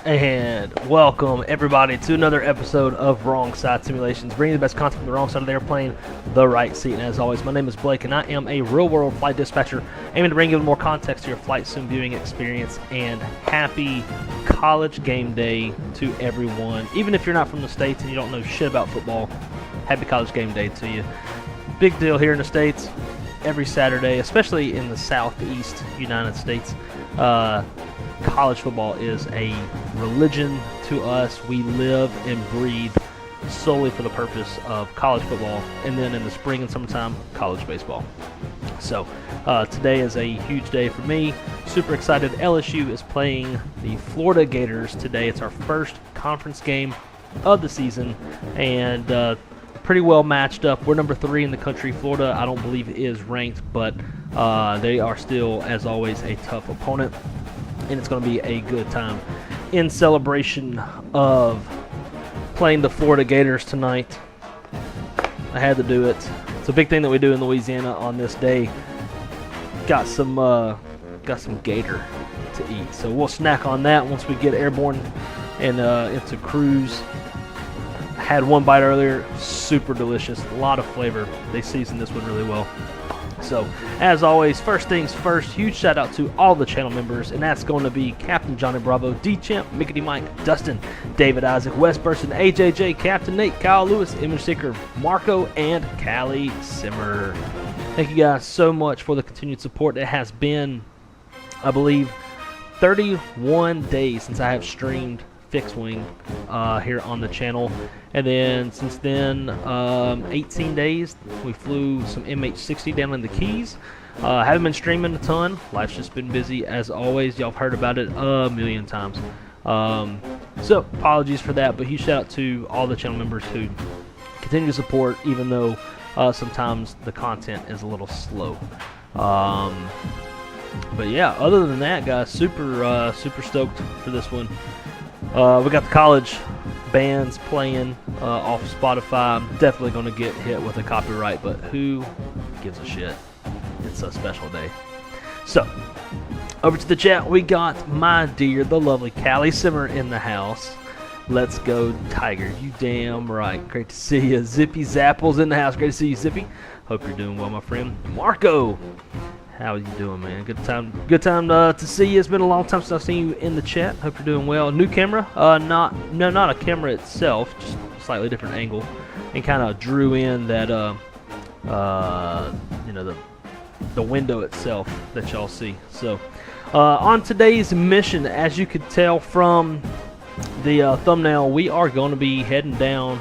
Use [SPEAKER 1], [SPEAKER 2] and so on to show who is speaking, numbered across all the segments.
[SPEAKER 1] And welcome everybody to another episode of Wrong Side Simulations, bringing the best content from the wrong side of the airplane, the right seat. And as always, my name is Blake, and I am a real-world flight dispatcher, aiming to bring you more context to your flight sim viewing experience. And happy college game day to everyone. Even if you're not from the States and you don't know shit about football, happy college game day to you. Big deal here in the States. Every Saturday, especially in the Southeast United States, college football is a religion to us. We live and breathe solely for the purpose of college football, and then in the spring and summertime, college baseball. So today is a huge day for me. Super excited. LSU is playing the Florida Gators today. It's our first conference game of the season, and pretty well matched up. We're number 3 in the country. Florida, I don't believe, is ranked, but they are still, as always, a tough opponent. And it's going to be a good time in celebration of playing the Florida Gators tonight. I had to do it. It's a big thing that we do in Louisiana on this day. Got some gator to eat, so we'll snack on that once we get airborne and into cruise. Had one bite earlier, super delicious, a lot of flavor. They seasoned this one really well. So, as always, first things first, huge shout out to all the channel members, and that's going to be Captain Johnny Bravo, D-Champ, Mickey Mike, Dustin, David Isaac, Wes Burson, AJJ, Captain Nate, Kyle Lewis, Image Seeker, Marco, and Callie Simmer. Thank you guys so much for the continued support. It has been, I believe, 31 days since I have streamed fixed wing here on the channel, and then since then 18 days we flew some MH60 down in the Keys. Haven't been streaming a ton, life's just been busy as always. Y'all have heard about it a million times, so apologies for that, but huge shout out to all the channel members who continue to support even though sometimes the content is a little slow. But yeah, other than that, guys, super stoked for this one. We got the college bands playing off Spotify. I'm definitely going to get hit with a copyright, but who gives a shit? It's a special day. So, over to the chat, we got my dear, the lovely Callie Simmer in the house. Let's go, Tiger. You damn right. Great to see you. Zippy Zapple's in the house. Great to see you, Zippy. Hope you're doing well, my friend. Marco, how are you doing, man? Good time to see you. It's been a long time since I've seen you in the chat. Hope you're doing well. New camera? Not a camera itself, just a slightly different angle, and kind of drew in that you know, the window itself that y'all see. So on today's mission, as you could tell from the thumbnail, we are going to be heading down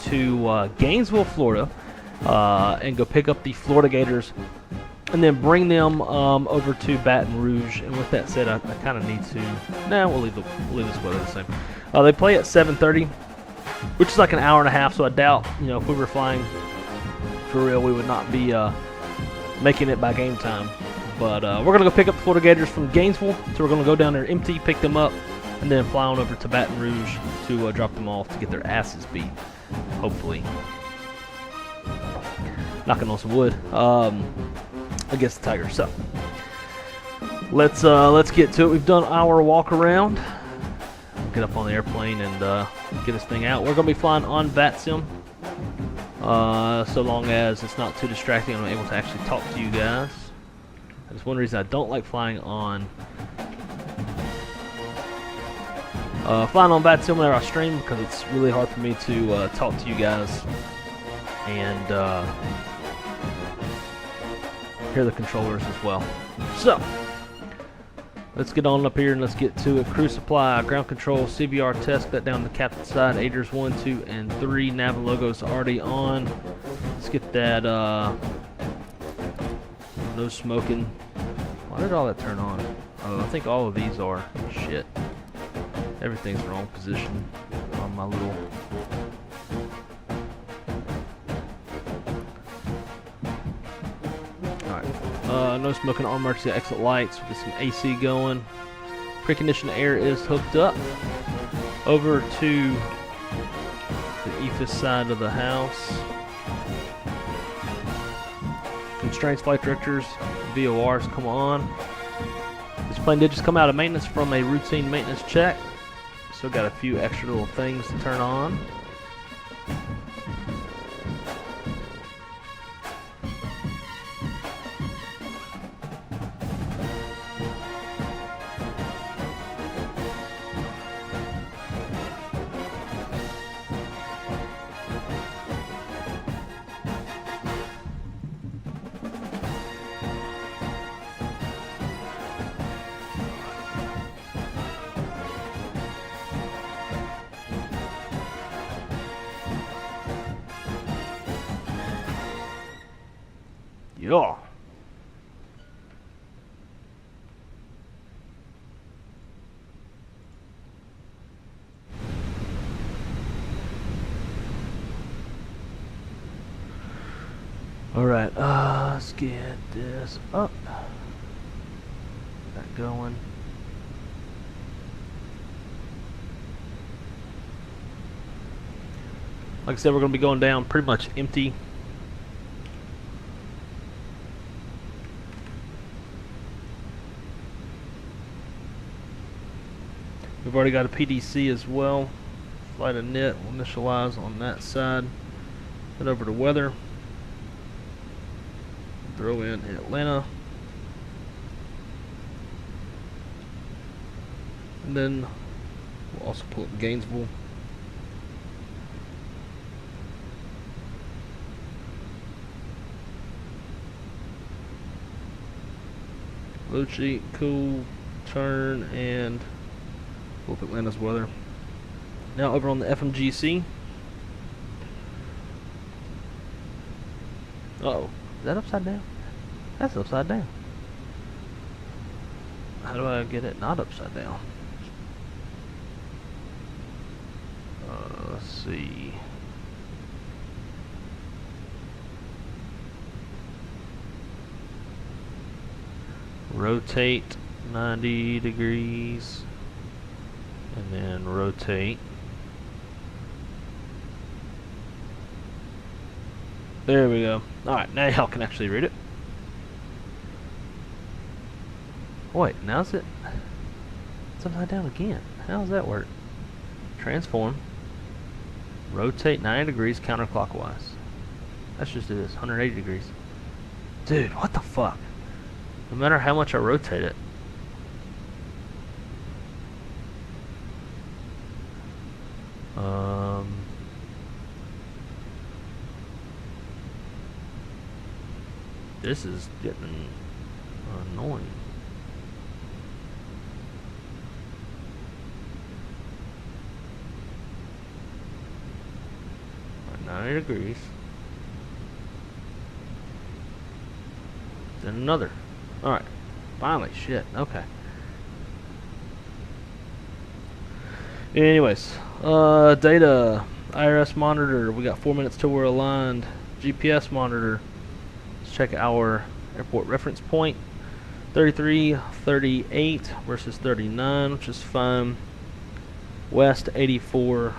[SPEAKER 1] to Gainesville, Florida, and go pick up the Florida Gators, and then bring them over to Baton Rouge. And with that said, I kind of need to. Nah, we'll leave this weather the same. They play at 7:30, which is like an hour and a half. So I doubt, you know, if we were flying for real, we would not be making it by game time. But we're gonna go pick up the Florida Gators from Gainesville. So we're gonna go down there empty, pick them up, and then fly on over to Baton Rouge to drop them off to get their asses beat. Hopefully, knocking on some wood. Against the Tigers. So let's get to it. We've done our walk around. Get up on the airplane and get this thing out. We're gonna be flying on VATSIM, so long as it's not too distracting. I'm able to actually talk to you guys. That's one reason I don't like flying on VATSIM whenever I stream, because it's really hard for me to talk to you guys and hear the controllers as well. So let's get on up here and let's get to it. Crew supply, ground control, CVR test, that down the captain's side. Aiders 1, 2, and 3. Nav logo's already on. Let's get that no smoking. Why did all that turn on? Oh, I think all of these are. Shit. Everything's wrong position on my little. No smoking on emergency exit lights. We'll get some AC going. Preconditioned air is hooked up. Over to the EFIS side of the house. Constraints, flight directors, VORs, come on. This plane did just come out of maintenance from a routine maintenance check. Still got a few extra little things to turn on. Yeah. All right, let's get this up. That going. Like I said, we're going to be going down pretty much empty. We've already got a PDC as well. Flight init will initialize on that side. Head over to weather. Throw in Atlanta. And then we'll also pull up Gainesville. Load sheet, cool, turn, and pull up Atlanta's weather. Now over on the FMGC. Uh-oh. Is that upside down? That's upside down. How do I get it not upside down? Let's see. Rotate 90 degrees. And then rotate. There we go. Alright, now y'all can actually read it. Wait, now's it? It's upside down again. How does that work? Transform. Rotate 90 degrees counterclockwise. Let's just do this. 180 degrees. Dude, what the fuck? No matter how much I rotate it. This is getting annoying. Right, 90 degrees. Then another. Alright. Finally, shit. Okay. Anyways, data, IRS monitor. We got 4 minutes till we're aligned. GPS monitor. Let's check our airport reference point. 3338 versus 39, which is fine. West 84,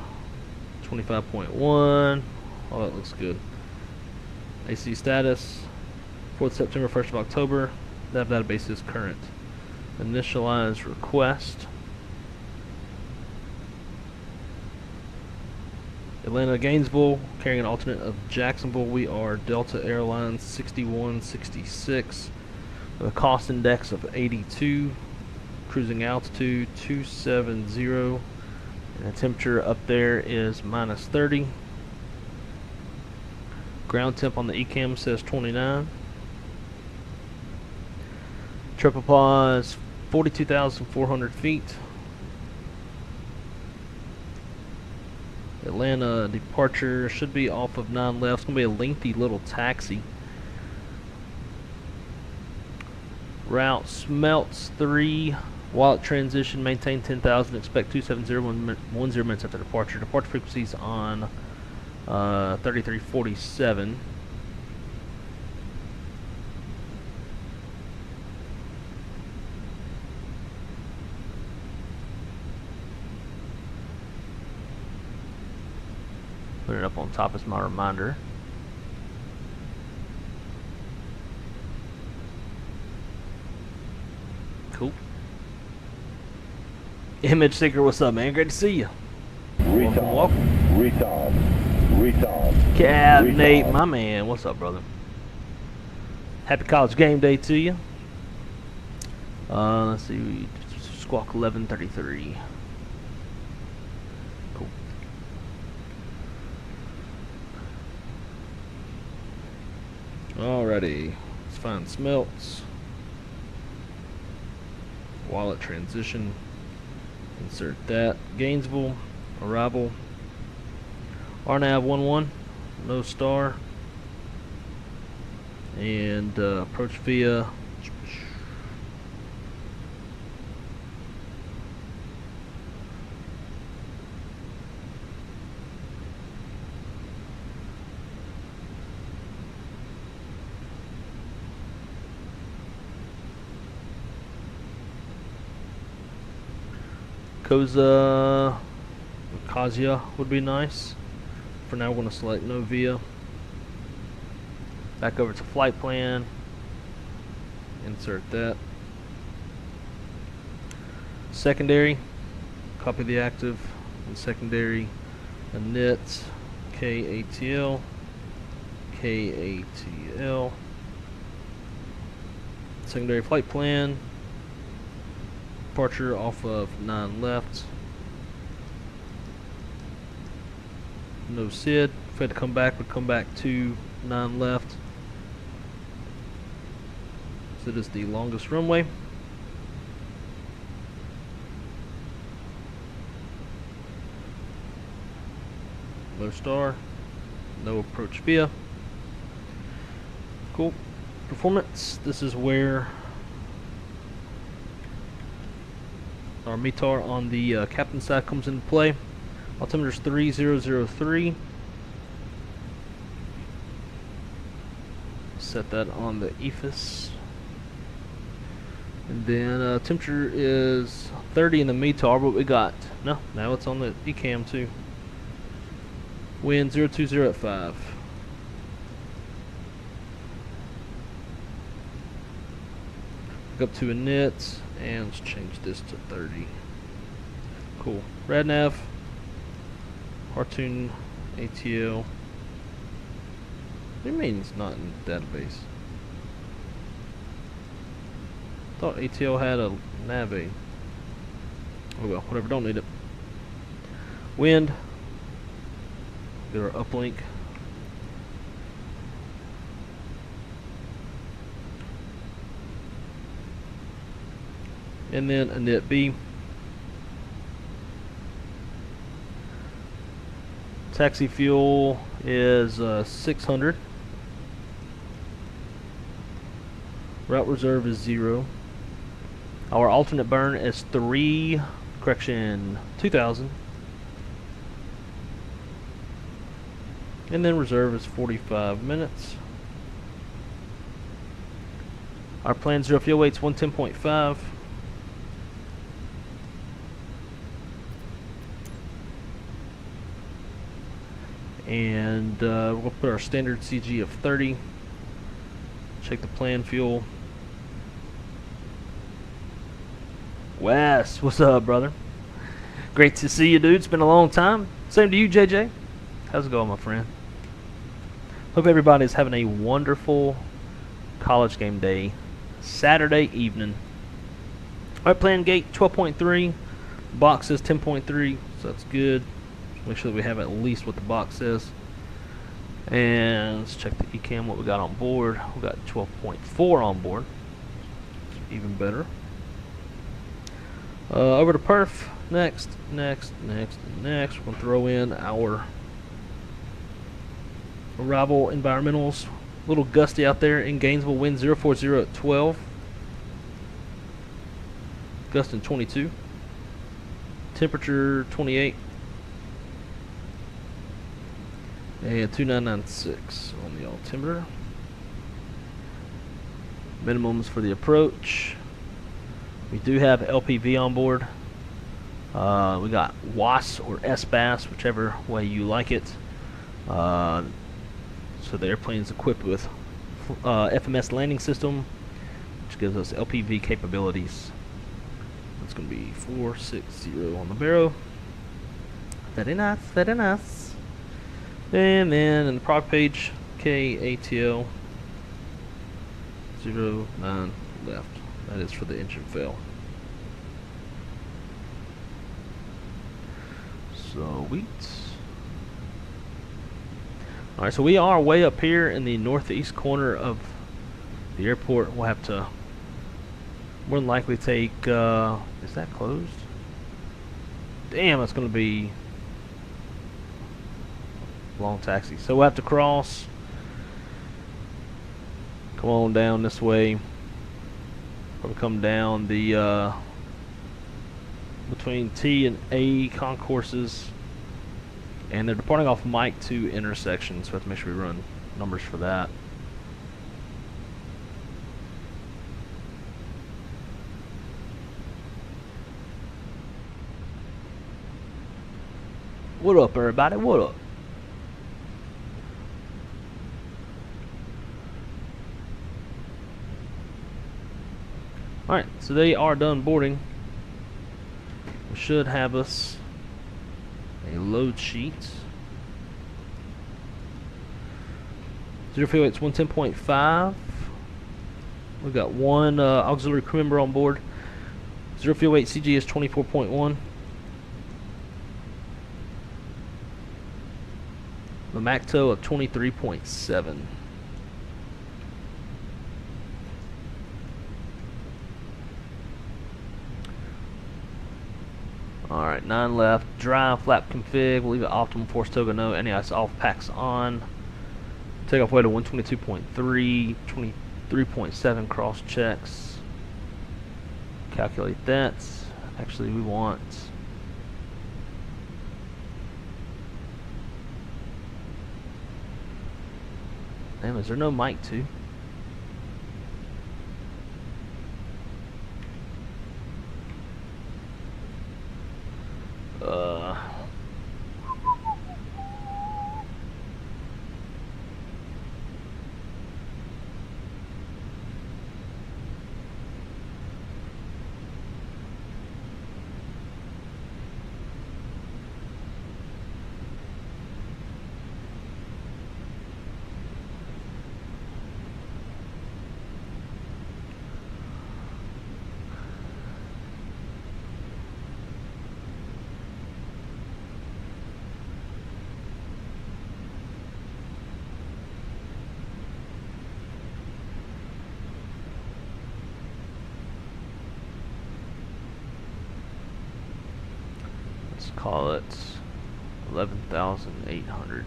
[SPEAKER 1] 25.1. Oh, that looks good. AC status 4th September, 1st of October. Nav database is current. Initialize request. Atlanta, Gainesville, carrying an alternate of Jacksonville. We are Delta Airlines 6166 with a cost index of 82, cruising altitude 270, and the temperature up there is minus 30. Ground temp on the ECAM says 29. Triple pause 42,400 feet. Atlanta departure should be off of 9 left. It's going to be a lengthy little taxi. Route Smelts 3. While at transition, maintain 10,000. Expect 270 10 minutes after departure. Departure frequencies on 3347. Put it up on top as my reminder. Cool. Image Seeker, what's up, man? Great to see you.
[SPEAKER 2] Retard.
[SPEAKER 1] Cab Nate, my man, what's up, brother? Happy college game day to you. Let's see, Squawk 1133. Cool. Alrighty, let's find smelts. Wallet transition. Insert that. Gainesville, arrival. RNAV 11, no star. And approach via KUXIU would be nice. For now, we're going to select no via. Back over to flight plan. Insert that. Secondary. Copy the active. And secondary. Init. KATL. KATL. Secondary flight plan. Departure off of 9 left. No SID. If we had to come back, we'd come back to 9 left. So this is the longest runway. No star. No approach via. Cool. Performance. This is where our METAR on the captain side comes into play. Altimeter is 3003. Set that on the EFIS. And then temperature is 30 in the METAR, but we got, no, now it's on the ECAM too. Wind 020 at 5. Up to init, and let's change this to 30. Cool. RadNav, Hartoon, ATL. What do you mean it's not in the database? I thought ATL had a nav aid. Oh well, whatever, don't need it. Wind. Get our uplink. And then init B. Taxi fuel is 600. Route reserve is 0. Our alternate burn is 2000. And then reserve is 45 minutes. Our planned zero fuel weight's 110.5. And we'll put our standard CG of 30. Check the plan fuel. Wes, what's up, brother? Great to see you, dude. It's been a long time. Same to you, JJ. How's it going, my friend? Hope everybody's having a wonderful college game day. Saturday evening. Alright, plan gate 12.3. Box says 10.3, so that's good. Make sure that we have at least what the box says. And let's check the ECAM, what we got on board. We got 12.4 on board. Even better. Over to perf. Next. We're going to throw in our arrival environmentals. A little gusty out there in Gainesville. Wind 040 at 12. Gusting 22. Temperature 28. And 2996 on the altimeter. Minimums for the approach. We do have LPV on board. We got WAS or SBAS, whichever way you like it. So the airplane is equipped with FMS landing system, which gives us LPV capabilities. it's going to be 460 on the barrel. Very nice, very nice. And then in the prog page, KATL 09 left. That is for the engine fail. Sweet. Alright, so we are way up here in the northeast corner of the airport. We'll have to more than likely take, is that closed? Damn, that's going to be long taxi. So we'll have to cross, come on down this way, probably come down the between T and A concourses, and they're departing off Mike 2 intersections, so we have to make sure we run numbers for that. What up, everybody? What up? Alright, so they are done boarding. We should have us a load sheet. Zero fuel weight's 110.5. We've got one auxiliary crew member on board. Zero fuel weight CG is 24.1. The Mach tow of 23.7. Alright, 9 left. Drive, flap config. We'll leave it optimal. Force toga no. NAIS off. Packs on. Takeoff weight of 122.3. 23.7 cross checks. Calculate that. Actually, we want. Damn, is there no mic too? Call it 11,800.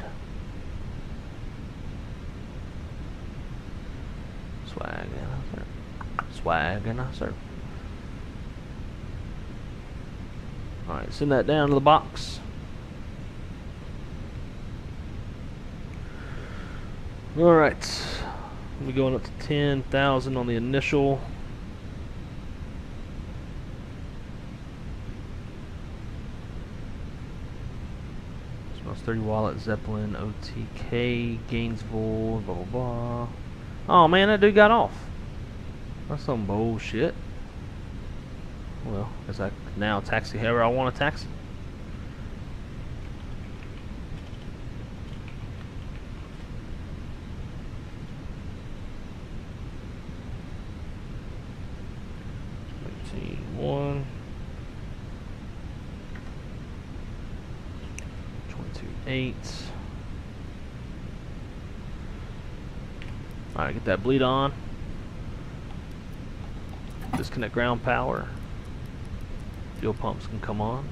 [SPEAKER 1] Swaggin', sir. Alright, send that down to the box. Alright, we're going up to 10,000 on the initial. Smells 30 wallet, Zeppelin, OTK, Gainesville, blah blah blah. Oh man, that dude got off. That's some bullshit. Well, guess I can now taxi however I want to taxi. One 22.8. Alright, get that bleed on. Disconnect ground power. Fuel pumps can come on.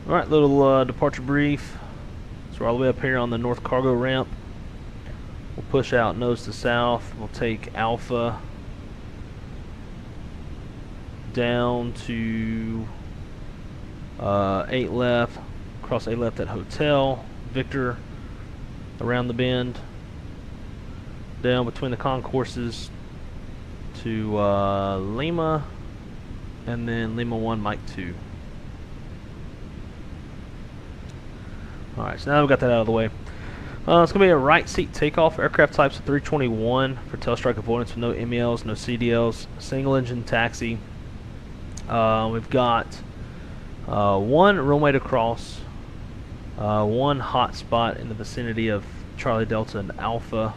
[SPEAKER 1] Alright, little departure brief. So we're all the way up here on the north cargo ramp. We'll push out nose to south. We'll take Alpha down to 8 left, cross 8 left at Hotel. Victor around the bend, down between the concourses to Lima, and then Lima 1, Mike 2. Alright, so now we've got that out of the way. It's going to be a right seat takeoff. Aircraft types A321 for tail strike avoidance with no MELs, no CDLs. Single engine taxi. We've got one runway to cross, one hot spot in the vicinity of Charlie, Delta, and Alpha.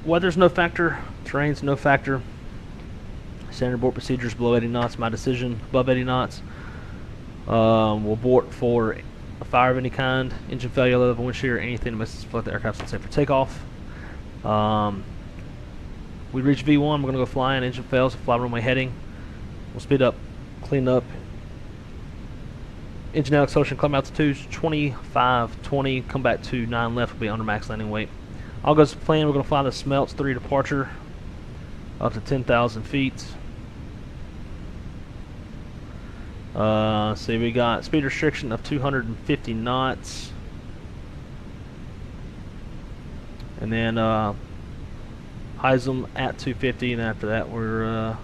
[SPEAKER 1] Weather's no factor, terrain's no factor. Standard abort procedures below 80 knots, my decision. Above 80 knots, we'll abort for a fire of any kind, engine failure, level, wind shear, anything that misses the aircraft is safe for takeoff. We reach V1, we're going to go flying, engine fails, fly runway heading. We'll speed up, clean up. Engine out acceleration, climb altitude 25, 20, come back to 9 left, will be under max landing weight. All goes to plan, we're going to fly the Smelts 3 departure up to 10,000 feet. See, we got speed restriction of 250 knots. And then Heism at 250, and after that we're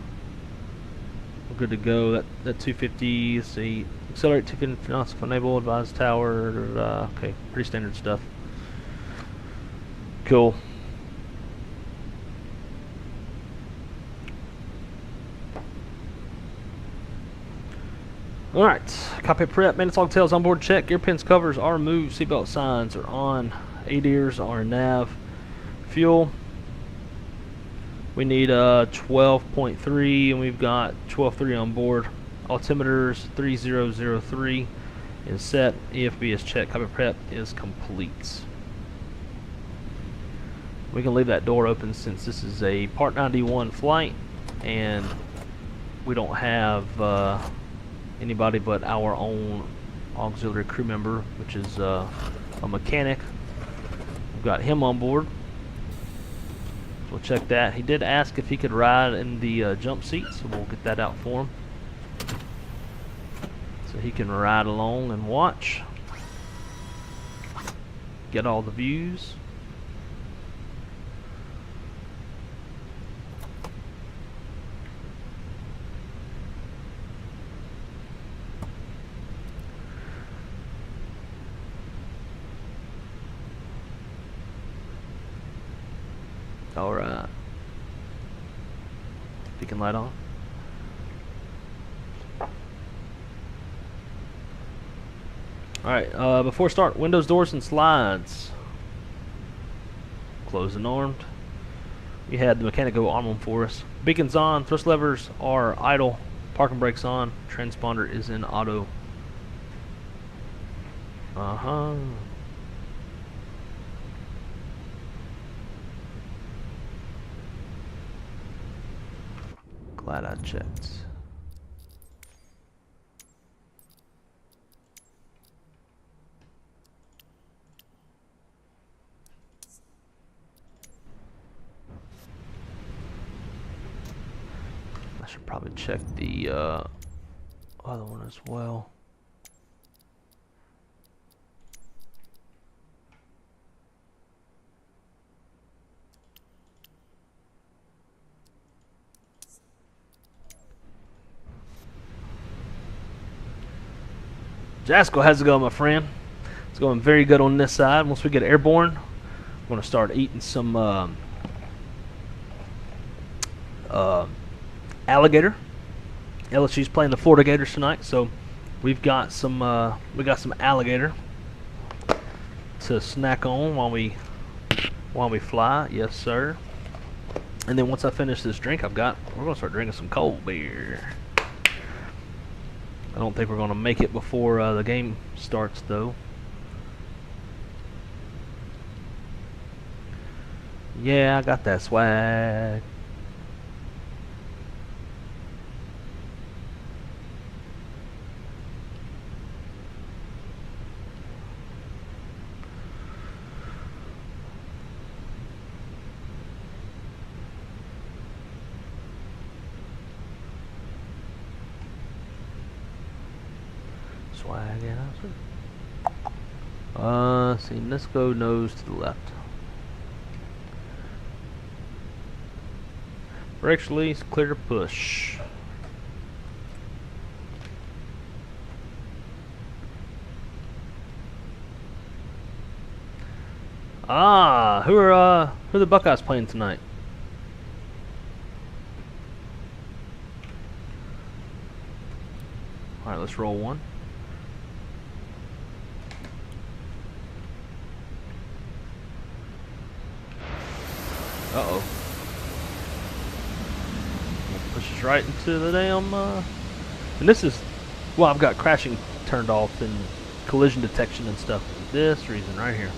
[SPEAKER 1] good to go. That 250, see, accelerate 250 knots if unable, advise tower, okay, pretty standard stuff. Cool. Alright, cockpit prep, maintenance log tails on board check, gear pins covers are removed, seatbelt signs are on, ADIRs are nav. Fuel, we need 12.3 and we've got 12.3 on board. Altimeters 3003 is set, EFB is checked, cockpit prep is complete. We can leave that door open since this is a Part 91 flight and we don't have anybody but our own auxiliary crew member, which is a mechanic. We've got him on board, so we'll check that. He did ask if he could ride in the jump seat, so we'll get that out for him so he can ride along and watch, get all the views. Alright. Beacon light on. Alright, before start, windows, doors, and slides. Closed and armed. We had the mechanic go arm them for us. Beacons on, thrust levers are idle, parking brakes on, transponder is in auto. Glad I checked. I should probably check the other one as well. Jasko, how's it going, my friend? It's going very good on this side. Once we get airborne, we're going to start eating some alligator. LSU's playing the Florida Gators tonight, so we've got some alligator to snack on while we fly. Yes, sir. And then once I finish this drink we're going to start drinking some cold beer. I don't think we're going to make it before the game starts, though. Yeah, I got that swag. See, let's go nose to the left. Brakes release, clear to push. Who are the Buckeyes playing tonight? All right, let's roll one. Uh-oh. Pushes right into the damn, and this is, well, I've got crashing turned off and collision detection and stuff for this reason right here.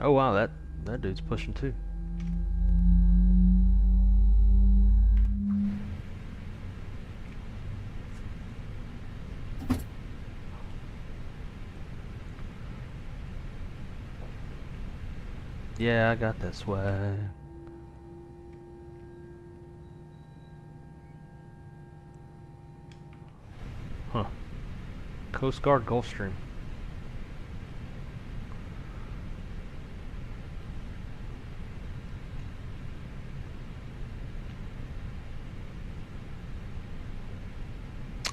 [SPEAKER 1] Oh wow, that dude's pushing too. Yeah, I got that swag. Huh. Coast Guard Gulfstream.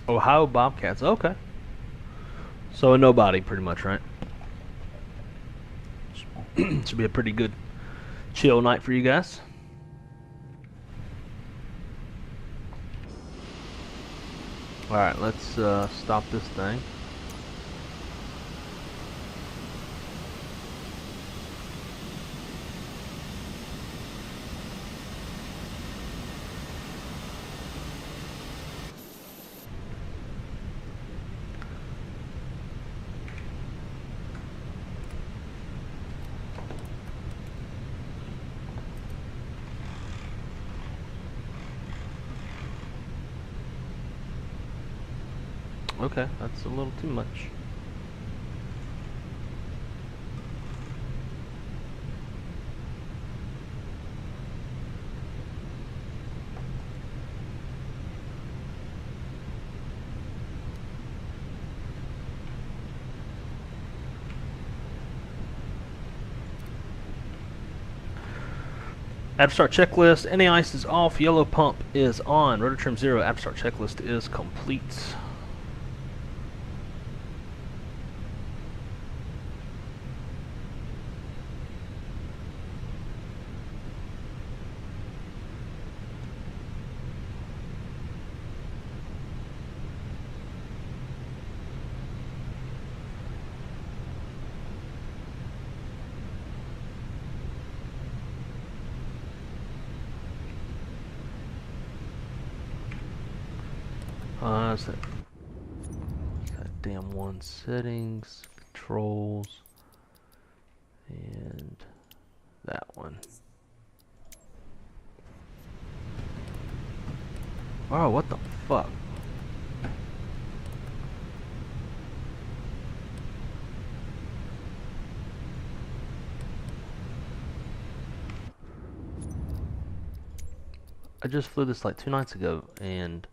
[SPEAKER 1] Ohio Bobcats. Okay. So a nobody, pretty much, right? Should be a pretty good chill night for you guys. Alright, let's stop this thing. Okay, that's a little too much. Add start checklist. Any ice is off. Yellow pump is on. Rotor trim 0. Add start checklist is complete. That damn one settings, controls, and that one. Oh, what the fuck? I just flew this like 2 nights ago and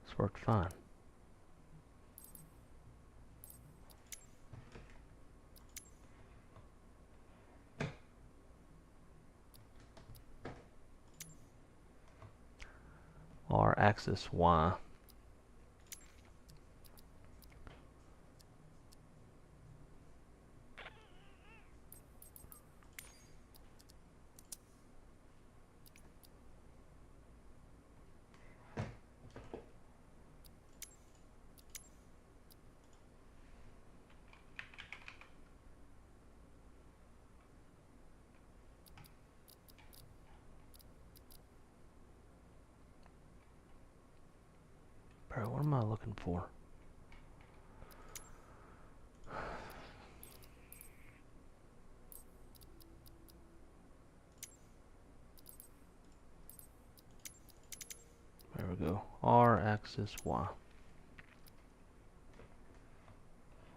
[SPEAKER 1] it's worked fine. R axis Y. Bro, what am I looking for? There we go. R axis Y.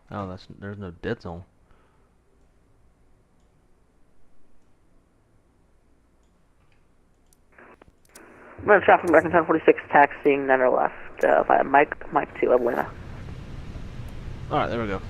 [SPEAKER 1] Oh, there's no dead zone.
[SPEAKER 2] Atlanta traffic, American 1046, taxiing 9 left via Mike to Atlanta.
[SPEAKER 1] Alright, there we go.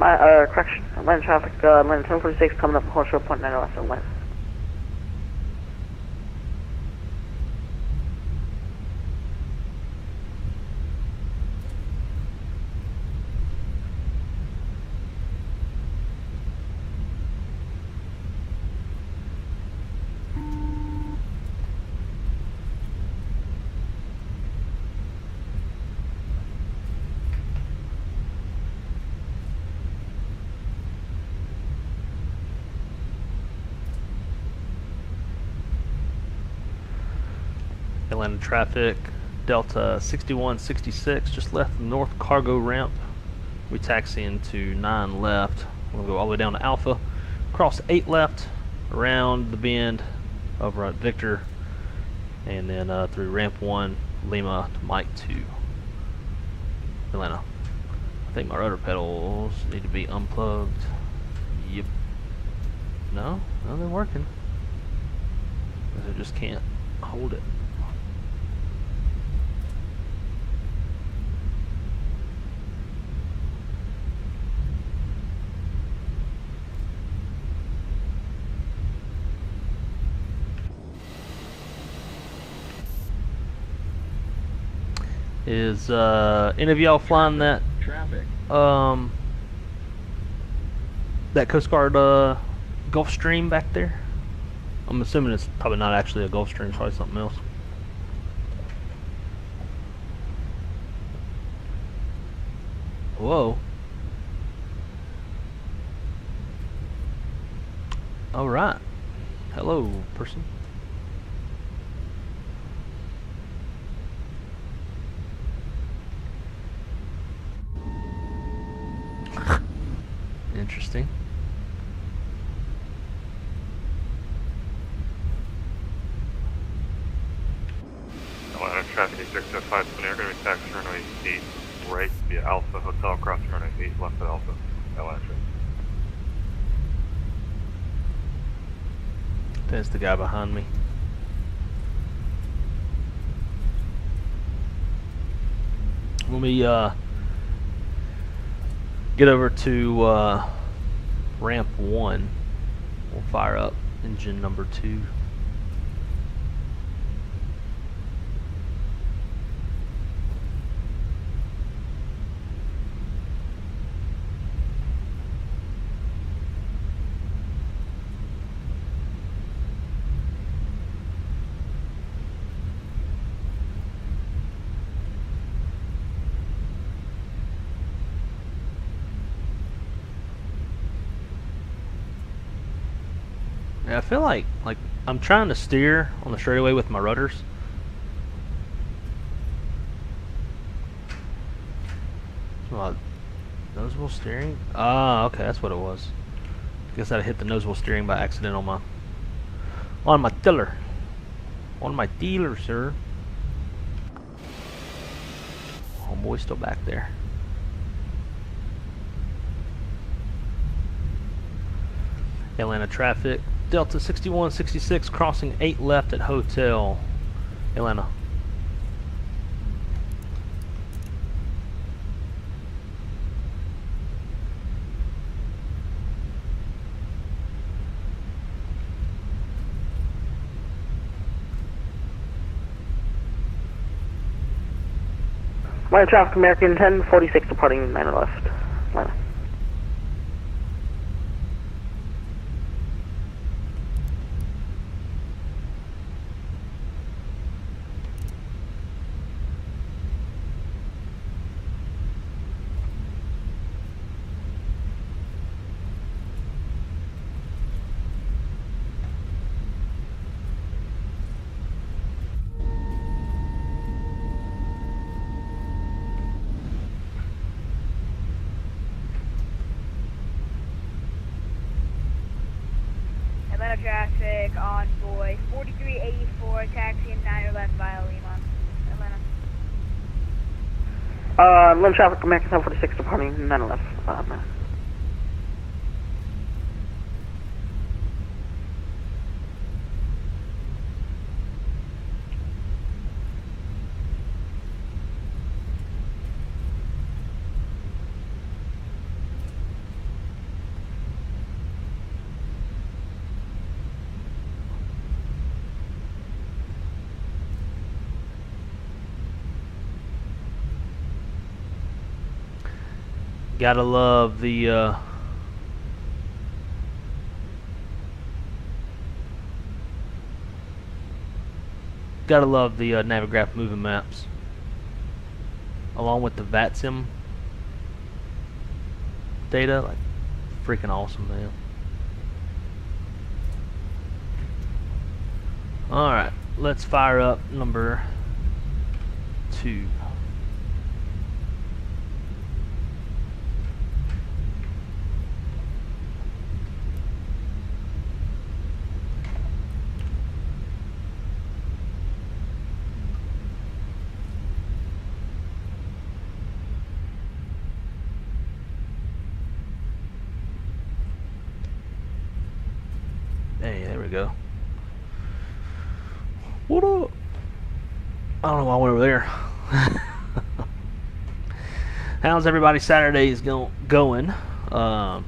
[SPEAKER 2] Correction, Atlanta traffic, Atlanta 1046 coming up Corsair point 9 left Atlanta.
[SPEAKER 1] Atlanta traffic, Delta 6166, just left the north cargo ramp. We taxi into 9 left. We'll go all the way down to Alpha, cross 8 left, around the bend over at Victor, and then through ramp 1, Lima to Mike 2, Atlanta. I think my rudder pedals need to be unplugged. Yep. No, they're working. I just can't hold it. Is any of y'all flying that
[SPEAKER 3] Traffic.
[SPEAKER 1] that Coast Guard Gulfstream back there? I'm assuming it's probably not actually a Gulfstream, it's probably something else. Whoa. Alright. Hello, person. Interesting.
[SPEAKER 4] Atlanta traffic 605 are going to be taxiing runway 8 right via Alpha Hotel, crossing runway 8 left at Alpha. Atlanta traffic.
[SPEAKER 1] There's the guy behind me. Let me get over to ramp 1. We'll fire up engine number 2. I feel like I'm trying to steer on the straightaway with my rudders. Nose wheel steering? Ah, okay, that's what it was. Guess I hit the nose wheel steering by accident on my tiller. On my dealer, sir. Homeboy's still back there. Atlanta traffic. Delta 6166 crossing 8 left at Hotel, Atlanta.
[SPEAKER 2] Atlanta traffic, American 1046 departing 9 left. Atlanta.
[SPEAKER 3] Atlanta traffic, envoy 4384, taxiing 9 left via Lima. Atlanta.
[SPEAKER 2] Atlanta traffic, American 1046 departing 9 left. Atlanta.
[SPEAKER 1] Gotta love the Navigraph moving maps, along with the VATSIM data. Like, freaking awesome, man. All right, let's fire up number 2. Hey, there we go. What up? I don't know why I went over there. How's everybody's Saturdays going? If you're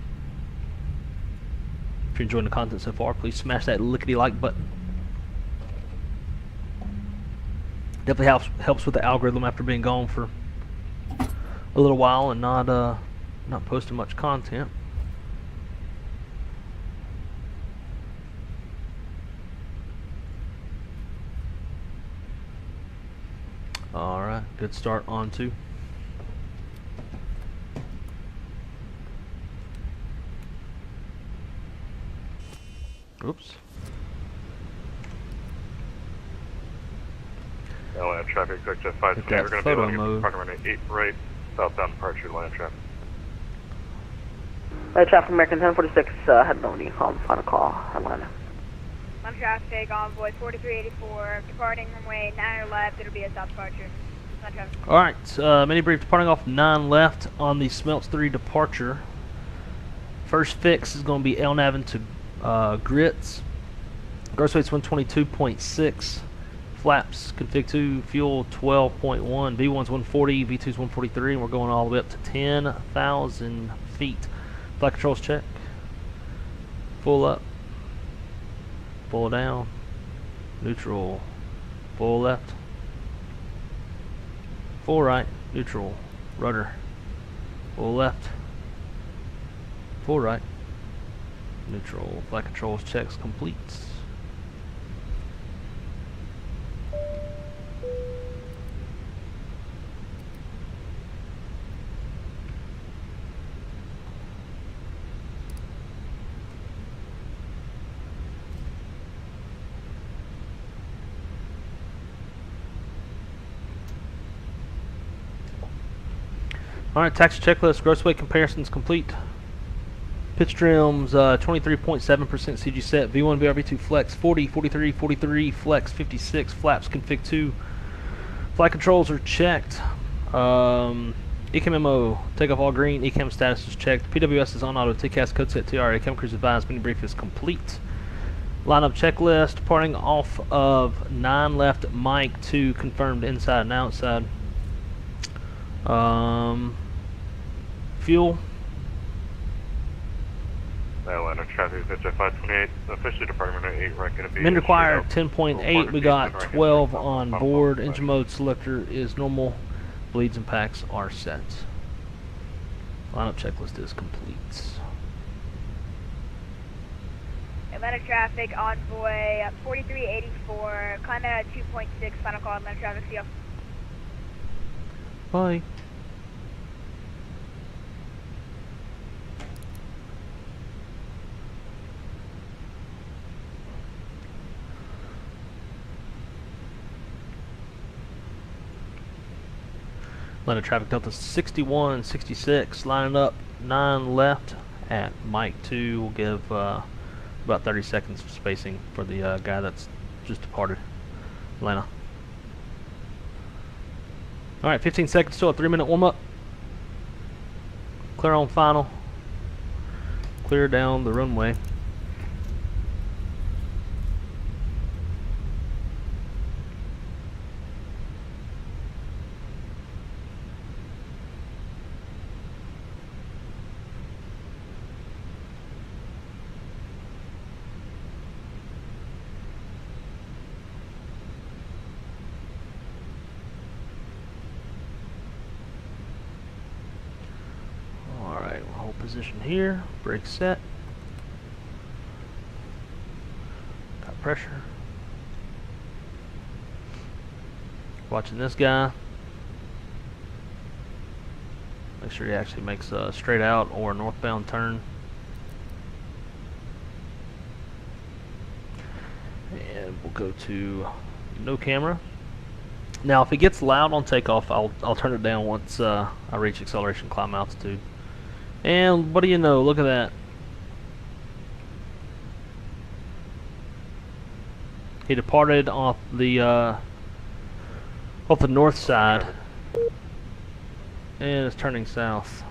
[SPEAKER 1] enjoying the content so far, please smash that lickety like button. Definitely helps with the algorithm after being gone for a little while and not posting much content. Alright, good start on 2. Oops.
[SPEAKER 4] Atlanta traffic, correct Jet 5.
[SPEAKER 1] Hit that
[SPEAKER 4] We're going to be
[SPEAKER 1] photo
[SPEAKER 4] on your
[SPEAKER 1] mode.
[SPEAKER 4] parking runway 8 right, southbound departure, Atlanta traffic.
[SPEAKER 2] Atlanta traffic, American 1046, heading over to Honeycomb, final call, Atlanta.
[SPEAKER 3] Atlanta traffic, envoy 4384, departing runway 9 left. It'll be a south departure. Atlanta traffic.
[SPEAKER 1] Alright, mini brief departing off 9 left on the Smelts 3 departure. First fix is going to be LNAV into grits. Gross weight's 122.6. Flaps, config 2, fuel 12.1. V1's 140, V2's 143, and we're going all the way up to 10,000 feet. Flight controls check. Full up. Full down. Neutral. Full left. Full right. Neutral. Rudder. Full left. Full right. Neutral. Flight controls checks complete. Alright, taxi checklist, gross weight comparisons complete. Pitch trims, 23.7% CG set, V1, VR, V2 flex, 40, 43, 43, flex, 56, flaps, config 2. Flight controls are checked. ECAM takeoff all green, ECAM status is checked. PWS is on auto, TCAS code set TR, ECAM cruise advised, mini brief is complete. Lineup checklist, departing off of 9 left, Mike 2 confirmed inside and outside. Fuel.
[SPEAKER 4] Atlanta traffic, Jet 528, officially departing runway 8 right, going to be...
[SPEAKER 1] Min required 10.8, we got 12 on board. Engine mode selector is normal. bleeds and packs are set. Lineup checklist is complete.
[SPEAKER 3] Atlanta traffic, envoy 4384, climb at 2.6, final call, Atlanta traffic, see you.
[SPEAKER 1] Bye. Atlanta traffic Delta 61, 66, lining up 9 left at Mike 2. We'll give about 30 seconds of spacing for the guy that's just departed Atlanta. Alright, 15 seconds till a 3-minute warm-up. Clear on final. Clear down the runway. Position here, brake set, got pressure, watching this guy, make sure he actually makes a straight out or a northbound turn, and we'll go to no camera. Now if it gets loud on takeoff, I'll turn it down once I reach acceleration climb altitude. And what do you know? Look at that. He departed off the north side and is turning south.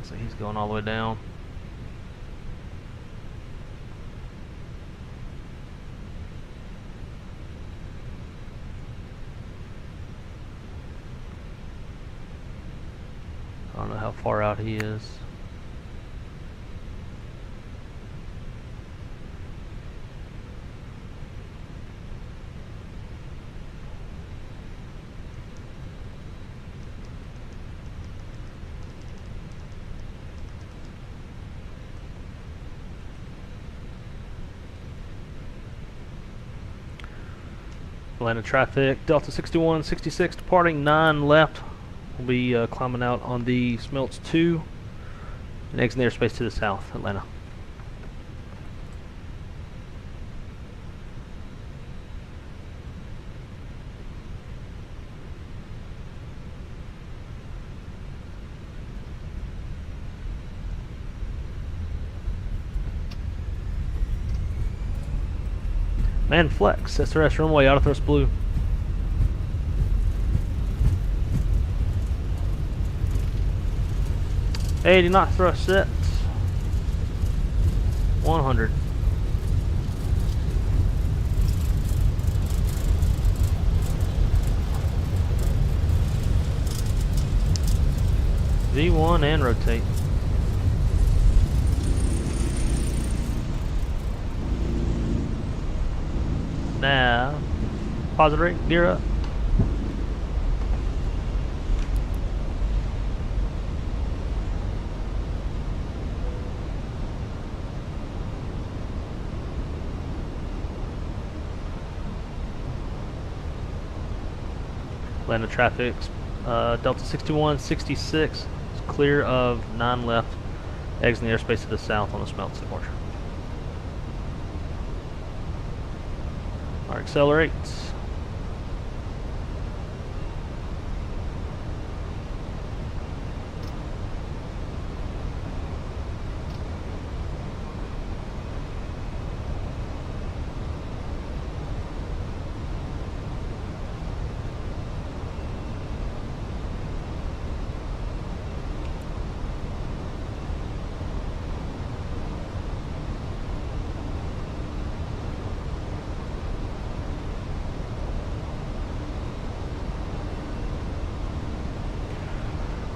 [SPEAKER 1] So he's going all the way down. I don't know how far out he is. Atlanta traffic, Delta 61, 66, departing 9 left. We'll be climbing out on the Smelts 2 and exiting airspace to the south, Atlanta. Man flex, SRS runway, auto thrust blue. Eighty knot thrust sets. 100. V1 and rotate. Now, positive rate, gear up. Atlanta traffic, Delta 61, 66, is clear of 9 left, exiting the airspace to the south on the Smelts departure. Alright, accelerate.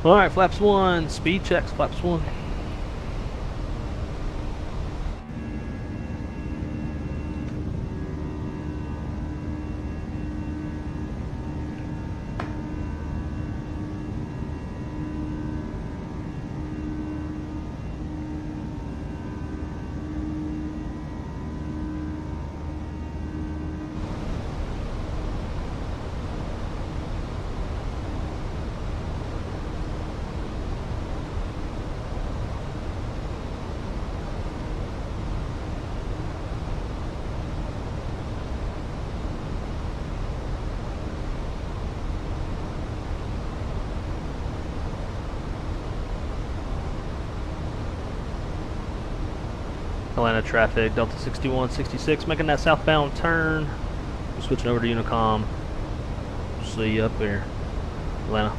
[SPEAKER 1] Alright, flaps 1, speed checks, flaps 1. Atlanta traffic, Delta 6166, making that southbound turn. We're switching over to Unicom. See you up there, Atlanta.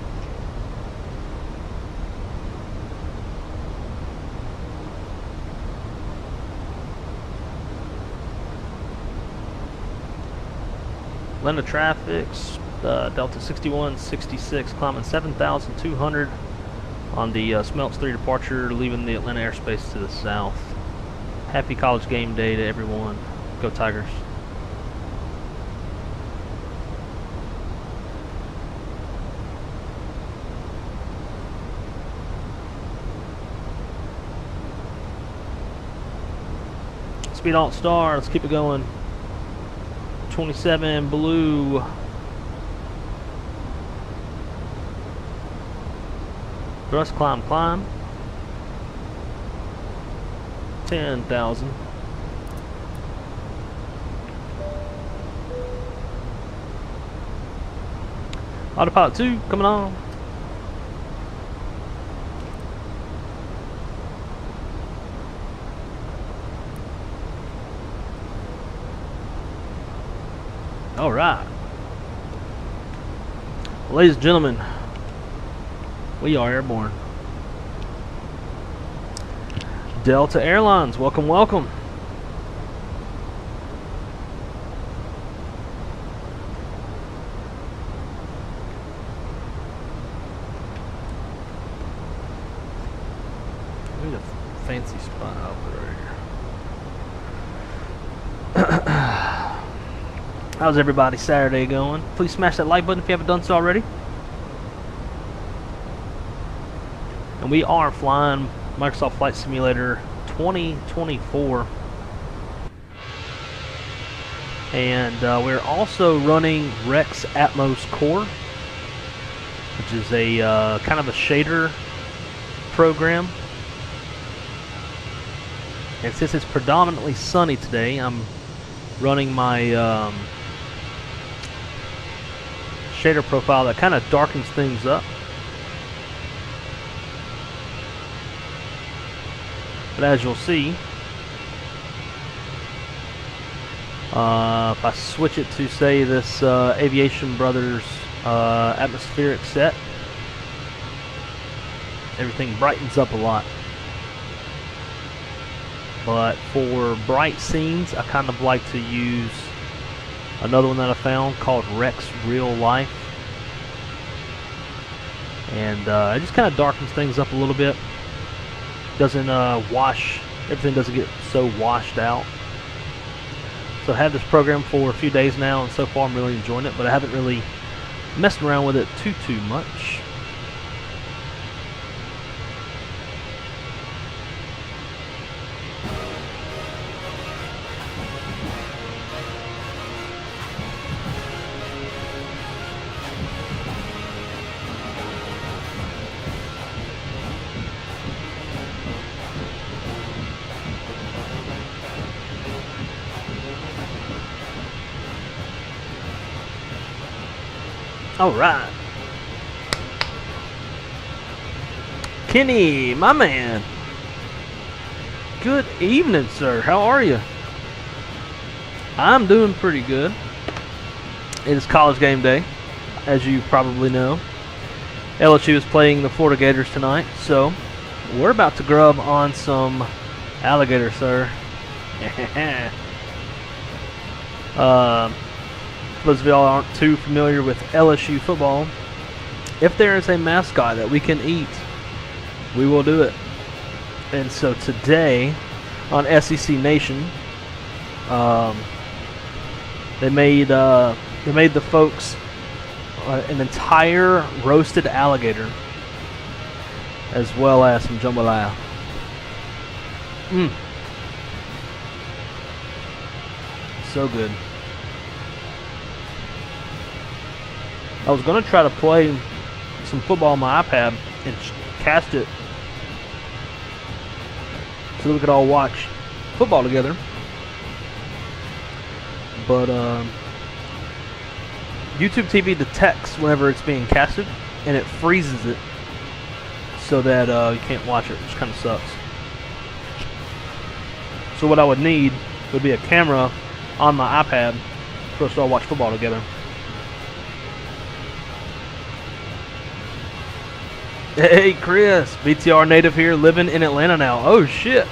[SPEAKER 1] Atlanta traffic, Delta 6166, climbing 7,200 on the Smelts 3 departure, leaving the Atlanta airspace to the south. Happy college game day to everyone. Go Tigers. Speed Alt Star, let's keep it going. 27 blue. Thrust climb, climb. 10,000. Autopilot 2 coming on. All right, ladies and gentlemen, we are airborne. Delta Airlines, welcome, welcome. I need a fancy spot out right here. How's everybody's Saturday going? Please smash that like button if you haven't done so already. And we are flying Microsoft Flight Simulator 2024, and we're also running Rex Atmos Core, which is a kind of a shader program. And since it's predominantly sunny today, I'm running my shader profile that kind of darkens things up. But as you'll see, if I switch it to, say, this Aviation Brothers atmospheric set, everything brightens up a lot. But for bright scenes, I kind of like to use another one that I found called Rex Real Life. And it just kind of darkens things up a little bit. Doesn't everything doesn't get so washed out. So I had this program for a few days now, and so far I'm really enjoying it, but I haven't really messed around with it too much. Alright. Kenny, my man. Good evening, sir. How are you? I'm doing pretty good. It is college game day, as you probably know. LSU is playing the Florida Gators tonight, so we're about to grub on some alligator, sir. Those of y'all aren't too familiar with LSU football, if there is a mascot that we can eat, we will do it. And so today on SEC Nation, they made the folks an entire roasted alligator, as well as some jambalaya. So good. I was gonna try to play some football on my iPad and cast it so that we could all watch football together, but YouTube TV detects whenever it's being casted and it freezes it so that you can't watch it, which kind of sucks. So what I would need would be a camera on my iPad for us to all watch football together. Hey Chris, BTR native here, living in Atlanta now. Oh shit.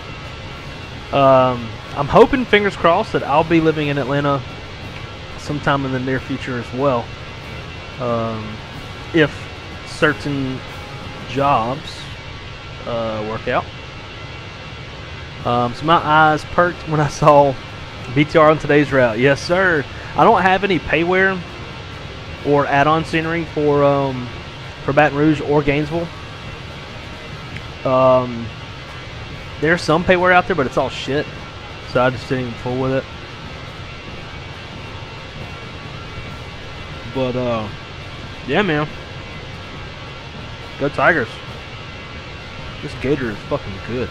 [SPEAKER 1] I'm hoping, fingers crossed, that I'll be living in Atlanta sometime in the near future as well. If certain jobs work out. So my eyes perked when I saw BTR on today's route. Yes sir. I don't have any payware or add-on scenery for Baton Rouge or Gainesville. There's some payware out there, but it's all shit, so I just didn't even fool with it. But yeah, man, go Tigers. This Gator is fucking good.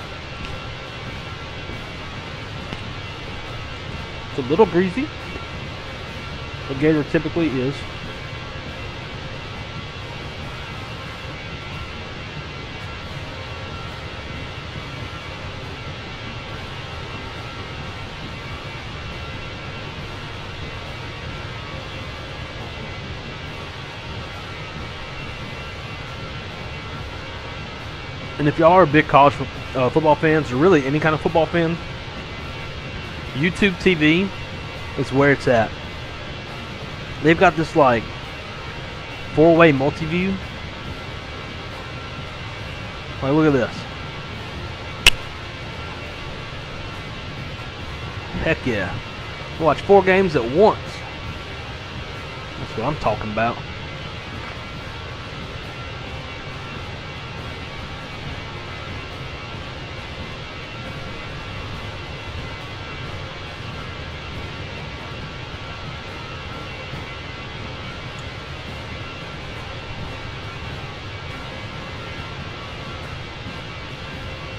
[SPEAKER 1] It's a little greasy, but Gator typically is. And if y'all are big college football fans, or really any kind of football fan, YouTube TV is where it's at. They've got this like 4-way multi-view. Like, look at this. Heck yeah. Watch 4 games at once. That's what I'm talking about.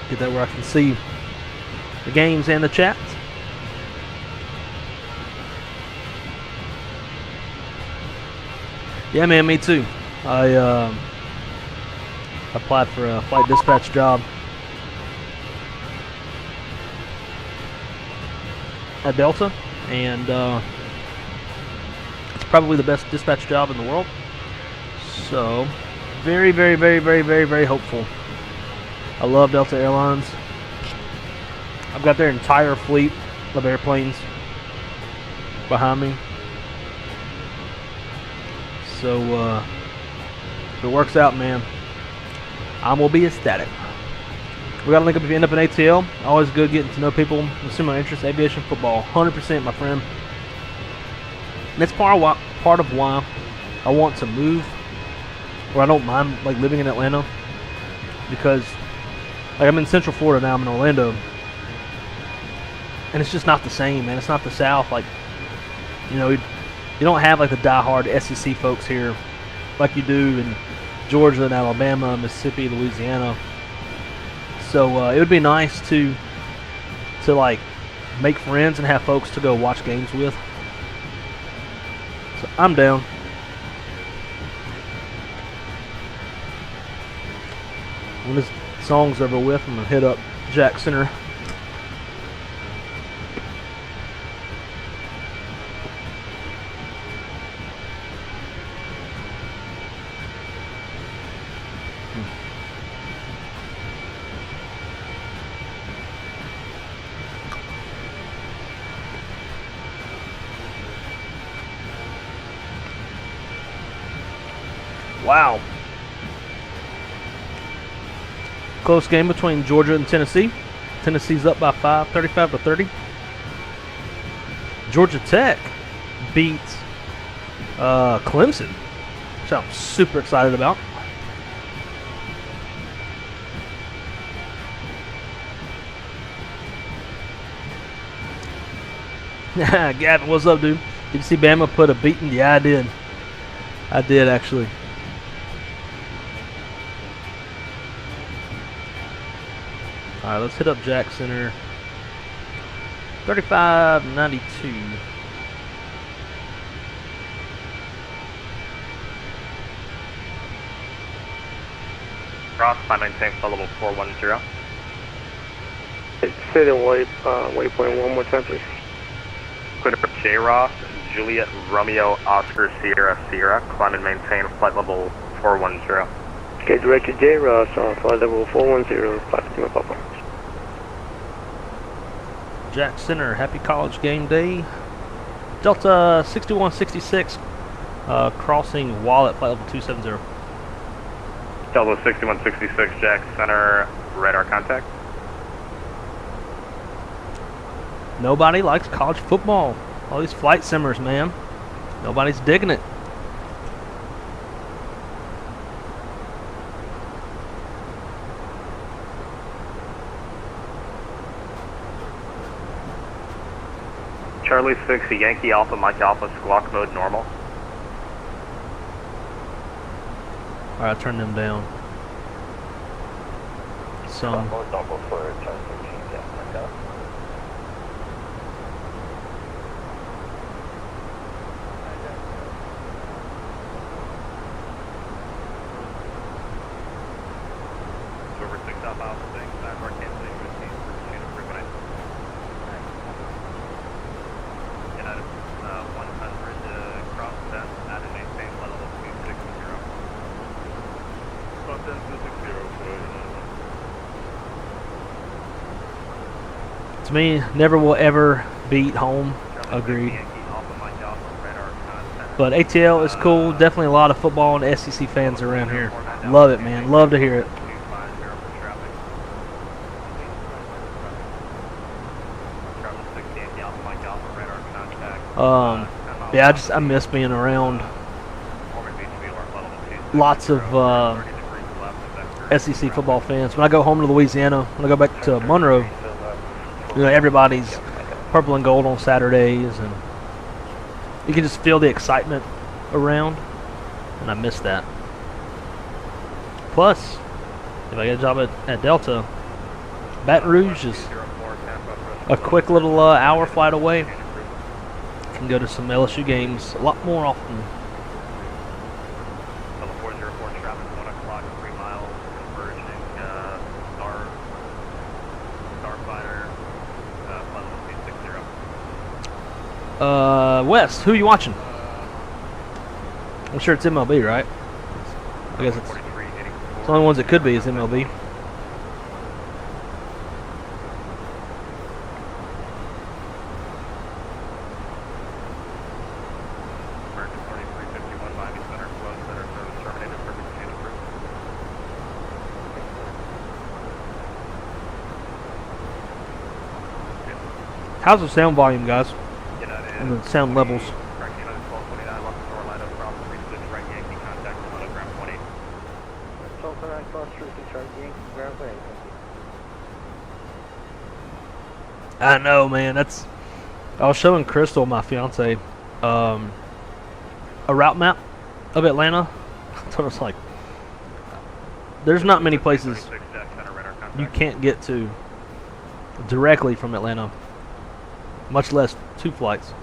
[SPEAKER 1] Get that where I can see the games and the chats. Yeah, man, me too. I applied for a flight dispatch job at Delta, and it's probably the best dispatch job in the world. So, very, very, very, very, very, very hopeful. I love Delta Airlines. I've got their entire fleet of airplanes behind me. So, if it works out, man, I will be ecstatic. We got a link up if you end up in ATL. Always good getting to know people with similar interests. Aviation, football, 100%, my friend. And that's part of why I want to move, or I don't mind like living in Atlanta, because like I'm in Central Florida now. I'm in Orlando, and it's just not the same, man. It's not the South. Like, you know, you don't have like the diehard SEC folks here like you do in Georgia and Alabama, Mississippi, Louisiana. So it would be nice to like make friends and have folks to go watch games with. So I'm down. When this song's over with, I'm gonna hit up Jack Center. Wow, Close game between Georgia and Tennessee. Tennessee's up by 5, 35-30. Georgia Tech beats Clemson, which I'm super excited about. Gavin, what's up, dude? Did you see Bama put a beating? Yeah, I did. I did, actually. All right, let's hit up Jack Center. 35-92.
[SPEAKER 4] Cross, climb maintain flight level 410.
[SPEAKER 5] Say the waypoint one more time, please.
[SPEAKER 4] Clear J Ross, Juliet Romeo Oscar Sierra Sierra, climb and maintain flight level 410.
[SPEAKER 5] Okay, director J Ross on flight level 410, 5 Papa.
[SPEAKER 1] Jack Center, happy college game day. Delta 6166, crossing Wallet, flight level 270.
[SPEAKER 4] Delta 6166, Jack Center, radar contact.
[SPEAKER 1] Nobody likes college football. All these flight simmers, man. Nobody's digging it.
[SPEAKER 4] Charlie 6, Yankee Alpha, Mike Alpha, squawk mode normal.
[SPEAKER 1] Alright, turn them down. Some.
[SPEAKER 4] Over 6 up Alpha 6, we're canceling 15 for improvement. United 100 cross test at an maintain flight level 260. Cross test 260
[SPEAKER 1] To me, never will ever beat home. Agreed. But ATL is cool. Definitely a lot of football and SEC fans around here. Love it, man. Love to hear it. Yeah, I miss being around lots of SEC football fans. When I go home to Louisiana, when I go back to Monroe, you know, everybody's purple and gold on Saturdays, and you can just feel the excitement around, and I miss that. Plus, if I get a job at Delta, Baton Rouge is a quick little hour flight away. Can go to some LSU games a lot more often.
[SPEAKER 4] Level 404 traffic, 1 o'clock, 3 miles, converging, Starfighter, flight level 260.
[SPEAKER 1] West, who are you watching? I'm sure it's MLB, right? I guess it's the only ones it could be is MLB. How's the sound volume, guys? And the sound levels. I know, man. I was showing Crystal, my fiance, a route map of Atlanta. So it's like, there's not many places you can't get to directly from Atlanta, much less 2 flights.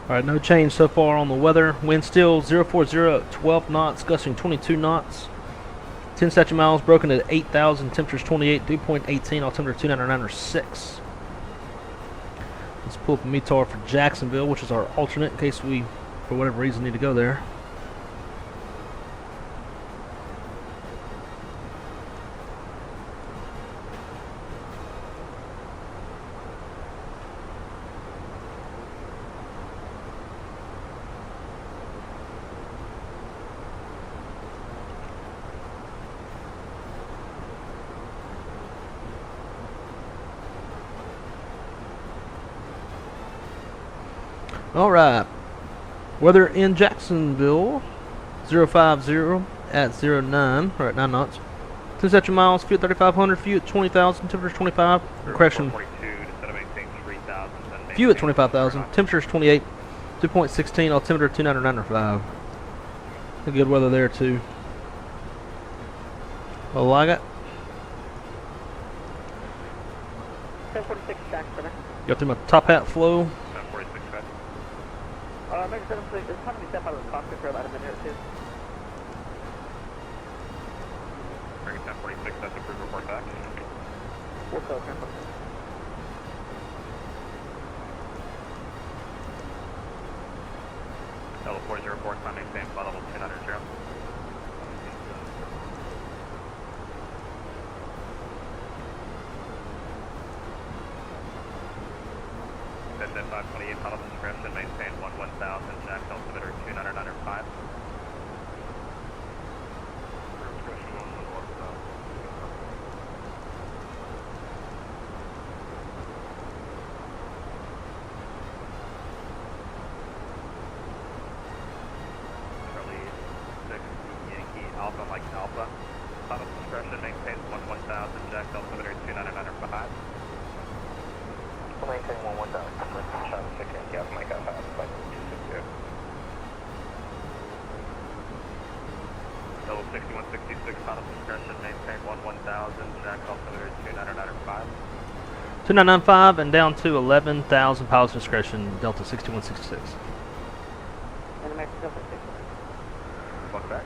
[SPEAKER 1] Alright, no change so far on the weather. Wind still 040 at 12 knots, gusting 22 knots. 10 statute miles, broken at 8,000, temperatures 28, dew point 18, altimeter 299 or 6. Let's pull up a METAR for Jacksonville, which is our alternate in case we, for whatever reason, need to go there. Alright, weather in Jacksonville, 050 at 09, or at 9 knots. 10 statute miles, fuel at 3,500, fuel at 20,000, temperatures 25, correction, fuel at 25,000, temperatures 28, dew point 16, altimeter 299 or 5. Good weather there too. I like it.
[SPEAKER 2] 1046 Jacksonville.
[SPEAKER 1] Got through my top hat flow.
[SPEAKER 2] Maybe 76, it's time to be step out of the cockpit for about a minute or two.
[SPEAKER 4] Bring it 1046, that's approved, report back.
[SPEAKER 2] We'll go, 1046.
[SPEAKER 4] Level 404, climb maintain, flight level 290. At 528, final discretion, maintain 1000, jack altimeter 299 or 5. Discretion 111000. Charlie 6 Yankee Alpha Mike Alpha. Final discretion, maintain 1000, jack altimeter 299 or 5.
[SPEAKER 5] Maintain 11,000. Charlie 6 Yankee Alpha Mike Alpha. Flight 260.
[SPEAKER 4] Level 6166, final discretion, maintain 1000, jack altimeter 299 or 5.
[SPEAKER 1] 2995 and down to 11,000 pilots discretion, Delta 6166.
[SPEAKER 2] And American 1046.
[SPEAKER 4] Welcome back.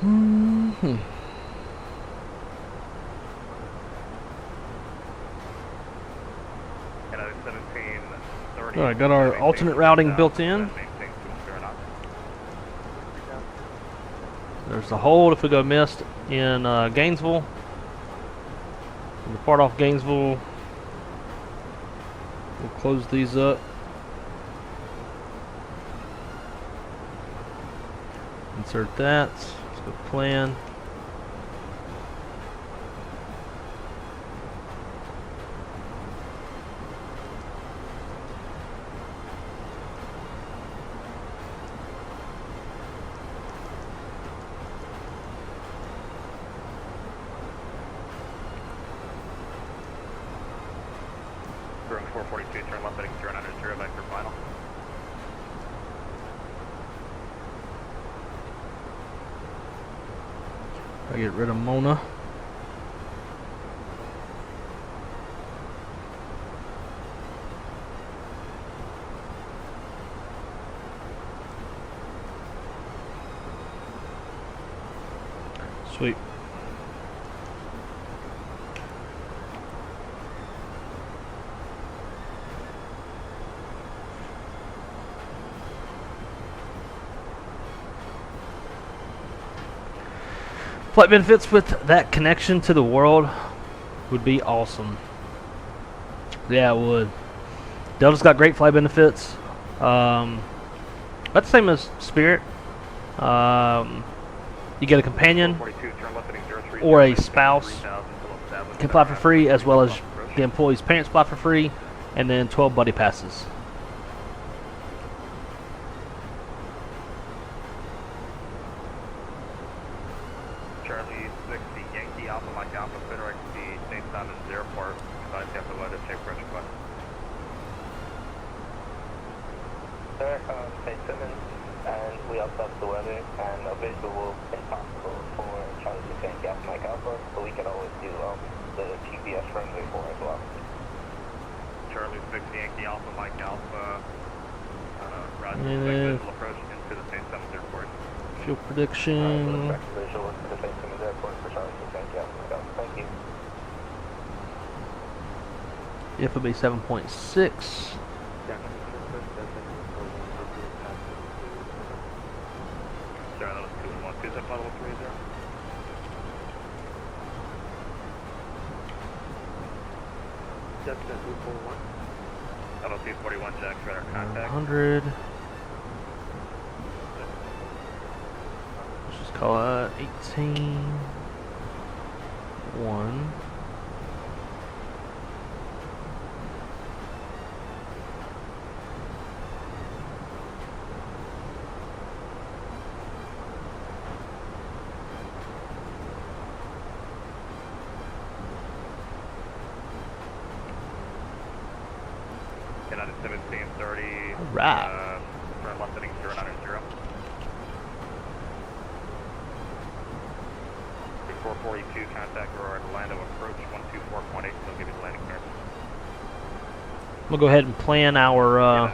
[SPEAKER 1] Mm-hmm.
[SPEAKER 4] And 1730.
[SPEAKER 1] Alright, got our alternate routing built in. There's the hold if we go missed in Gainesville. We'll depart off Gainesville. We'll close these up. Insert that. Let's go plan.
[SPEAKER 4] Room 442, turn left heading 090, back for final.
[SPEAKER 1] I get rid of Mona. Sweet. Flight benefits with that connection to the world would be awesome. Yeah, it would. Delta's got great flight benefits. About the same as Spirit. You get a companion or a spouse can fly for free, as well as the employee's parents fly for free, and then 12 buddy passes.
[SPEAKER 4] Charlie 60, Yankee Alpha Mike Alpha, Fenix, St. Simon's Airport, advise you have to let us take French flight.
[SPEAKER 5] Sir, St. Simmons, and we also have the weather, and a visual impossible for Charlie 6 Yankee Alpha Mike Alpha, but we can always do the GPS runway for as well.
[SPEAKER 4] Charlie 6, Yankee Alpha Mike Alpha, Roger,
[SPEAKER 1] And
[SPEAKER 4] Visual approach into the St. Simmons Airport.
[SPEAKER 1] fuel prediction.
[SPEAKER 5] Check visual to the St. Simmons Airport for Charlie 6 gas Mike Alpha. Thank you.
[SPEAKER 1] If it'll be 7.6.
[SPEAKER 4] Sorry, that was 2-1. Is that follow 30?
[SPEAKER 6] That's 241.
[SPEAKER 4] LLC 41 Jack, radar contact.
[SPEAKER 1] 100. Let's just call it 18. 1.
[SPEAKER 4] United 1730.
[SPEAKER 1] Alright.
[SPEAKER 4] Turn left heading 090. 442 contact Orlando approach 124.8. They'll give you the landing clearance.
[SPEAKER 1] We'll go ahead and plan our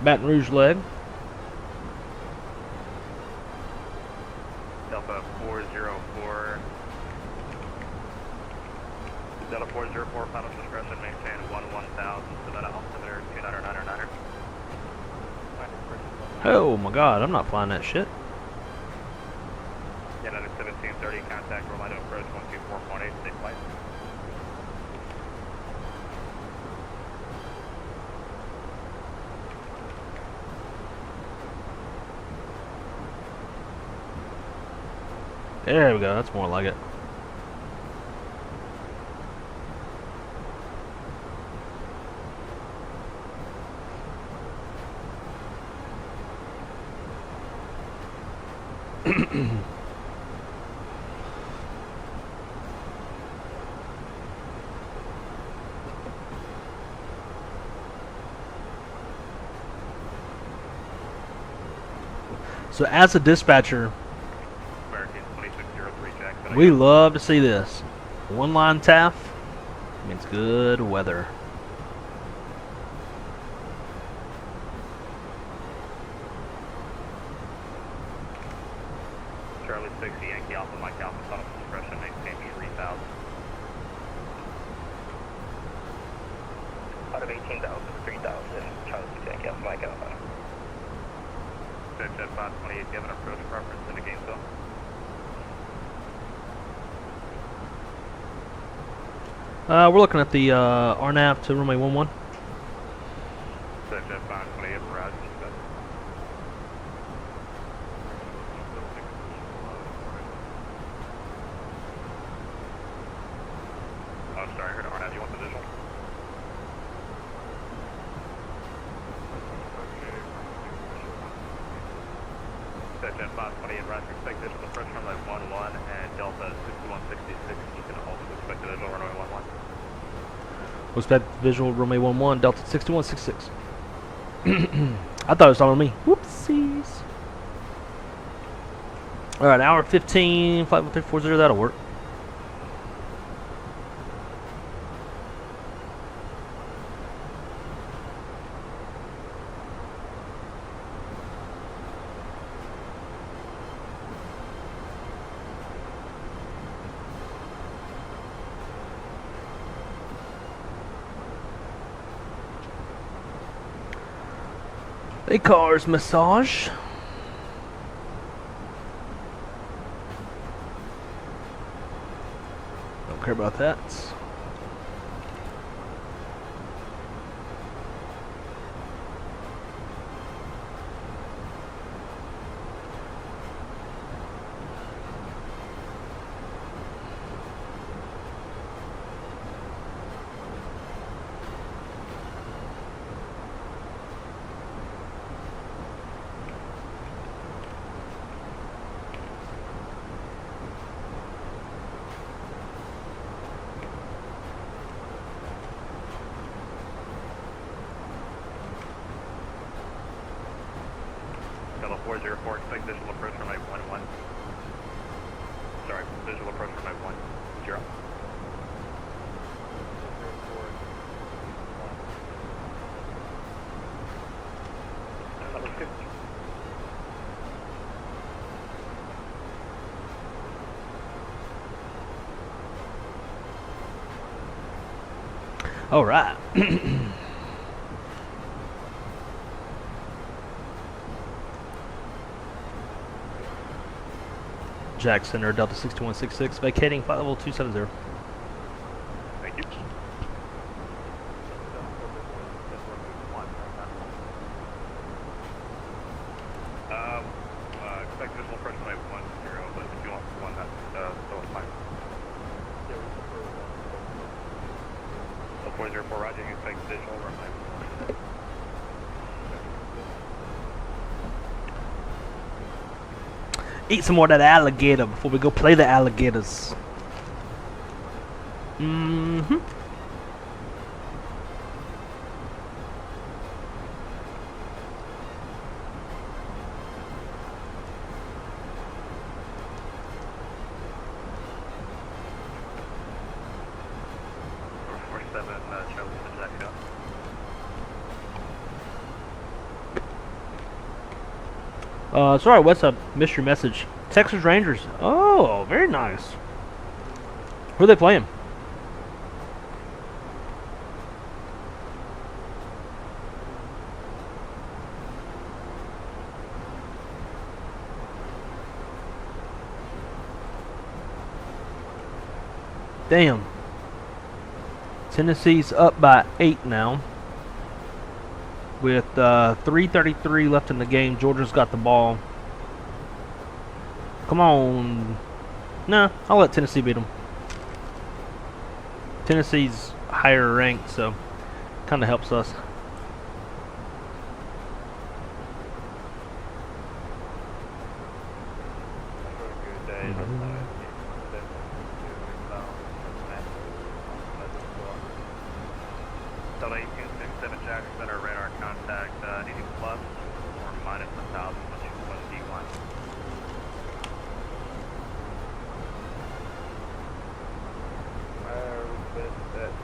[SPEAKER 1] Baton Rouge leg.
[SPEAKER 4] Delta 404. Delta 404, final discretion, maintain 1000, Savannah altimeter 2999.
[SPEAKER 1] Oh my god, I'm not flying that shit.
[SPEAKER 4] United 1730, contact Orlando approach 124.8, safe flight.
[SPEAKER 1] There we go, that's more like it. So as a dispatcher,
[SPEAKER 4] American 2603 Jackson.
[SPEAKER 1] we love to see this. One line TAF means good weather.
[SPEAKER 4] Charlie 60, Yankee Alpha, Mike Alpha, final discretion, maintain 3000.
[SPEAKER 5] Out of 18,000, 3,000, Charlie 6 Yankee Alpha Mike Alpha.
[SPEAKER 4] Jet 528, do you have an approach preference in the game zone?
[SPEAKER 1] We're looking at the RNAV to runway 11.
[SPEAKER 4] Jet 528, Verizon. Oh, sorry, I heard RNAV, you want the visual? Jet 528, Verizon, expect visual approach runway 11 and Delta 6166, you can also expect the visual runway 11.
[SPEAKER 1] What's that visual runway 11 Delta 6166? I thought it was on me. Whoopsies. Alright, hour 15, flight 1340, that'll work. A car's massage. Don't care about that.
[SPEAKER 4] Delta 404, expect visual approach runway 11. Sorry, visual approach runway 10.
[SPEAKER 1] All right. Jack Center, Delta 6166, vacating flight level 270.
[SPEAKER 4] Thank you. Expect visual approach runway 10, but if you want one, that's still fine. 404, roger, you expect visual runway 10.
[SPEAKER 1] Eat some more of that alligator before we go play the alligators. Mm-hmm. Sorry, what's up? Missed your message. Texas Rangers. Oh, very nice. Who are they playing? Damn. Tennessee's up by 8 now. With 3:33 left in the game, Georgia's got the ball. Come on. Nah, I'll let Tennessee beat them. Tennessee's higher ranked, so kind of helps us.
[SPEAKER 4] Delta 1867 Jack Center, radar contact, needing plus or minus 1,000, which is 1D1.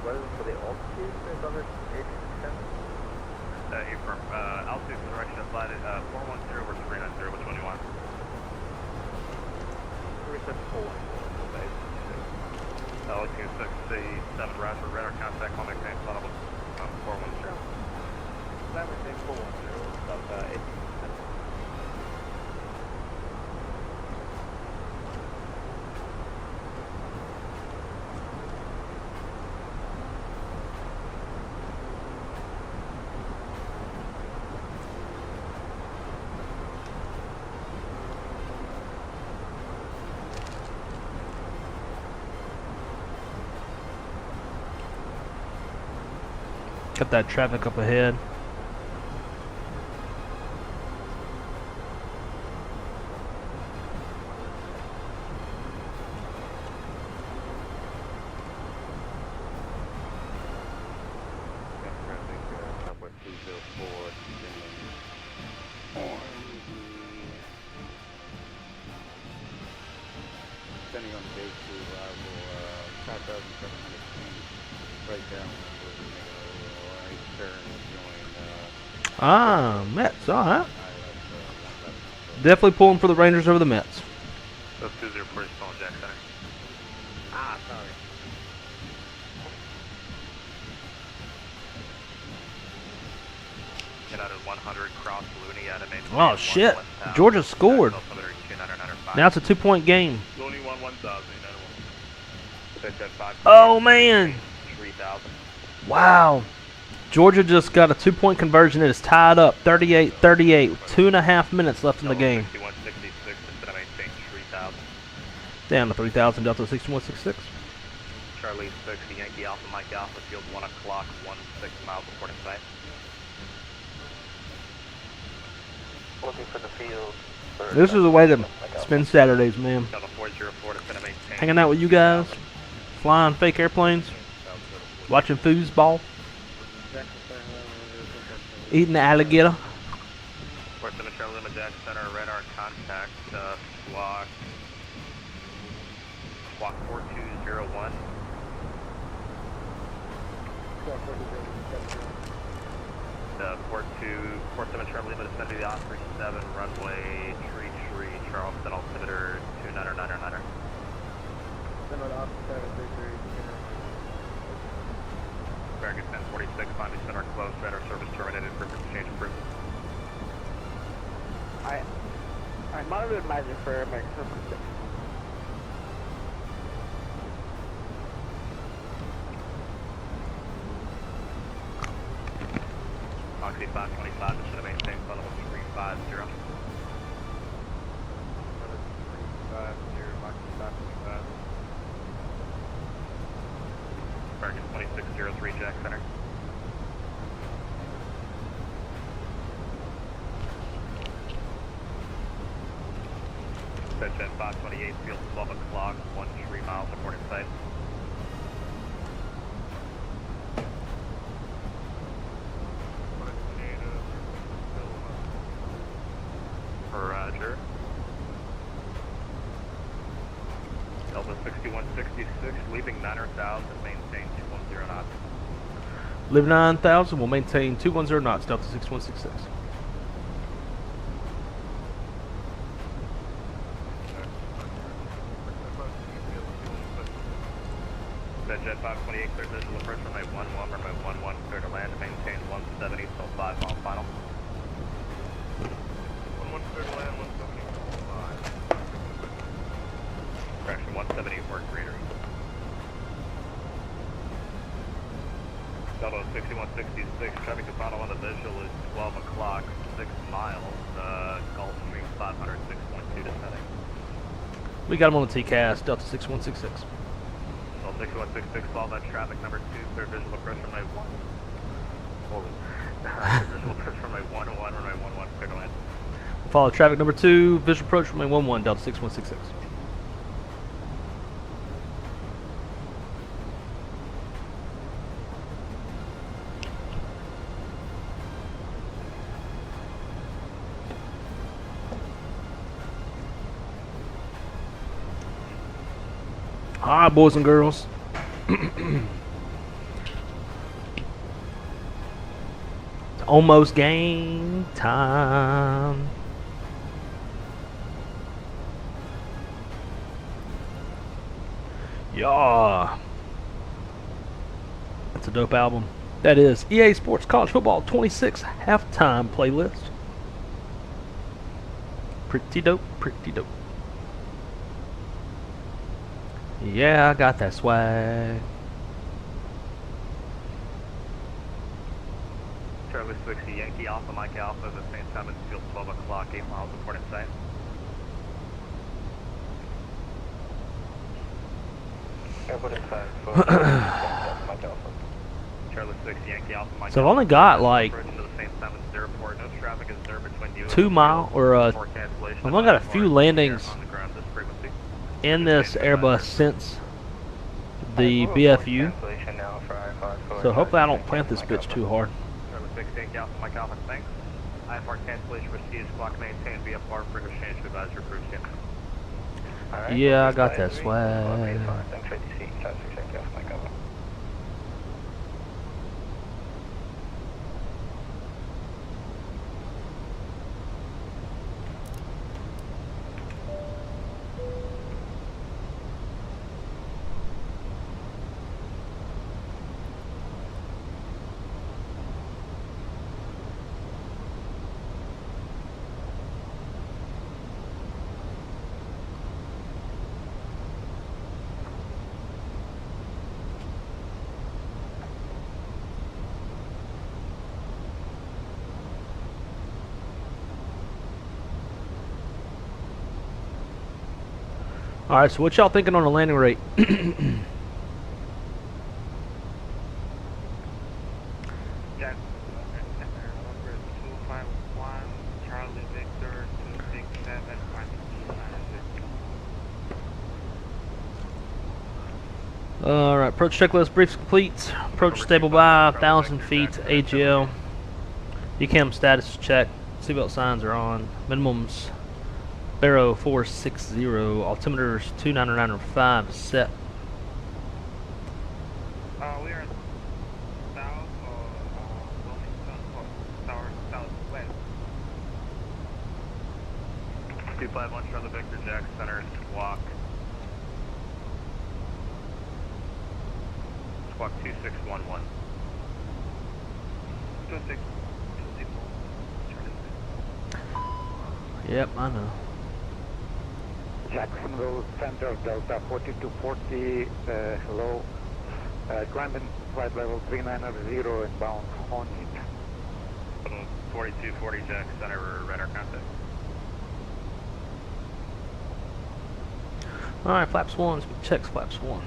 [SPEAKER 6] What is it for the altitude? It's under 8%?
[SPEAKER 4] Affirm. Altitude direction of flight 410 or 390, which one do you want?
[SPEAKER 6] 374.
[SPEAKER 4] Altitude 67, roger, radar contact, call maintain, flight level 410.
[SPEAKER 6] That would say 410, about 8%.
[SPEAKER 1] Got that traffic up ahead.
[SPEAKER 7] Depending on the day crew, I will 5,700 right down.
[SPEAKER 1] Mets, alright. Definitely pulling for the Rangers over the Mets.
[SPEAKER 4] That's 20 for Small Jack Center.
[SPEAKER 6] Ah, sorry.
[SPEAKER 4] Get out at 100, cross Looney at an
[SPEAKER 1] Oh shit, Georgia scored. Now it's a 2-point game.
[SPEAKER 4] Looney 1000,
[SPEAKER 1] Oh man.
[SPEAKER 4] 3000.
[SPEAKER 1] Wow. Georgia just got a 2-point conversion. It is tied up 38-38. 2.5 minutes left in the game.
[SPEAKER 4] 6166 instead of maintain 3000.
[SPEAKER 1] Down to 3,000, Delta 6166.
[SPEAKER 4] Charlie 6, Yankee Alpha, Mike Alpha, field 1 o'clock, 16 miles reporting site.
[SPEAKER 5] Looking for the field.
[SPEAKER 1] This is the way to spend Saturdays, man.
[SPEAKER 4] Delta 404 to maintain.
[SPEAKER 1] Hanging out with you guys, flying fake airplanes, watching foosball, eating the alligator.
[SPEAKER 4] 47 Charlie Lima Jack Center, radar contact, squawk 4201. 47 turn limit is going to be the A321 runway 33 Charleston altimeter 299er.
[SPEAKER 6] Send out officer 733.
[SPEAKER 4] American 1046, finally center closed, better service terminated, frequency change approved.
[SPEAKER 2] I monitored magic for American 1046.
[SPEAKER 4] Oxy 525 is going to maintain flight level 350. American 2603, Jack Center. Jet 528, field 12 o'clock, 13 miles, reporting site. Roger. Delta 6166, leaving 9,000, maintain 210 knots.
[SPEAKER 1] Live 9,000, we'll maintain 210 knots, Delta 6166.
[SPEAKER 4] Jet 528, clear visual approach runway 11, runway 11, clear to land, maintain 170, till 5 mile final. 11, clear to land, 170, till 5. Correction, 170, work reader. Delta 6166, traffic to final on the visual is 12 o'clock, 6 miles, Gulf Stream 500, 6.2 descending.
[SPEAKER 1] We got him on the TCAS, Delta 6166.
[SPEAKER 4] Delta 6166, follow that traffic number 2, clear visual approach runway 1. Holy. Visual approach runway 11, runway 11, clear to land.
[SPEAKER 1] Follow traffic number 2, visual approach runway 11, Delta 6166. Hi, boys and girls. It's almost game time. Yeah. That's a dope album. That is EA Sports College Football 26 halftime playlist. Pretty dope, pretty dope. Yeah, I got that swag.
[SPEAKER 4] Charlie 60, Yankee Alpha, Mike Alpha, at the same time it's field 12 o'clock, 8 miles, reporting site.
[SPEAKER 5] Airport inside for Mike Alpha.
[SPEAKER 4] Charlie 60, Yankee Alpha, Mike
[SPEAKER 1] So I've
[SPEAKER 4] Alpha,
[SPEAKER 1] only got like
[SPEAKER 4] approaching to the same time as the airport. No traffic is there between you and
[SPEAKER 1] 2
[SPEAKER 4] the
[SPEAKER 1] mile
[SPEAKER 4] field.
[SPEAKER 1] or
[SPEAKER 4] For cancellation,
[SPEAKER 1] I've only got a few landings
[SPEAKER 4] on the ground, this frequency.
[SPEAKER 1] in this Airbus since the BFU. So hopefully I don't plant this bitch too hard.
[SPEAKER 4] Charlie 60, Yankee Alpha, Mike Alpha, thanks. IFR cancellation received, clock maintained, VFR frequency change to advise your crew scan.
[SPEAKER 1] Yeah, I got that swag. Alright, so what y'all thinking on the landing rate?
[SPEAKER 6] Jack, number 251, Charlie Victor 267,
[SPEAKER 1] Alright, approach checklist, briefs complete. Approach stable by 1,000 feet, AGL. ECAM status check, seatbelt signs are on. Minimums, Barrow 460, altimeters 299.5 set.
[SPEAKER 6] we are south of Wilmington, Tower
[SPEAKER 4] 251 Charlie Victor, Jack Center, squawk. Squawk 2611.
[SPEAKER 6] 26.
[SPEAKER 1] Yep, I know.
[SPEAKER 8] Jacksonville Center, Delta 4240, hello. Climbing flight level 390 and bound Honey.
[SPEAKER 4] 4240 Jack Center, radar contact.
[SPEAKER 1] Alright, flaps 1, speed checks flaps 1.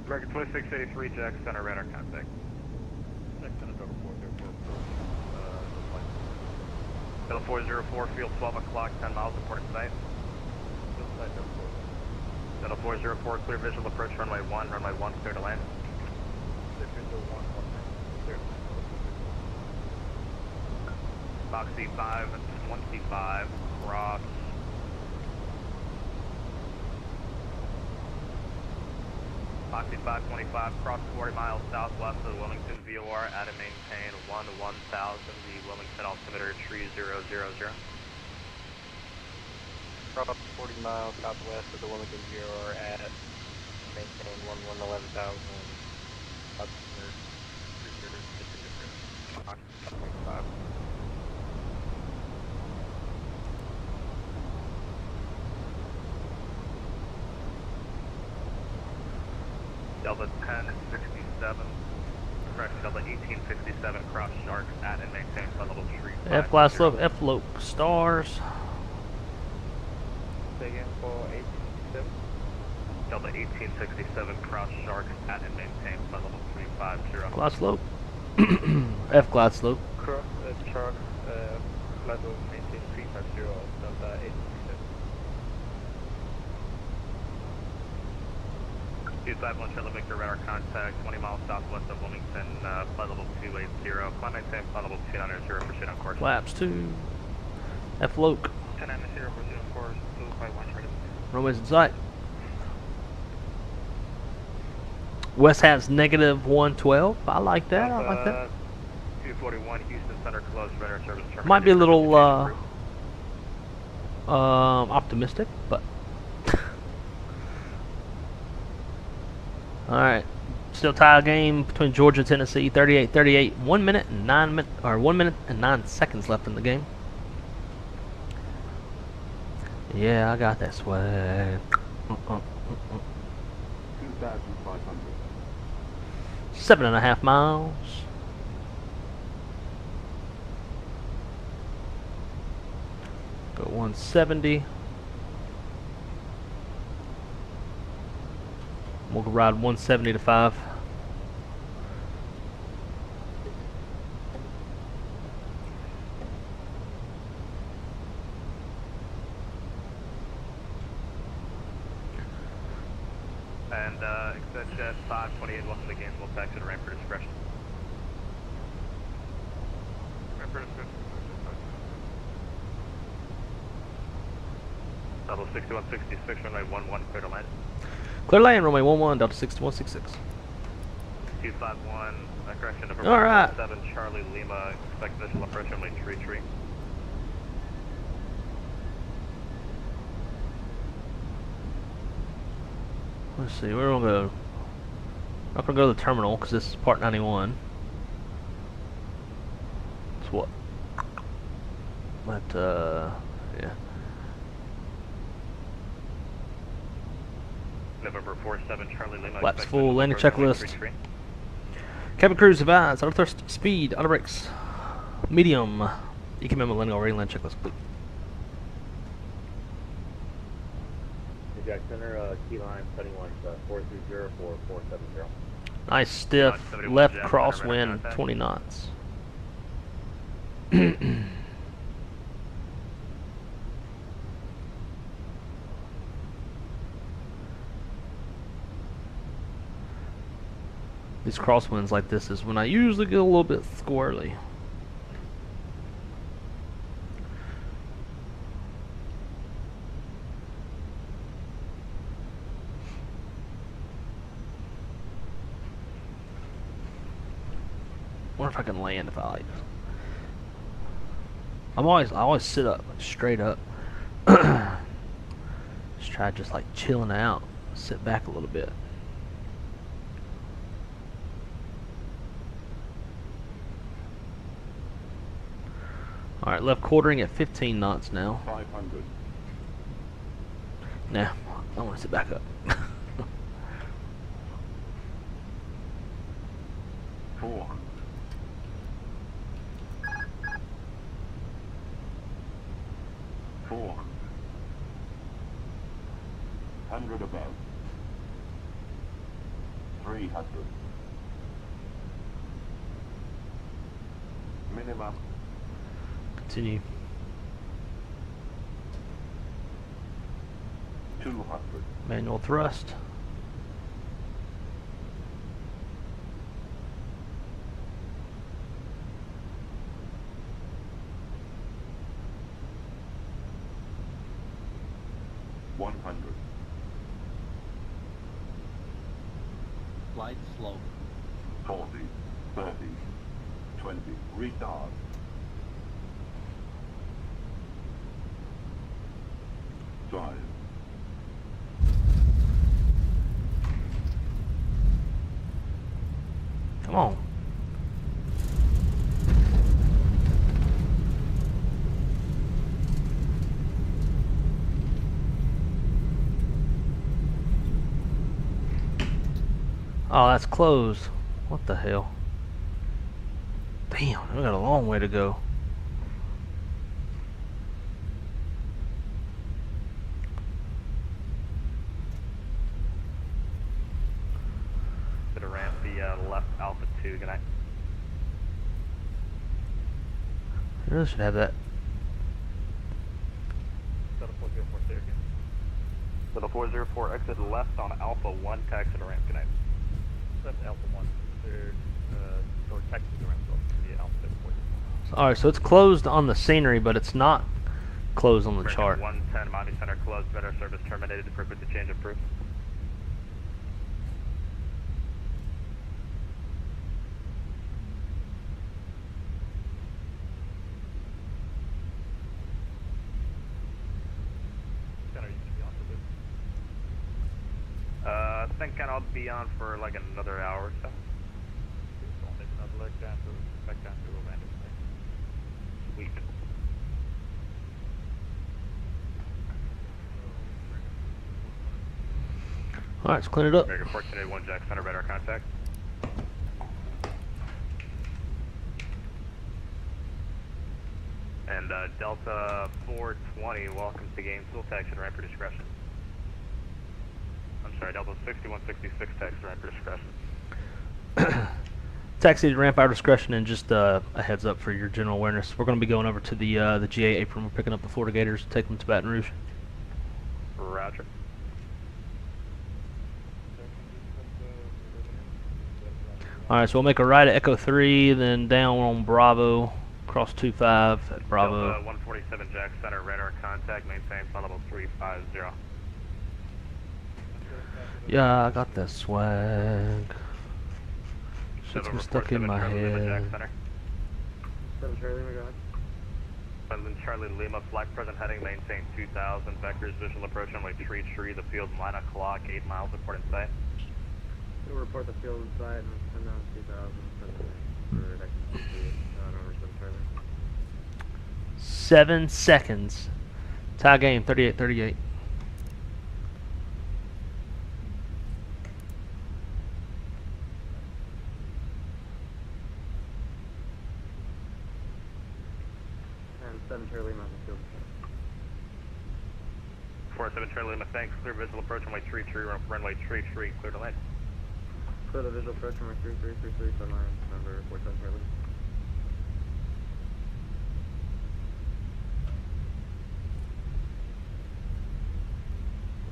[SPEAKER 4] American 2683 Jack Center, radar contact.
[SPEAKER 7] Jack Center, Delta 404.
[SPEAKER 4] Delta 404, field 12 o'clock, 10 miles, reporting site. Delta 404, clear visual approach runway 1, runway 1, clear to land. Boxy 525, cross. Boxy 525, cross 40 miles southwest of the Wilmington VOR at and maintain 1000, the Wilmington altimeter 3000.
[SPEAKER 6] Cross 40 miles southwest of the Wilmington VOR at maintain 11,000. Altimeter 3000.
[SPEAKER 4] Delta 1067, correction, Delta 1867, cross sharks at and maintain flight level 3.
[SPEAKER 1] F glass slope, F lope, stars.
[SPEAKER 6] Say again for 1867.
[SPEAKER 4] Delta 1867, cross sharks at and maintain flight level 350.
[SPEAKER 1] Glide slope. F glide slope.
[SPEAKER 6] Cross shark flight level maintain 350, Delta 1867.
[SPEAKER 4] 251 Charlie Victor, radar contact, 20 miles southwest of Wilmington, flight level 280. Flight maintain flight level 290, proceed on course.
[SPEAKER 1] Flaps 2. F lope.
[SPEAKER 6] 1090, proceed on course, 251 Charlie.
[SPEAKER 1] Runways in sight. West has negative 112. I like that. I like that.
[SPEAKER 4] 241 Houston Center, closed radar service terminated.
[SPEAKER 1] Might be a little optimistic, but all right. Still tie game between Georgia and Tennessee. 38-38. 1 minute and 1 minute and 9 seconds left in the game. Yeah, I got that swag.
[SPEAKER 7] 2,500.
[SPEAKER 1] 7.5 miles. Go 170. We'll ride 170 to 5.
[SPEAKER 4] And exit jet 528, welcome to Gainesville, taxi to ramp for discretion. Ramp for discretion. Level 6166, runway 11, clear to land.
[SPEAKER 1] Clear land, runway 11, Delta 6166.
[SPEAKER 4] 251, correction,
[SPEAKER 1] All right.
[SPEAKER 4] 7 Charlie Lima, expect visual approach runway 33.
[SPEAKER 1] Let's see, where are we going to go? I'm not going to go to the terminal because this is part 91. It's what? But, yeah.
[SPEAKER 4] November 47 Charlie Lima.
[SPEAKER 1] Laps
[SPEAKER 4] expect
[SPEAKER 1] full,
[SPEAKER 4] visual
[SPEAKER 1] landing
[SPEAKER 4] approach runway
[SPEAKER 1] checklist.
[SPEAKER 4] 33.
[SPEAKER 1] Cabin crews advise, auto thrust, speed, auto brakes, medium. EKM landing already, land checklist complete.
[SPEAKER 7] Jack Center, key line, setting one, 430-4470.
[SPEAKER 1] Nice stiff
[SPEAKER 4] 71
[SPEAKER 1] left
[SPEAKER 4] Jack,
[SPEAKER 1] crosswind,
[SPEAKER 4] contact.
[SPEAKER 1] 20 knots. These crosswinds like this is when I usually get a little bit squirrely. wonder if I can land if I like. I always sit up, like, straight up. Just try just like chilling out, sit back a little bit. All right, left quartering at 15 knots now.
[SPEAKER 7] 500.
[SPEAKER 1] Nah, I want to sit back up.
[SPEAKER 7] 400. 400. 100 above. 300. Minimum.
[SPEAKER 1] Continue.
[SPEAKER 7] 200.
[SPEAKER 1] Manual thrust.
[SPEAKER 7] Flight slow. 40, 30, 20, retard. Drive.
[SPEAKER 1] Come on. Oh, that's closed. What the hell? Damn, we got a long way to go.
[SPEAKER 4] To the ramp, the left Alpha 2, good night.
[SPEAKER 1] I really should have that.
[SPEAKER 4] Little 404, there again. Little 404, exit left on Alpha 1, taxi to the ramp, good night. Left Alpha 1, third, or taxi to the ramp, so yeah, Alpha 4.
[SPEAKER 1] Alright, so it's closed on the scenery, but it's not closed on the
[SPEAKER 4] Breaking
[SPEAKER 1] chart.
[SPEAKER 4] 110, Miami Center closed, better service terminated, appropriate to change of proof. I think I'll be on for like another hour or so. Sweet.
[SPEAKER 1] Alright, let's clean it up.
[SPEAKER 4] American 1481 Jack Center, radar contact. And Delta 420, welcome to Gainesville, taxi to ramp for discretion. I'm sorry, Delta 6166, taxi to ramp for discretion.
[SPEAKER 1] Taxi to ramp our discretion, and just a heads up for your general awareness. We're going to be going over to the GA apron. We're picking up the Florida Gators, taking them to Baton Rouge.
[SPEAKER 4] Roger.
[SPEAKER 1] Alright, so we'll make a right at Echo 3, then down on Bravo, cross 25 at Bravo.
[SPEAKER 4] Delta 147 Jack Center, radar contact, maintain flight level 350.
[SPEAKER 1] Yeah, I got that swag. Shit's been stuck in my head.
[SPEAKER 6] 7 Charlie, my God.
[SPEAKER 4] President Charlie Lima, flight present heading, maintain 2000, vectors, visual approach runway tree, the field 9 o'clock, 8 miles, report in sight.
[SPEAKER 6] We'll report the field inside and send down 2000 for next over 7 Charlie.
[SPEAKER 1] 7 seconds. Tie game, 38-38.
[SPEAKER 6] And 7 Charlie Lima on the field.
[SPEAKER 4] 47 Charlie Lima, thanks. Clear visual approach runway tree, runway tree, clear to land.
[SPEAKER 6] Clear the visual approach runway 3333 to line number 47 Charlie.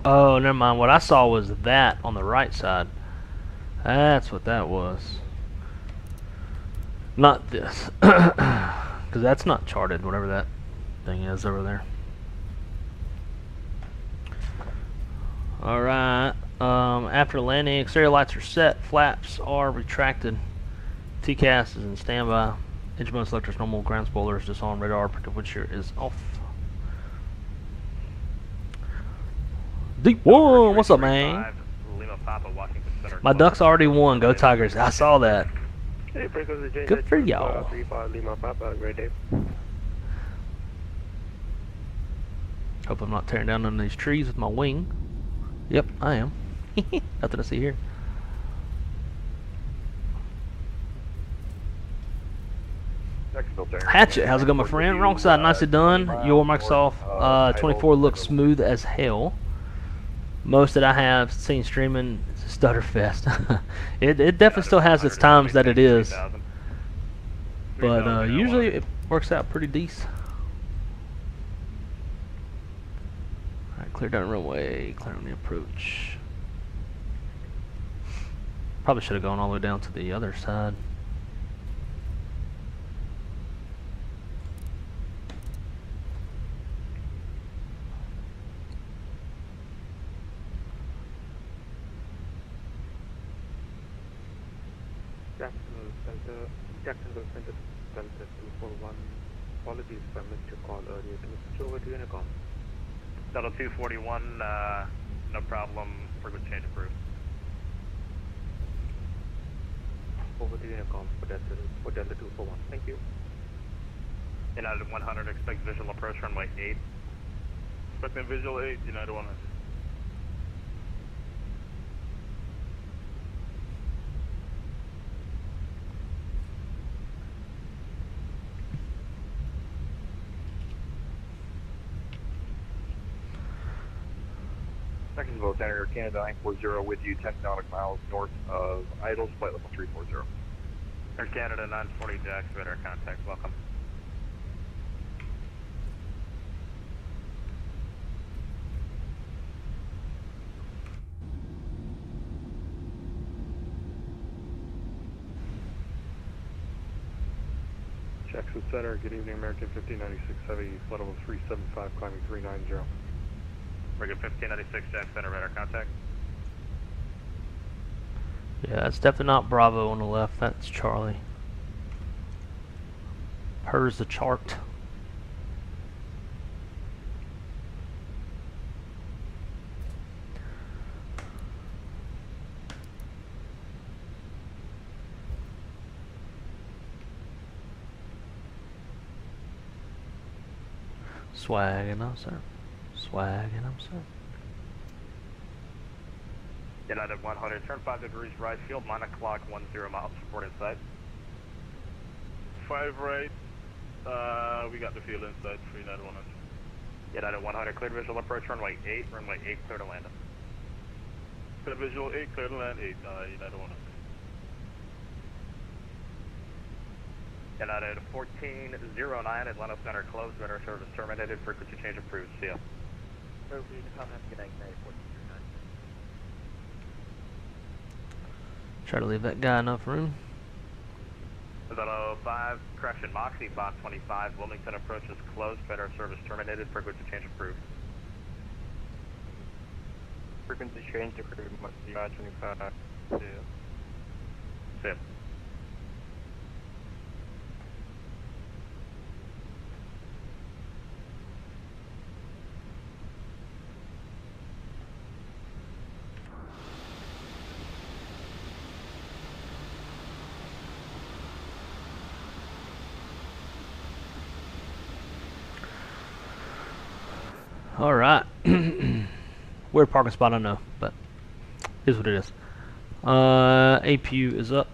[SPEAKER 1] Oh, never mind. What I saw was that on the right side. That's what that was. Not this. Because that's not charted, whatever that thing is over there. Alright. After landing, exterior lights are set. Flaps are retracted. TCAS is in standby. Engine mode selectors normal. Ground spoilers just on. Radar protective windshield is off. Deep one, what's up, man?
[SPEAKER 4] Lima Papa, Washington Center.
[SPEAKER 1] My Ducks already won. Go Tigers! I saw that.
[SPEAKER 6] Hey,
[SPEAKER 1] Good for y'all.
[SPEAKER 6] 35 Lima Papa, great day.
[SPEAKER 1] Hope I'm not tearing down none of these trees with my wing. Yep, I am. Nothing to see here. Hatchet, how's it going, my friend? Wrong side, nicely done. Your Microsoft 24 looks smooth as hell. Most that I have seen streaming is a stutter fest. it definitely still has its times that it is, but usually it works out pretty decent. Alright, clear down the runway, clear on the approach. Probably should have gone all the way down to the other side.
[SPEAKER 8] Jacksonville Center 241. Apologies if I missed your call earlier. Can you switch over to Unicom?
[SPEAKER 4] Delta 241, no problem. For good change approved.
[SPEAKER 8] Over to Unicom for Delta 241. Thank you.
[SPEAKER 4] United 100, expect visual approach runway 8. Expecting visual 8, United 100. Jacksonville Center, Canada 940 with you, 10 nautical miles north of Idles, flight level 340. Air Canada 940 Jax, radar contact, welcome.
[SPEAKER 9] Jackson Center, good evening, American 1596 Heavy, flight level 375, climbing 390.
[SPEAKER 4] We're good, 1596 Jack Center, radar contact.
[SPEAKER 1] Yeah, that's definitely not Bravo on the left, that's Charlie. Hers the chart. Swagging up, sir. Swagging up, sir.
[SPEAKER 4] United 100, turn 5 degrees right, field 9 o'clock, 10 miles, report inside.
[SPEAKER 9] 5 right, we got the field inside for United 100.
[SPEAKER 4] United 100, cleared visual approach, runway 8, clear to land.
[SPEAKER 9] Clear visual 8, clear to land 8, United 100.
[SPEAKER 4] United 1409, Atlanta Center closed, radar service terminated, frequency change approved, see ya.
[SPEAKER 6] Over to Unicom, good night, United 1409.
[SPEAKER 1] Try to leave that guy enough room.
[SPEAKER 4] Delta 05, correction, Moxie, Bot 25, Wilmington approach is closed, radar service terminated, frequency change approved.
[SPEAKER 6] Frequency change approved, Moxie, Bot 25.
[SPEAKER 4] See ya.
[SPEAKER 1] Alright. Weird parking spot, I know, but here's what it is. APU is up.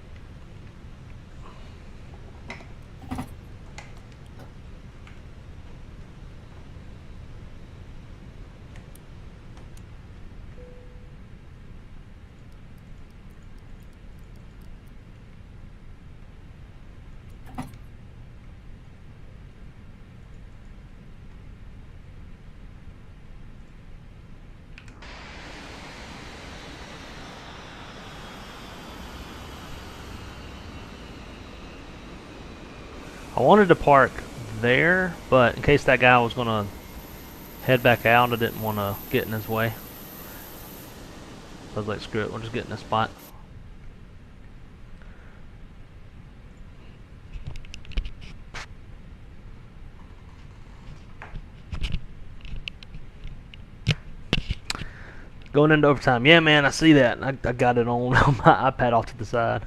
[SPEAKER 1] I wanted to park there, but in case that guy was going to head back out, I didn't want to get in his way. So I was like, screw it, we'll just get in this spot. Going into overtime. Yeah, man, I see that. I got it on my iPad off to the side.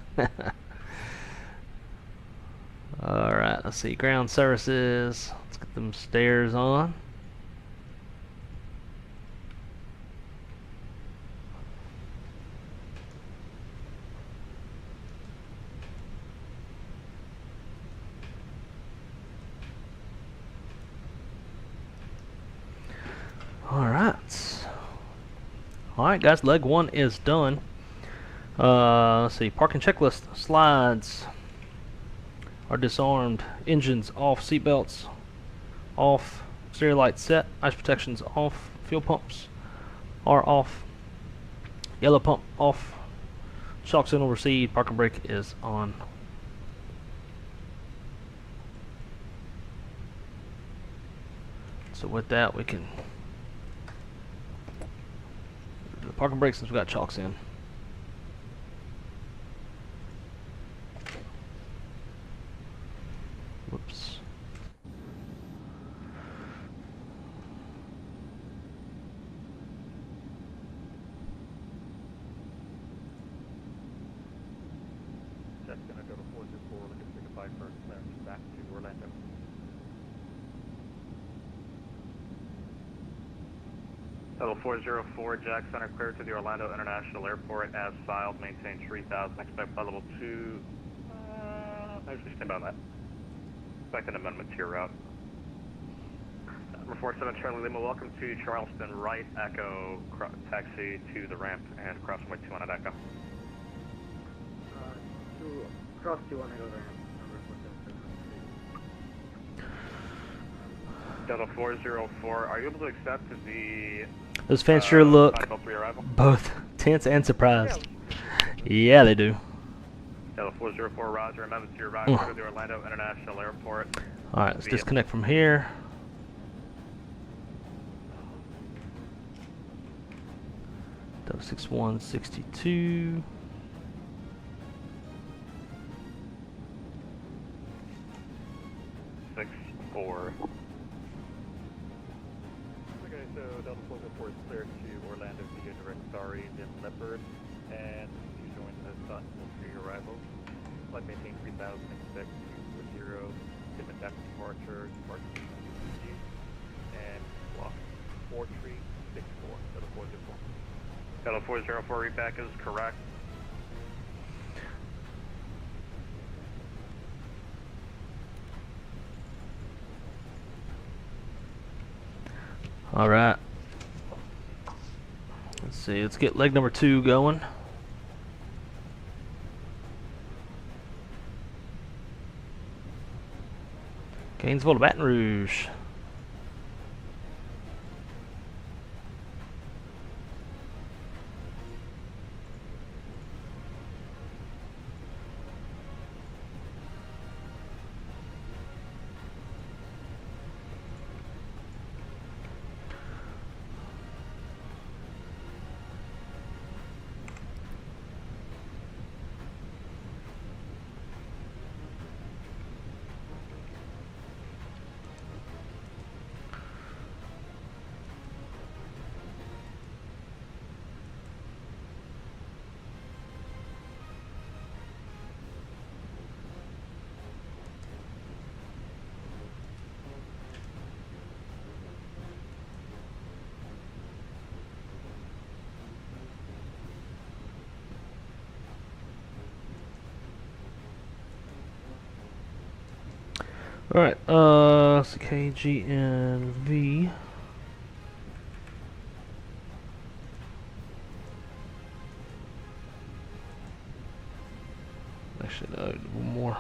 [SPEAKER 1] Alright, let's see. Ground services. Let's get them stairs on. Alright guys, leg 1 is done. Let's see, parking checklist. Slides are disarmed. Engines off. Seatbelts off. Exterior lights set. Ice protections off. Fuel pumps are off. Yellow pump off. Shock signal received. Parking brake is on. So with that, we can do the parking brake since we got chocks in. Whoops.
[SPEAKER 4] That's gonna go to 424. We're gonna take a 5 first left back to Orlando. Level 404, Jack Center clear to the Orlando International Airport as filed, maintain 3000, expect by level 2, actually stand by on that. Expect an amendment to your route. Number 47 Charlie Lima, welcome to Charleston, right, Echo, taxi to the ramp and cross runway 2 on at Echo.
[SPEAKER 2] Cross 2 on Echo ramp, number 47.
[SPEAKER 4] Delta 404, are you able to accept the
[SPEAKER 1] Those fans sure look
[SPEAKER 4] Final 3 arrival?
[SPEAKER 1] both tense and surprised. Yeah, they do.
[SPEAKER 4] Delta 404, Roger, amendment to your route to the Orlando International Airport.
[SPEAKER 1] Alright, let's disconnect from here. Delta 6162.
[SPEAKER 4] Okay, so Delta 404 is clear to Orlando via direct Starry in Leopard, and you join the Sun for your arrival. Flight maintain 3000, expect 240, limit after departure, and block 4364, Delta 404. Delta 404, read back is correct.
[SPEAKER 1] Alright. Let's see, let's get leg number 2 going. Gainesville to Baton Rouge. Alright, it's KGNV. Actually, no, one more.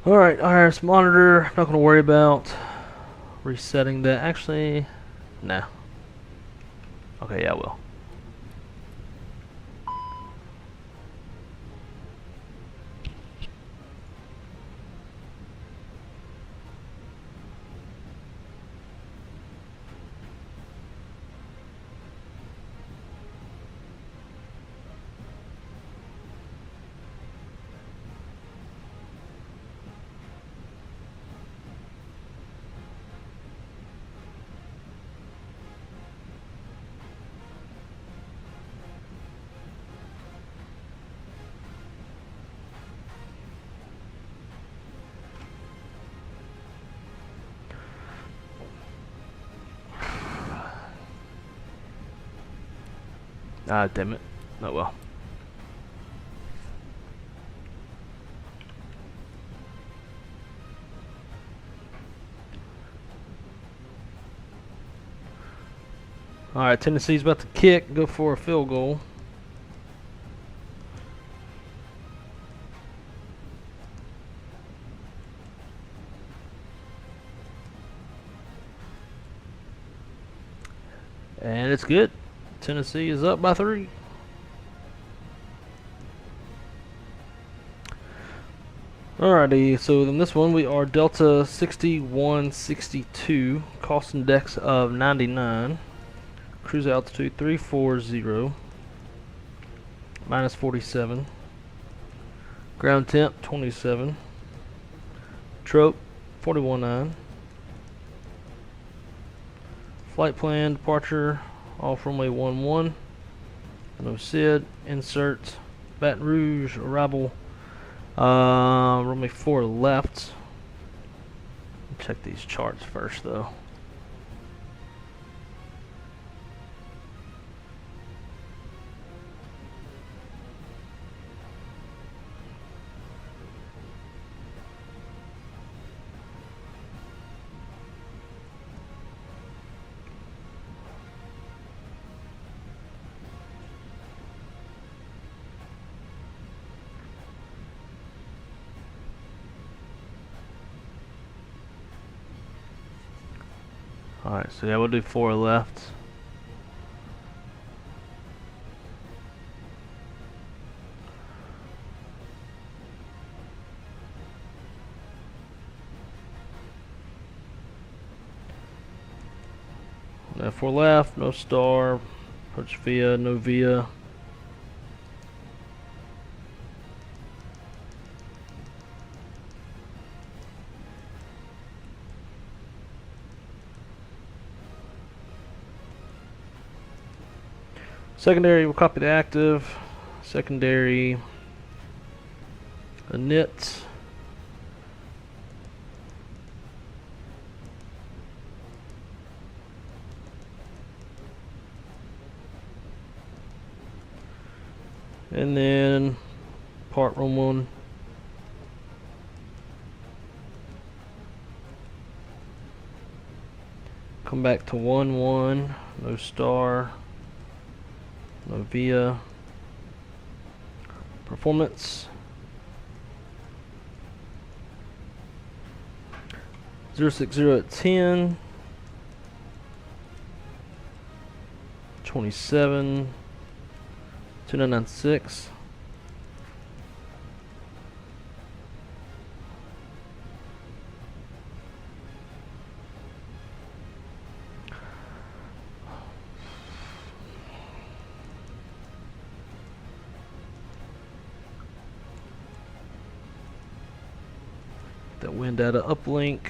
[SPEAKER 1] Alright, IRS monitor, not going to worry about resetting that. Actually, no. Okay, yeah, I will. Ah, damn it. Oh well. Alright, Tennessee's about to kick, go for a field goal. And it's good. Tennessee is up by 3. Alrighty, so in this one we are Delta 6162, cost index of 99, cruise altitude 340, minus 47, ground temp 27, trope 41.9, flight plan, departure, off runway 11, no SID, insert, Baton Rouge, arrival, runway 4 left. Check these charts first though. Alright, so yeah, we'll do 4 left. Now 4 left, no star, approach via, no via. Secondary will copy the active. Secondary init. And then part run 1. Come back to 1-1, no star. No via. Performance 060 at 10. 27. 2996. That wind data uplink.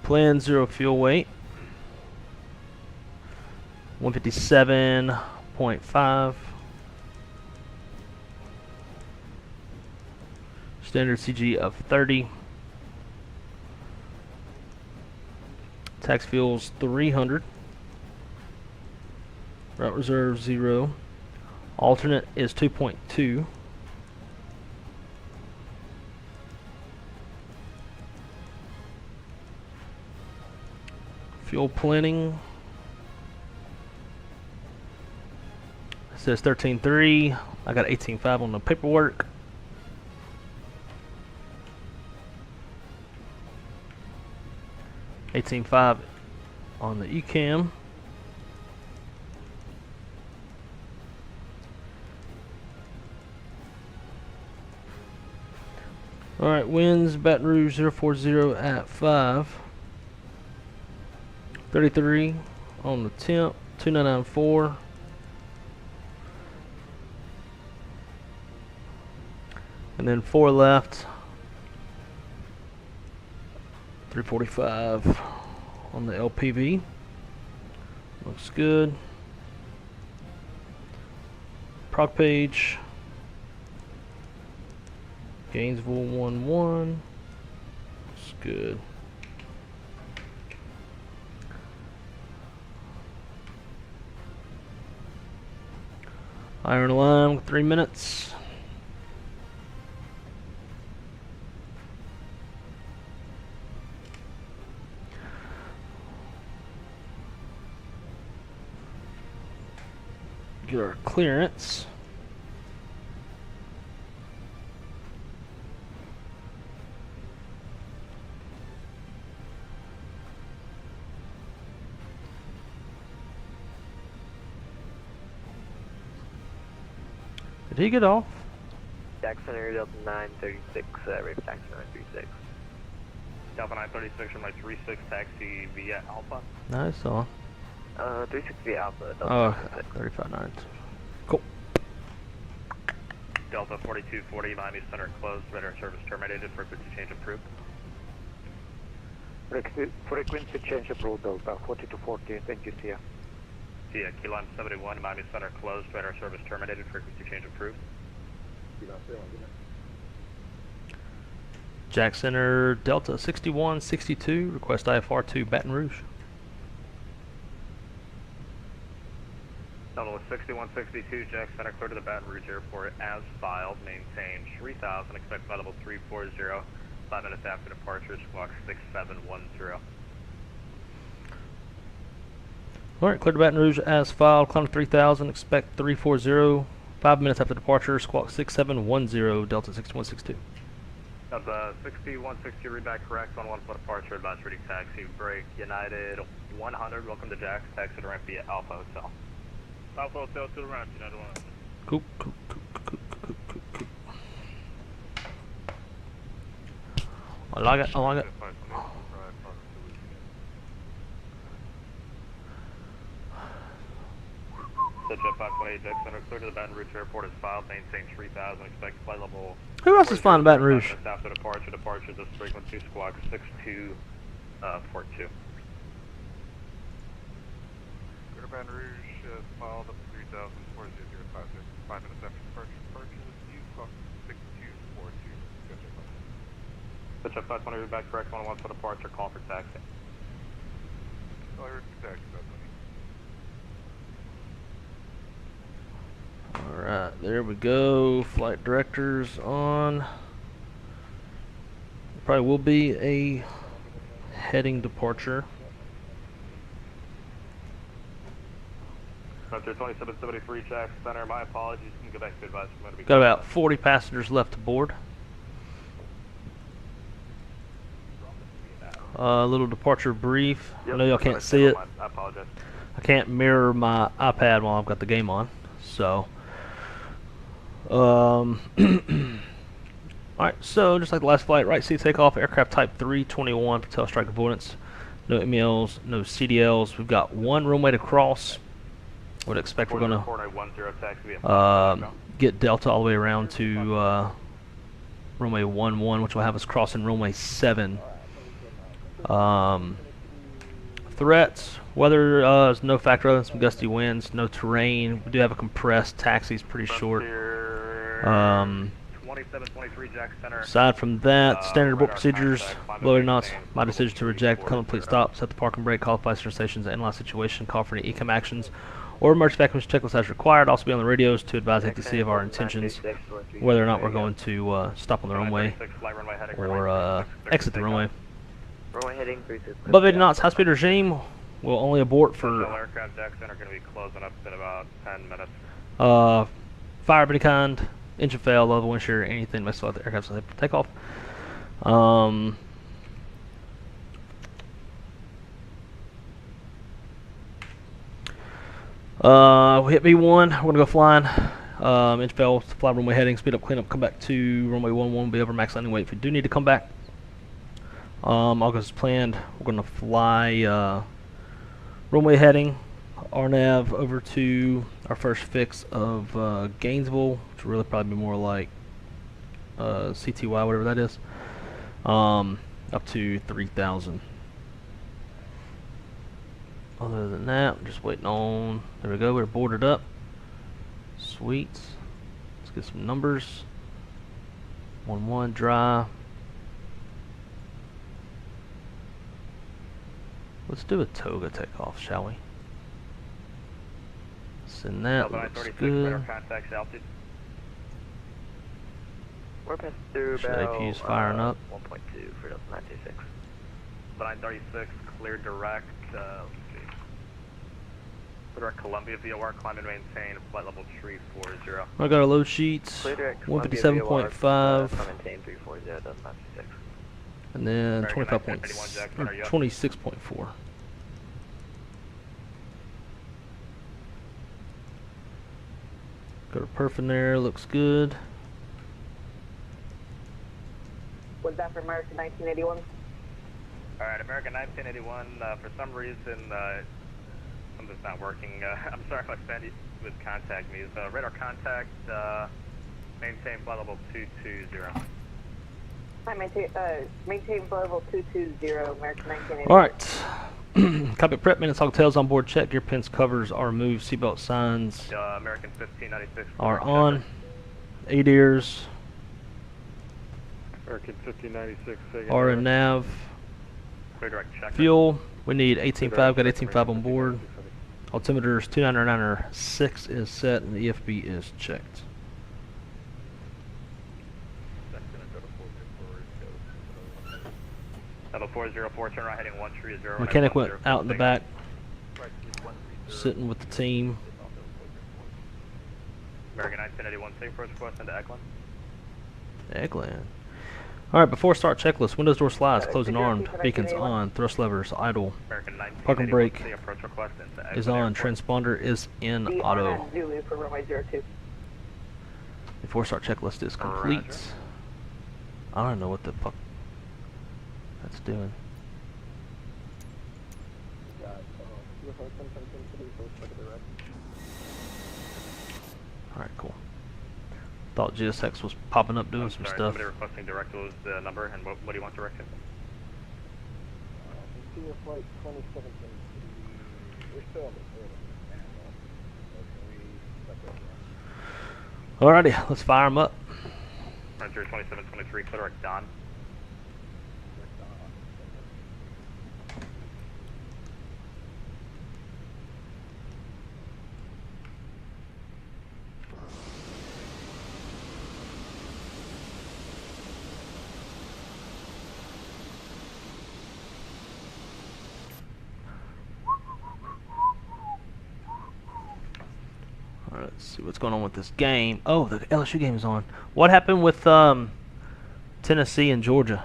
[SPEAKER 1] Plan 0 fuel weight. 157.5. Standard CG of 30. Tax fuels 300. Route reserve 0. Alternate is 2.2. Fuel planning. It says 13.3. I got 18.5 on the paperwork. $18.5 on the ECAM. Alright, winds Baton Rouge 040 at 5. 33 on the temp, 2994. And then 4 left. 345 on the LPV. Looks good. Prog page. Gainesville 1-1. Looks good. . Iron line, 3 minutes. Get our clearance. Did he get off?
[SPEAKER 6] Jack Center, Delta 936, ready for taxi 936.
[SPEAKER 4] Delta 936, runway 36, taxi via Alpha.
[SPEAKER 1] No, it's on.
[SPEAKER 6] 360 Alpha, Delta
[SPEAKER 1] Oh,
[SPEAKER 6] 936.
[SPEAKER 1] 35.9. Cool.
[SPEAKER 4] Delta 4240, Miami Center closed, radar service terminated, frequency change approved.
[SPEAKER 8] Frequency change approved, Delta 4240, thank you, Tia.
[SPEAKER 4] Tia, Keyline 71, Miami Center closed, radar service terminated, frequency change approved.
[SPEAKER 1] Jack Center, Delta 6162, request IFR to Baton Rouge.
[SPEAKER 4] Delta 6162, Jack Center clear to the Baton Rouge Airport as filed, maintain 3000, expect flight level 340, 5 minutes after departure, squawk 6710.
[SPEAKER 1] Alright, clear to Baton Rouge as filed, climb to 3000, expect 340, 5 minutes after departure, squawk 6710, Delta 6162.
[SPEAKER 4] Delta 6162, read back correct, 11 for departure, advise reading taxi, break, United 100, welcome to Jax, taxi to ramp via Alpha Hotel. Alpha Hotel to the ramp, United 100.
[SPEAKER 1] Cool, cool, cool, cool, cool, cool, cool. I like it, I like it.
[SPEAKER 4] Jet 528, Jack Center clear to the Baton Rouge Airport is filed, maintain 3000, expect flight level.
[SPEAKER 1] Who else is flying to Baton Rouge?
[SPEAKER 4] After departure, this frequency squawk 6242.
[SPEAKER 9] Clear to Baton Rouge, filed up to 3000, 4050, 5 minutes after departure, you squawk 6242.
[SPEAKER 4] Jet 520, read back correct, 11 for departure, call for taxi.
[SPEAKER 9] Clear to taxi,
[SPEAKER 1] Alright, there we go. Flight directors on. Probably will be a heading departure.
[SPEAKER 4] Frontier 2773, Jack Center, my apologies, you can go back to advise. I'm going to be
[SPEAKER 1] Got about 40 passengers left to board. Little departure brief.
[SPEAKER 4] Yep,
[SPEAKER 1] I know y'all can't see it.
[SPEAKER 4] I apologize.
[SPEAKER 1] I can't mirror my iPad while I've got the game on. So, alright, so just like the last flight, right seat takeoff, aircraft type 321, Patel strike avoidance, no MELs, no CDLs. We've got one runway to cross. Would expect we're going to get Delta all the way around to runway 11, which will have us crossing runway 7. Threats, weather is no factor other than some gusty winds, no terrain. We do have a compressed taxi, it's pretty short.
[SPEAKER 4] 2723 Jack Center.
[SPEAKER 1] Aside from that, standard abort procedures, loaded knots, my decision to reject, come complete stop, set the parking brake, call flight stations, analyze situation, call for any ECAM actions, or emergency evacuation checklist as required. Also be on the radios to advise ATC of our intentions, whether or not we're going to stop on the runway or exit the runway.
[SPEAKER 6] Runway heading 36.
[SPEAKER 1] Above 80 knots, high speed regime will only abort for
[SPEAKER 4] aircraft Jack Center going to be closing up in about 10 minutes.
[SPEAKER 1] fire of any kind, engine fail, level wind shear, anything messed with the aircraft's able to take off. We hit V1, we're gonna go flying. Engine fail, fly runway heading, speed up, clean up, come back to runway 11, be over max landing weight if we do need to come back. All goes as planned. We're gonna fly runway heading, RNAV over to our first fix of Gainesville, which will really probably be more like CTY, whatever that is, up to 3000. Other than that, we're just waiting on, there we go, we're boarded up. Sweet. Let's get some numbers. 11 dry. Let's do a toga takeoff, shall we? And that
[SPEAKER 4] Delta
[SPEAKER 1] looks
[SPEAKER 4] 936,
[SPEAKER 1] good.
[SPEAKER 4] radar contacts altitude.
[SPEAKER 6] We're passing through
[SPEAKER 1] Should
[SPEAKER 6] about
[SPEAKER 1] APU's firing up.
[SPEAKER 6] 1.2 for Delta 926.
[SPEAKER 4] Delta 936, clear direct, let's see. Direct Columbia VOR, climb and maintain, flight level 340.
[SPEAKER 1] I got our load sheets.
[SPEAKER 6] Clear direct, Columbia
[SPEAKER 1] 157.5.
[SPEAKER 6] Climb and maintain 340, Delta 926.
[SPEAKER 1] And then
[SPEAKER 4] American
[SPEAKER 1] 25
[SPEAKER 4] 910,
[SPEAKER 1] points,
[SPEAKER 4] 81 Jackson,
[SPEAKER 1] or
[SPEAKER 4] are you up?
[SPEAKER 1] 26.4. Got a perf in there, looks good.
[SPEAKER 2] What's that for American 1981?
[SPEAKER 4] Alright, American 1981, for some reason, something's not working. I'm sorry if I offend you with contact me. Radar contact, maintain flight level 220.
[SPEAKER 2] Hi, maintain flight level 220, American 1981.
[SPEAKER 1] Alright. Cockpit prep, minutes, all tails on board, check, gear pins, covers are removed, seatbelt signs
[SPEAKER 4] American 1596
[SPEAKER 1] are on. ADIRs
[SPEAKER 7] American 1596.
[SPEAKER 1] are in nav.
[SPEAKER 4] Clear direct check.
[SPEAKER 1] Fuel, we need 18.5, got 18.5 on board. Altimeters 2996 is set and the EFB is checked.
[SPEAKER 4] Level 404, turn right heading 130.
[SPEAKER 1] Mechanic went out in the back, sitting with the team.
[SPEAKER 4] American 1981, safe approach request into Eklund.
[SPEAKER 1] Eggland. Alright, before start checklist, windows door slides, closing armed, beacons on, thrust levers idle,
[SPEAKER 4] American 1981,
[SPEAKER 1] parking brake
[SPEAKER 4] safe approach request into Eklund
[SPEAKER 1] is on,
[SPEAKER 4] Airport.
[SPEAKER 1] transponder is in auto.
[SPEAKER 2] Zulu for runway 02.
[SPEAKER 1] Before start checklist is complete.
[SPEAKER 4] Roger.
[SPEAKER 1] I don't know what the fuck that's doing. Alright, cool. Thought GSX was popping up doing
[SPEAKER 4] I'm
[SPEAKER 1] some
[SPEAKER 4] sorry,
[SPEAKER 1] stuff.
[SPEAKER 4] somebody requesting direct was the number, and what do you want directed?
[SPEAKER 8] Flight 2017. We're still on the
[SPEAKER 1] Alrighty, let's fire them up.
[SPEAKER 4] Frontier 2723, clear direct Don.
[SPEAKER 1] Alright, let's see what's going on with this game. Oh, the LSU game is on. What happened with Tennessee and Georgia?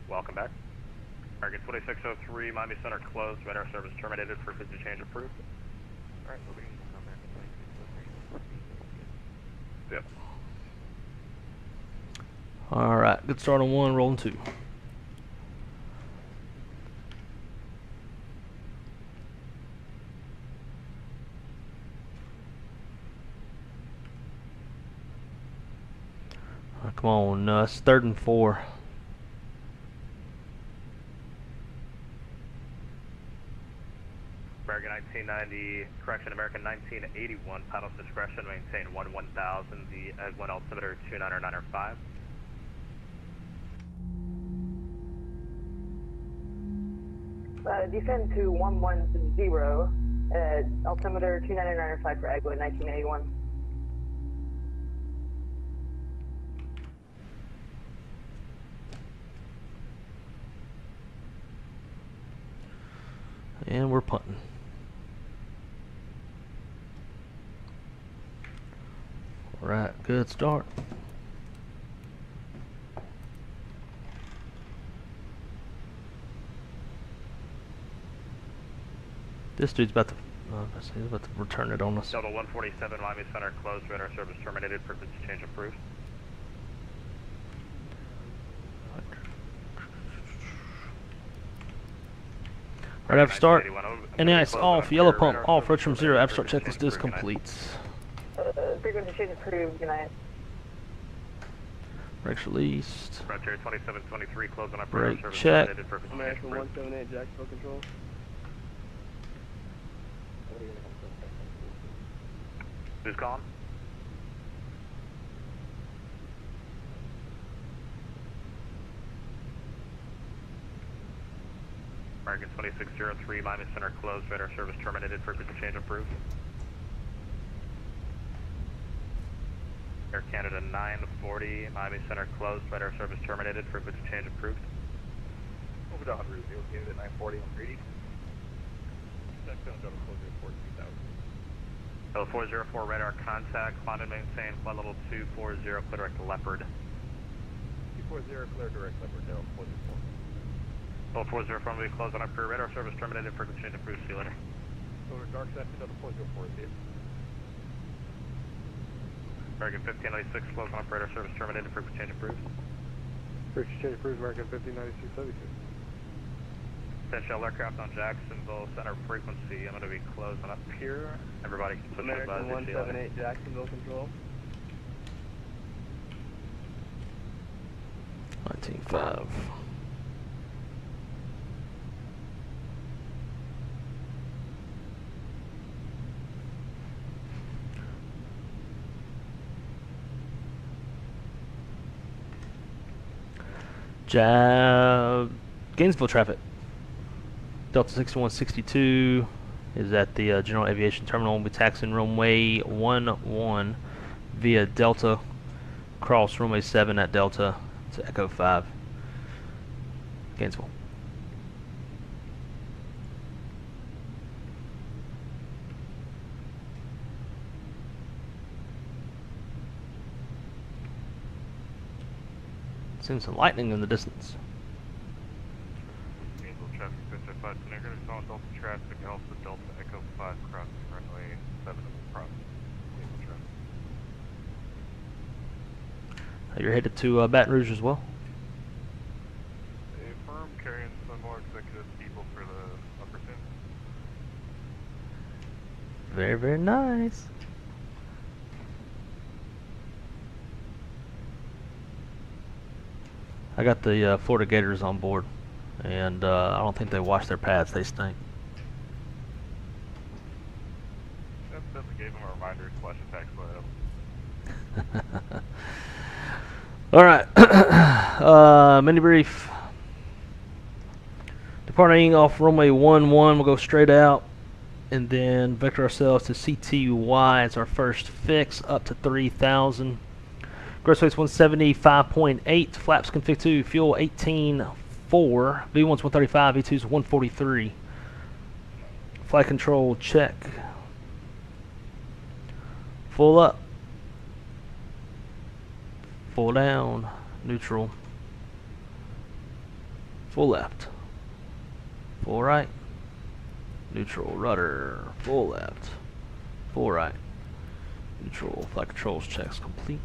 [SPEAKER 4] Welcome back. Target 2603, Miami Center closed, radar service terminated, frequency change approved. Alright, moving on American 2603. Yep.
[SPEAKER 1] Alright, good start on 1, rolling 2. Alright, come on, it's 3rd and 4.
[SPEAKER 4] American 1990, correction, American 1981, pilot's discretion, maintain 1000, the Egg 1 altimeter 29905.
[SPEAKER 2] Descend to 110, altimeter 29905 for Egwood 1981.
[SPEAKER 1] And we're punting. Alright, good start. This dude's about to, he's about to return it on us.
[SPEAKER 4] Delta 147, Miami Center closed, radar service terminated, frequency change approved.
[SPEAKER 1] Right after start, NAI's off, yellow pump off, road trim 0, after start checklist is complete.
[SPEAKER 2] Frequency change approved, United.
[SPEAKER 1] Brakes released.
[SPEAKER 4] Frontier 2723, closing up
[SPEAKER 1] Brake
[SPEAKER 4] radar service
[SPEAKER 1] check.
[SPEAKER 4] terminated for
[SPEAKER 6] American 178, Jacksonville control.
[SPEAKER 4] Who's calling? American 2603, Miami Center closed, radar service terminated, frequency change approved. Air Canada 940, Miami Center closed, radar service terminated, frequency change approved.
[SPEAKER 9] Over to 100, you'll get it at 940 on greedy. That's going to go to closure 14,000.
[SPEAKER 4] 404 radar contact, climb and maintain, flight level 240, clear direct Leopard.
[SPEAKER 9] 240, clear direct Leopard, Delta 404.
[SPEAKER 4] 40 runway closed on up career, radar service terminated, frequency change approved, see you later.
[SPEAKER 9] Over dark side, Delta 404, see you.
[SPEAKER 4] American 1596, closed on up radar service terminated, frequency change approved.
[SPEAKER 6] Frequency change approved, American 1596, 76.
[SPEAKER 4] Potential aircraft on Jacksonville Center frequency, I'm going to be closing up here. Everybody can switch to
[SPEAKER 6] American 178, Jacksonville control.
[SPEAKER 1] 19.5. Gainesville traffic. Delta 6162 is at the General Aviation Terminal. We'll be taxiing runway 11 via Delta, cross runway 7 at Delta to Echo 5. Gainesville. Seeing some lightning in the distance.
[SPEAKER 9] Gainesville traffic, Victor 5, you're going to call Delta traffic, Alpha Delta Echo 5, crossing runway 7 across Gainesville traffic.
[SPEAKER 1] You're headed to Baton Rouge as well?
[SPEAKER 9] A firm carrying some more executive people for the upper fin.
[SPEAKER 1] Very, very nice. I got the Florida Gators on board, and I don't think they wash their pads. They stink.
[SPEAKER 9] Definitely gave them a reminder to flush attack slow.
[SPEAKER 1] Alright, mini brief. Departing off runway 11, we'll go straight out and then vector ourselves to CTY. It's our first fix up to 3,000. Gross weight's 175.8, flaps config 2, fuel 18.4, V1's 135, V2's 143. Flight control check. Full up. Full down. Neutral. Full left. Full right. Neutral. Rudder. Full left. Full right. Neutral. Flight controls checks complete.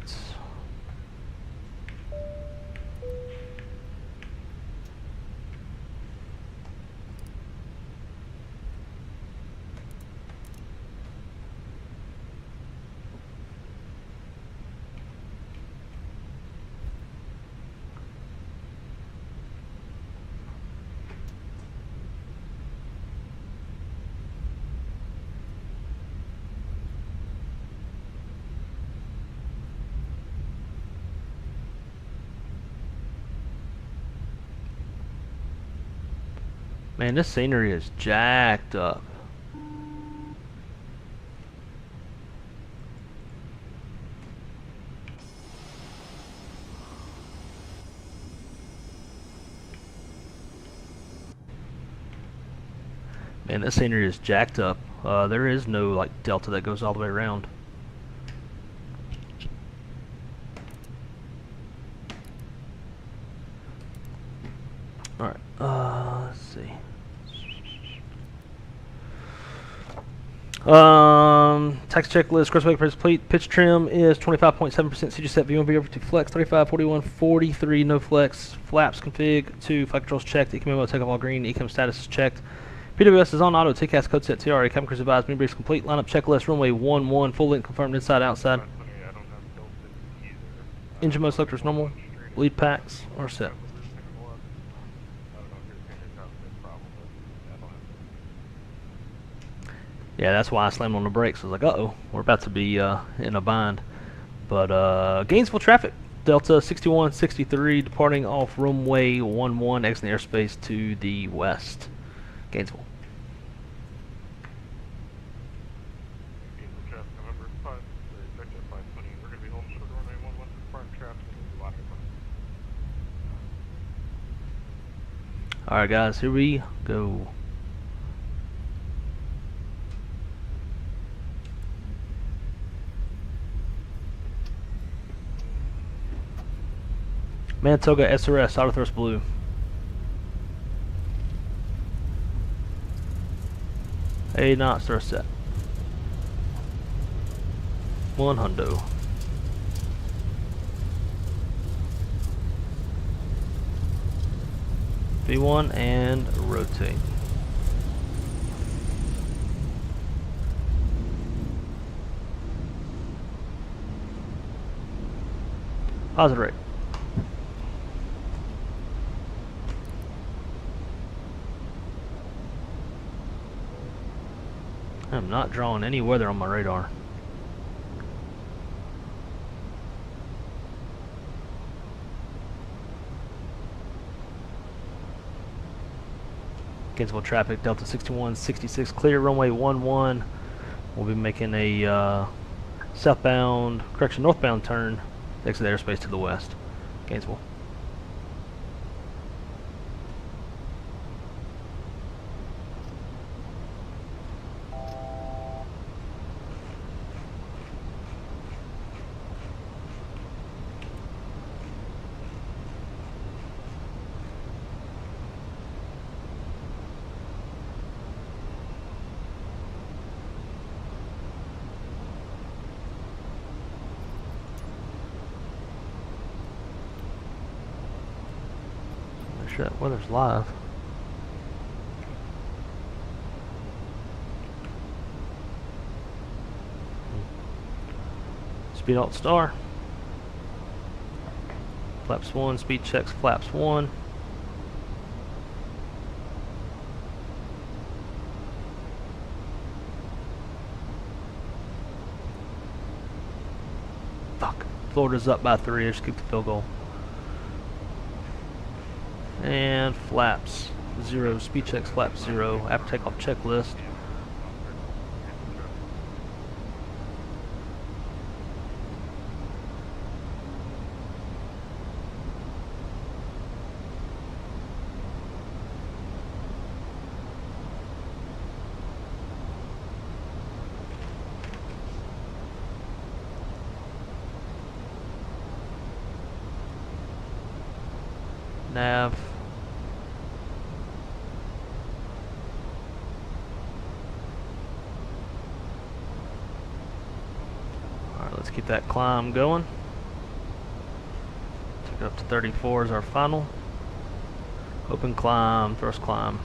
[SPEAKER 1] Man, this scenery is jacked up. Man, this scenery is jacked up. There is no like delta that goes all the way around. Alright, let's see. Tax checklist, gross weight per complete. Pitch trim is 25.7%. CG set V1 V over to flex 35, 41, 43, no flex. Flaps config 2, flight controls checked. ECM takeoff all green. ECM status is checked. PWS is on auto. TCAS code set TRA. Cabin crews advised. Mini briefs complete. Lineup checklist. Runway 11. Full length confirmed inside outside. Engine mode selectors normal. Lead packs are set.
[SPEAKER 9] I don't know if you're seeing your cockpit problem, but I don't have
[SPEAKER 1] Yeah, that's why I slammed on the brakes. I was like, uh-oh, we're about to be in a bind. But Gainesville traffic, Delta 6163 departing off runway 11, exiting airspace to the west. Gainesville.
[SPEAKER 9] Gainesville traffic, November 5, expect at 520. We're going to be holding short runway 11 to departing traffic and we'll be lining up.
[SPEAKER 1] Alright guys, here we go. Manitoga SRS, auto thrust blue. A knots thrust set. 1 hundo. V1 and rotate. Positive rate. I'm not drawing any weather on my radar. Gainesville traffic, Delta 6166, clear runway 11. We'll be making a northbound turn, exit airspace to the west. Gainesville. Shit, weather's live. Speed alt star. Flaps 1, speed checks flaps 1. Fuck. Florida's up by 3, I just kicked the field goal. And flaps 0, speed checks flaps 0, after takeoff checklist. Nav. Alright, let's keep that climb going. Took it up to 34 as our final. Open climb, thrust climb.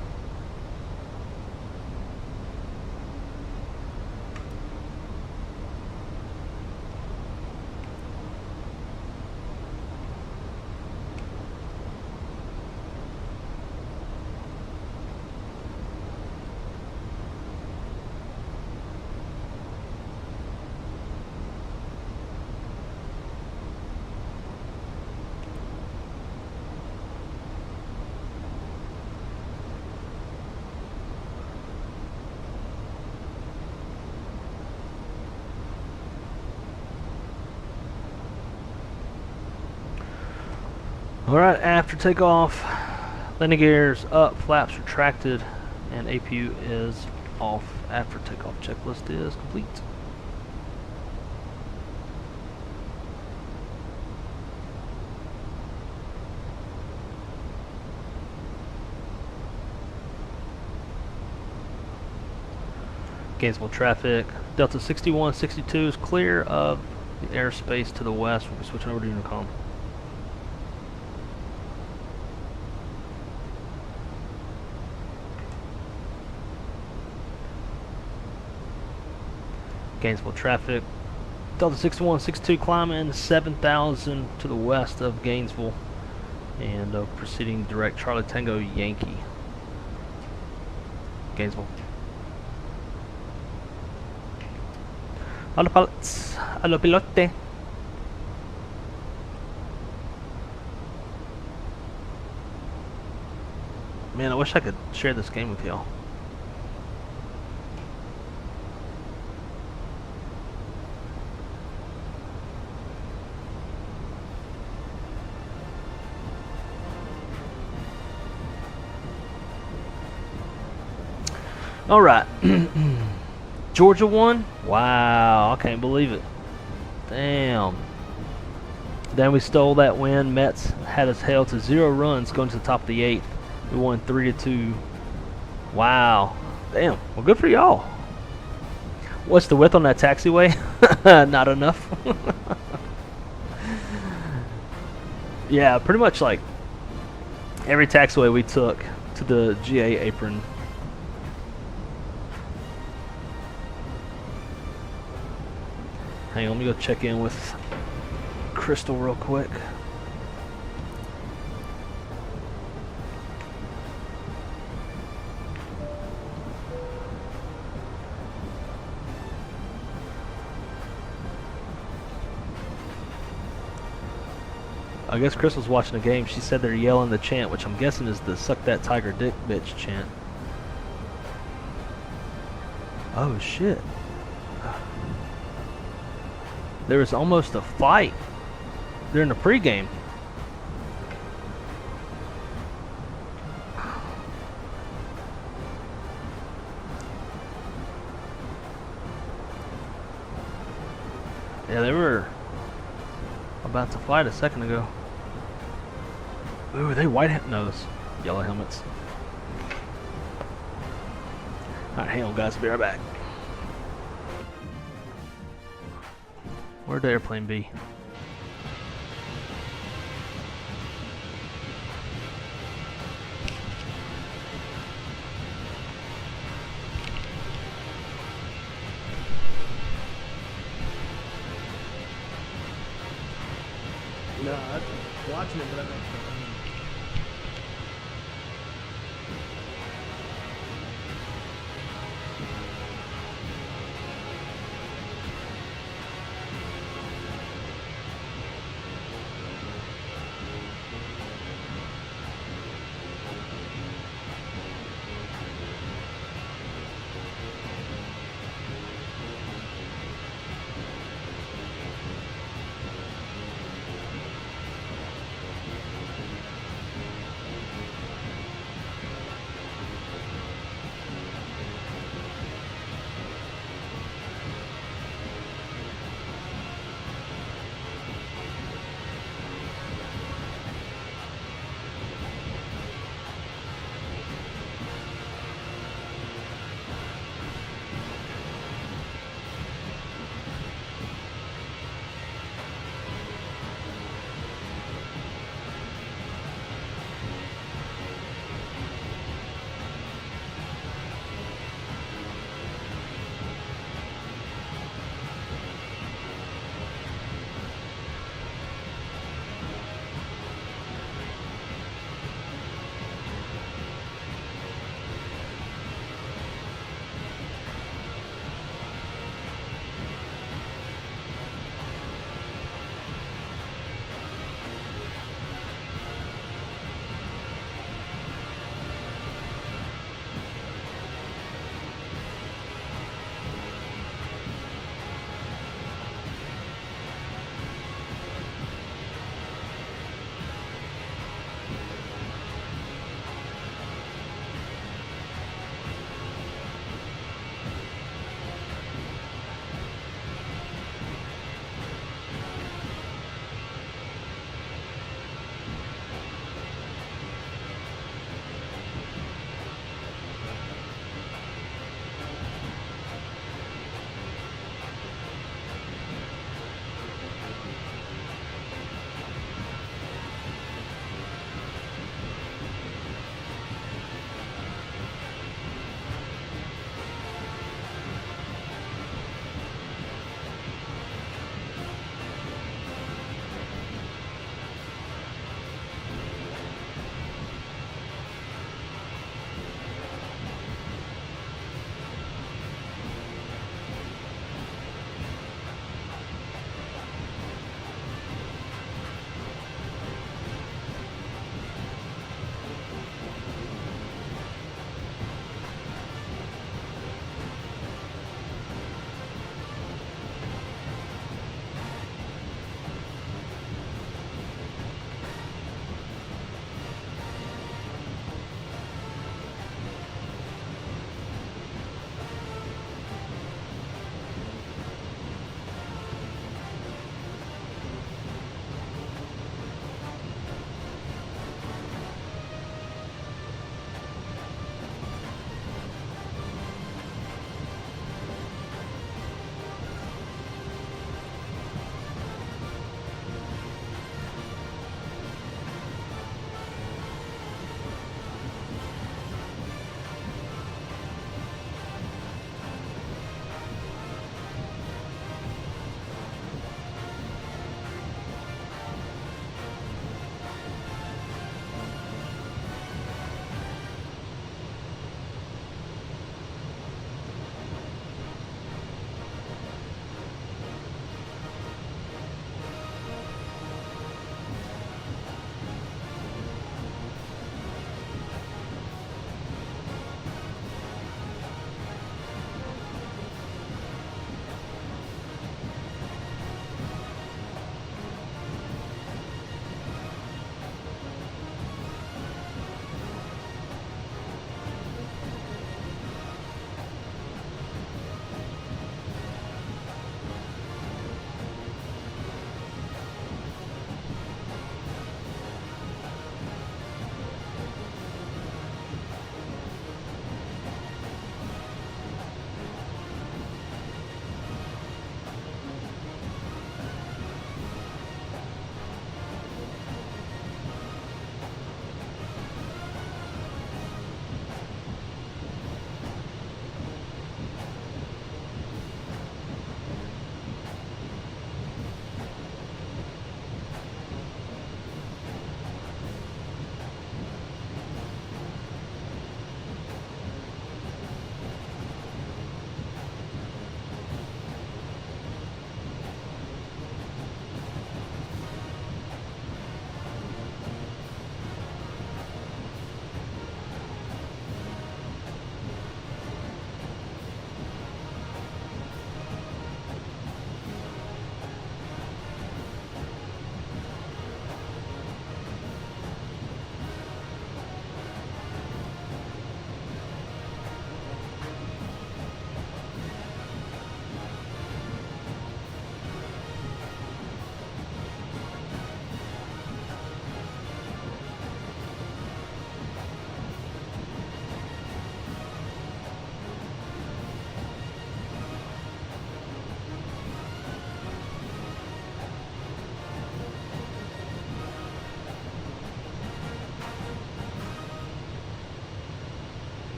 [SPEAKER 1] Alright, after takeoff, landing gears up, flaps retracted, and APU is off. After takeoff checklist is complete. Gainesville traffic, Delta 6162 is clear of the airspace to the west. We'll be switching over to Unicom. Gainesville traffic, Delta 6162 climbing 7,000 to the west of Gainesville. And proceeding direct Charlie Tango Yankee. Gainesville. Allo pilots. Allo pilote. Man, I wish I could share this game with y'all. All right. Georgia won? Wow, I can't believe it. Damn. Then we stole that win. Mets had us held to 0 runs going to the top of the 8th. We won 3-2. Wow. Damn. Well, good for y'all. What's the width on that taxiway? Not enough. Yeah, pretty much like every taxiway we took to the GA apron. Hang on, let me go check in with Crystal real quick. I guess Crystal's watching the game. She said they're yelling the chant, which I'm guessing is the "suck that tiger dick bitch" chant. Oh shit. There was almost a fight during the pregame. Yeah, they were about to fight a second ago. Ooh, are they white? No, those yellow helmets. Alright, hang on guys, be right back. Where'd the airplane be? No, I'm watching it, but I don't.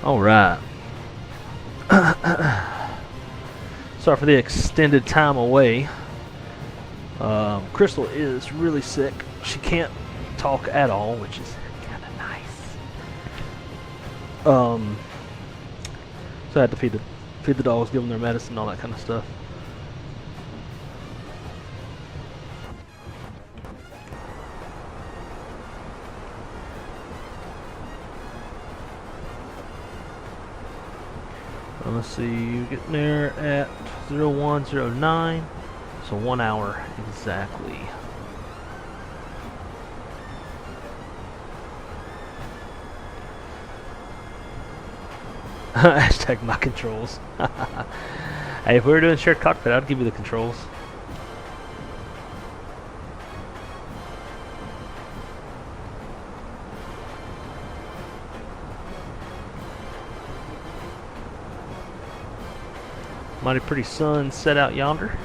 [SPEAKER 1] All right. Sorry for the extended time away. Crystal is really sick. She can't talk at all, which is kind of nice. So I had to feed the dogs, give them their medicine, all that kind of stuff. Let's see, you get there at 0109, so 1 hour exactly. Hashtag my controls. Hey, if we were doing shared cockpit, I'd give you the controls. Mighty pretty sun set out yonder.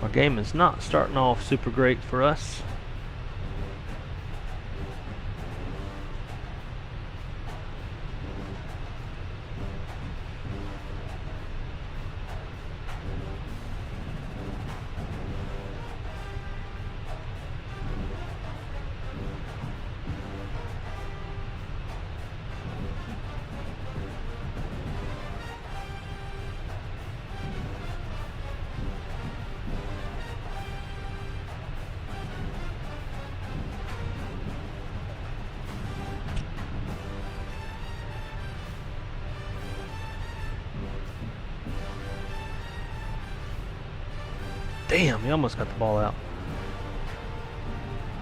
[SPEAKER 1] Our game is not starting off super great for us. Damn, he almost got the ball out.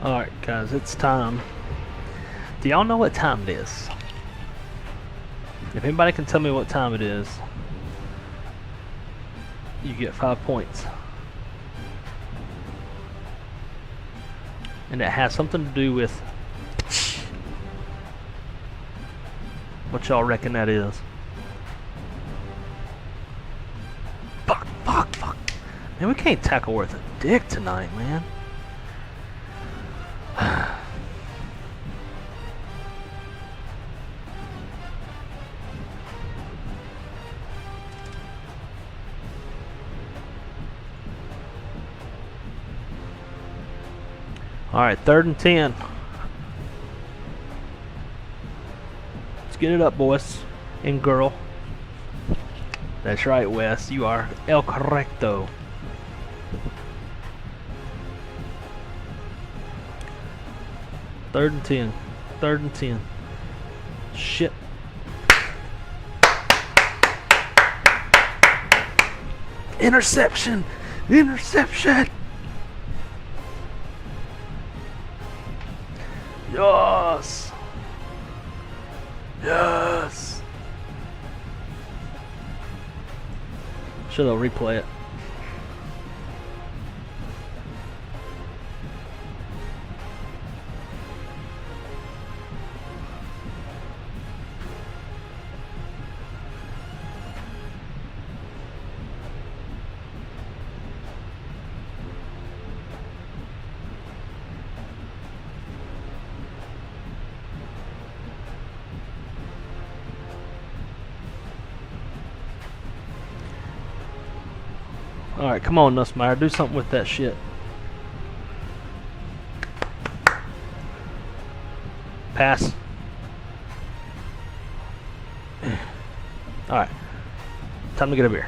[SPEAKER 1] Alright guys, it's time. Do y'all know what time it is? If anybody can tell me what time it is, you get 5 points. And it has something to do with what y'all reckon that is. Fuck, fuck, fuck. Man, we can't tackle worth a dick tonight, man. Alright, 3rd and 10. Let's get it up, boys and girl. That's right, Wes. You are el correcto. Third and 10. 3rd and 10. Shit. Interception! Interception! Yes! Yes! Should I replay it? Alright, come on, Nussmeier. Do something with that shit. Pass. Alright. Time to get a beer.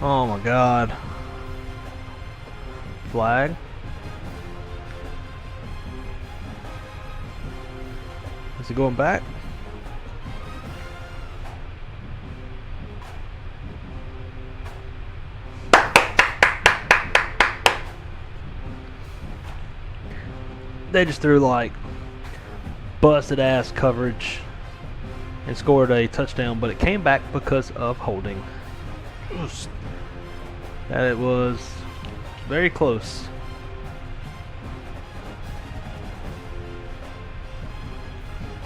[SPEAKER 1] Oh my god. Flag. Is he going back? They just threw like busted ass coverage and scored a touchdown, but it came back because of holding. And it was very close.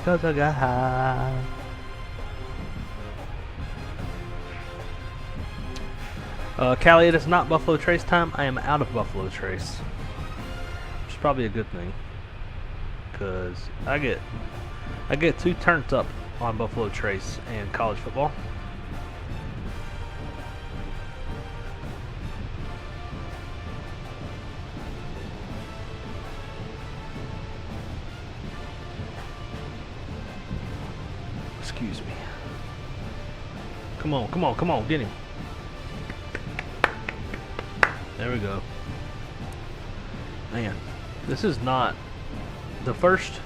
[SPEAKER 1] Cause I got high. Callie, it is not Buffalo Trace time. I am out of Buffalo Trace, which is probably a good thing, cause I get too turned up on Buffalo Trace and college football. Excuse me. Come on, come on, come on, get him. There we go. Man, this is not the first.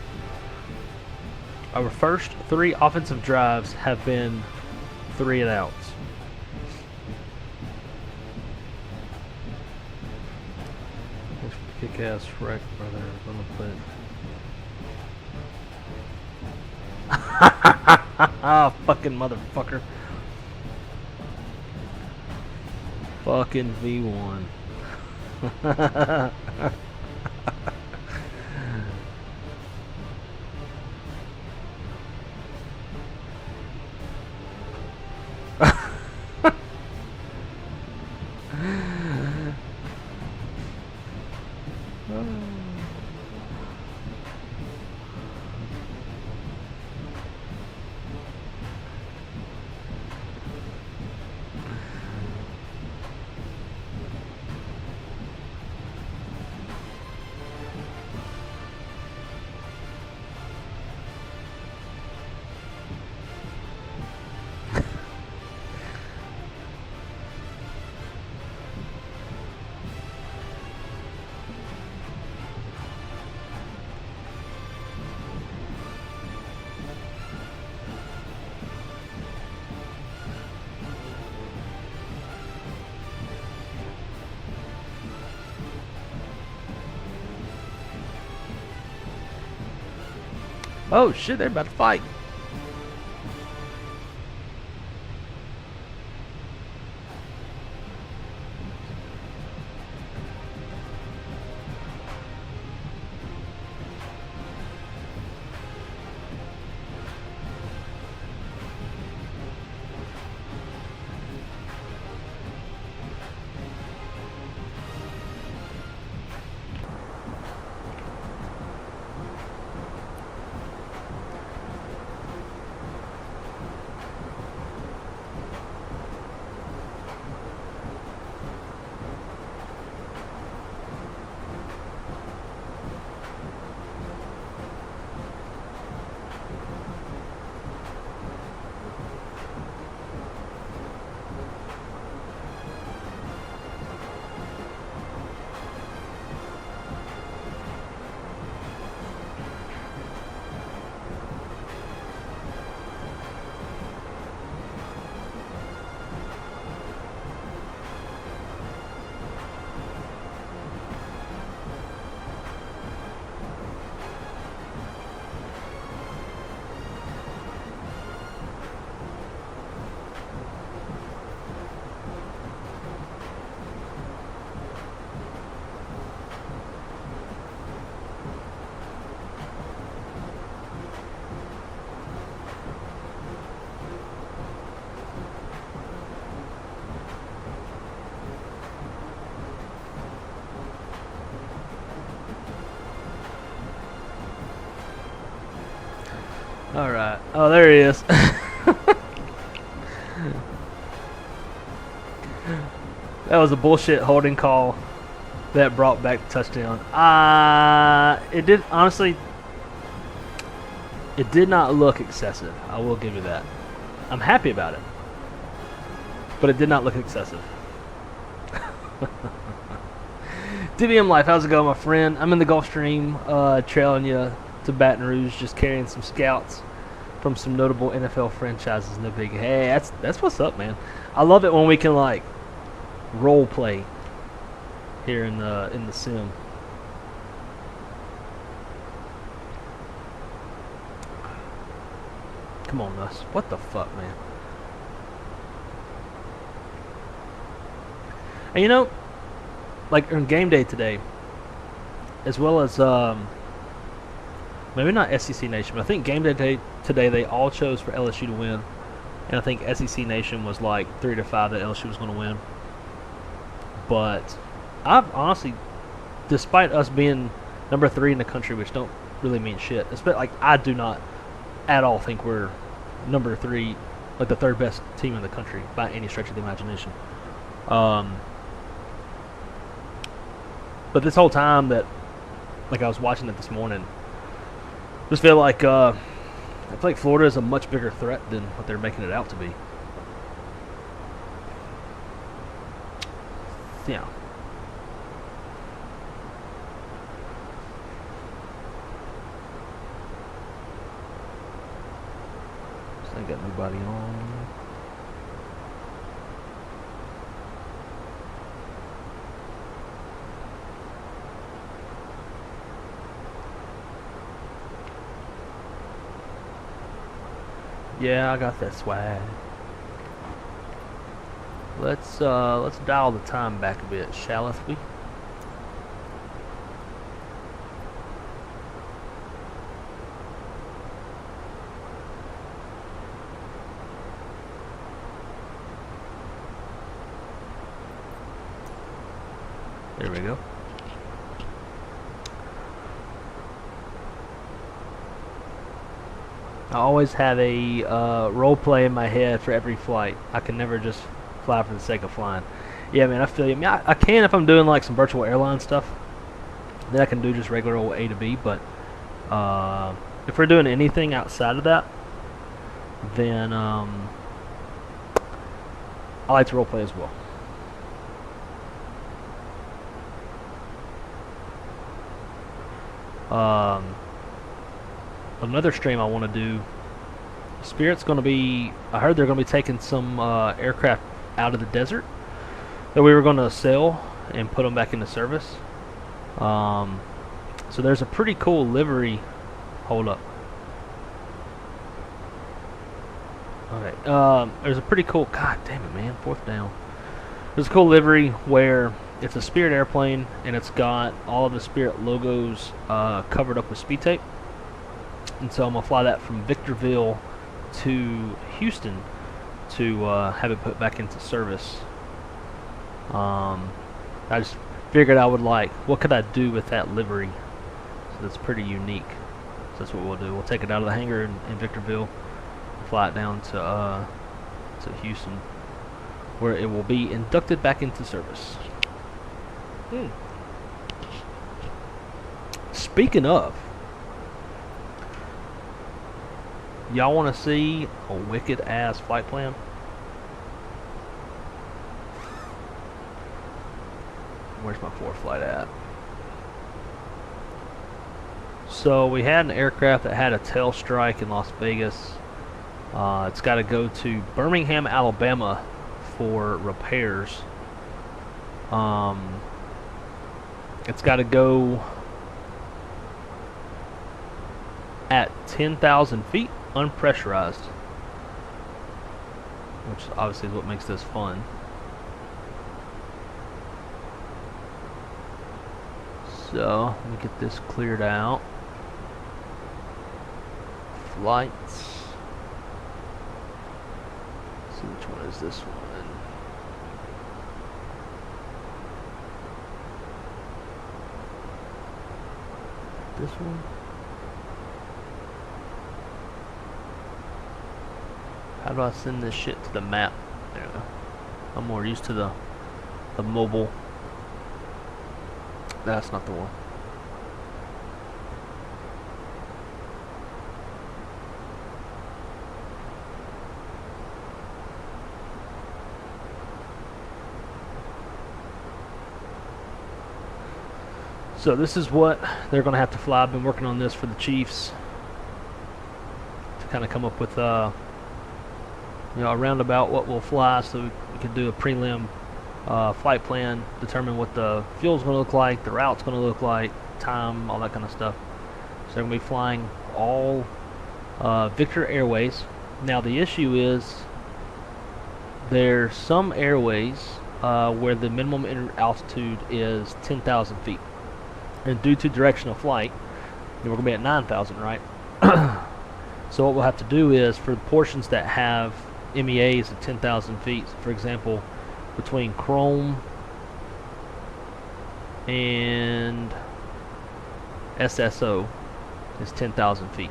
[SPEAKER 1] Our first 3 offensive drives have been 3 and outs. Kick ass wreck, brother. Ah, fucking motherfucker. Fucking V1. Oh shit, they're about to fight. Alright. Oh, there he is. That was a bullshit holding call that brought back the touchdown. It did, honestly, it did not look excessive. I will give you that. I'm happy about it. But it did not look excessive. DBM Life, how's it going, my friend? I'm in the Gulf Stream, trailing you to Baton Rouge, just carrying some scouts from some notable NFL franchises. No big. Hey, that's what's up, man. I love it when we can like role play here in the sim. Come on, Nuss. What the fuck, man? And you know, like on game day today, as well as maybe not SEC Nation, but I think game day today they all chose for LSU to win, and I think SEC Nation was like 3-5 that LSU was going to win. But I've honestly, despite us being number 3 in the country, which don't really mean shit, like I do not at all think we're number 3, like the 3rd best team in the country by any stretch of the imagination. But this whole time that, like, I was watching it this morning, just feel like I feel like Florida is a much bigger threat than what they're making it out to be. Yeah. So I got nobody on. Yeah, I got that swag. Let's dial the time back a bit, shalleth we? There we go. I always have a role play in my head for every flight. I can never just fly for the sake of flying. Yeah, man, I feel you. I mean, I can if I'm doing like some virtual airline stuff. Then I can do just regular old A to B. But if we're doing anything outside of that, then I like to role play as well. Another stream I want to do. Spirit's going to be. I heard they're going to be taking some aircraft out of the desert that we were going to sell and put them back into service. So there's a pretty cool livery. Hold up. Okay. There's a pretty cool. God damn it, man! 4th down. There's a cool livery where it's a Spirit airplane and it's got all of the Spirit logos covered up with speed tape. And so I'm going to fly that from Victorville to Houston to have it put back into service. I just figured I would like, what could I do with that livery? So that's pretty unique. So that's what we'll do. We'll take it out of the hangar in Victorville, fly it down to Houston, where it will be inducted back into service. Speaking of, y'all want to see a wicked ass flight plan? Where's my Foreflight at? So we had an aircraft that had a tail strike in Las Vegas. It's got to go to Birmingham, Alabama for repairs. It's got to go at 10,000 feet. Unpressurized, which obviously is what makes this fun. So let me get this cleared out. Flights. Let's see, which one is this one? This one? How do I send this shit to the map? There we go. I'm more used to the mobile. That's not the one. So this is what they're going to have to fly. I've been working on this for the Chiefs to kind of come up with a roundabout what we'll fly, so we can do a prelim flight plan, determine what the fuel's going to look like, the route's going to look like, time, all that kind of stuff. So they're going to be flying all Victor Airways. Now the issue is there's some airways where the minimum altitude is 10,000 feet. And due to direction of flight, we're going to be at 9,000, right? So what we'll have to do is, for the portions that have MEAs at 10,000 feet, for example, between Chrome and SSO is 10,000 feet.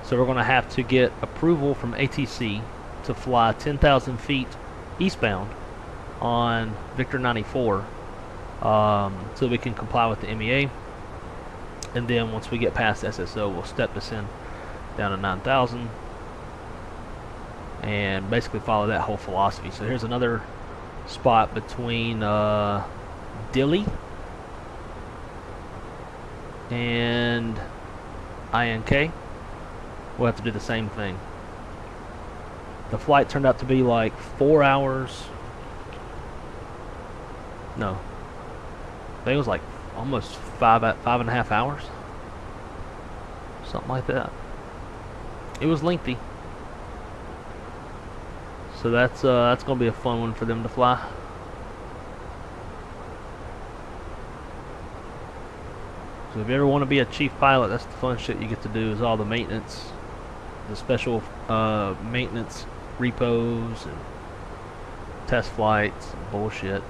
[SPEAKER 1] So we're going to have to get approval from ATC to fly 10,000 feet eastbound on Victor 94 so we can comply with the MEA. And then once we get past SSO, we'll step this in down to 9,000 and basically follow that whole philosophy. So here's another spot between Dilley and INK. We'll have to do the same thing. The flight turned out to be like 4 hours. No, I think it was like almost five and a half hours, something like that. It was lengthy, so that's gonna be a fun one for them to fly. So if you ever want to be a chief pilot, that's the fun shit you get to do, is all the maintenance, the special maintenance repos and test flights and bullshit.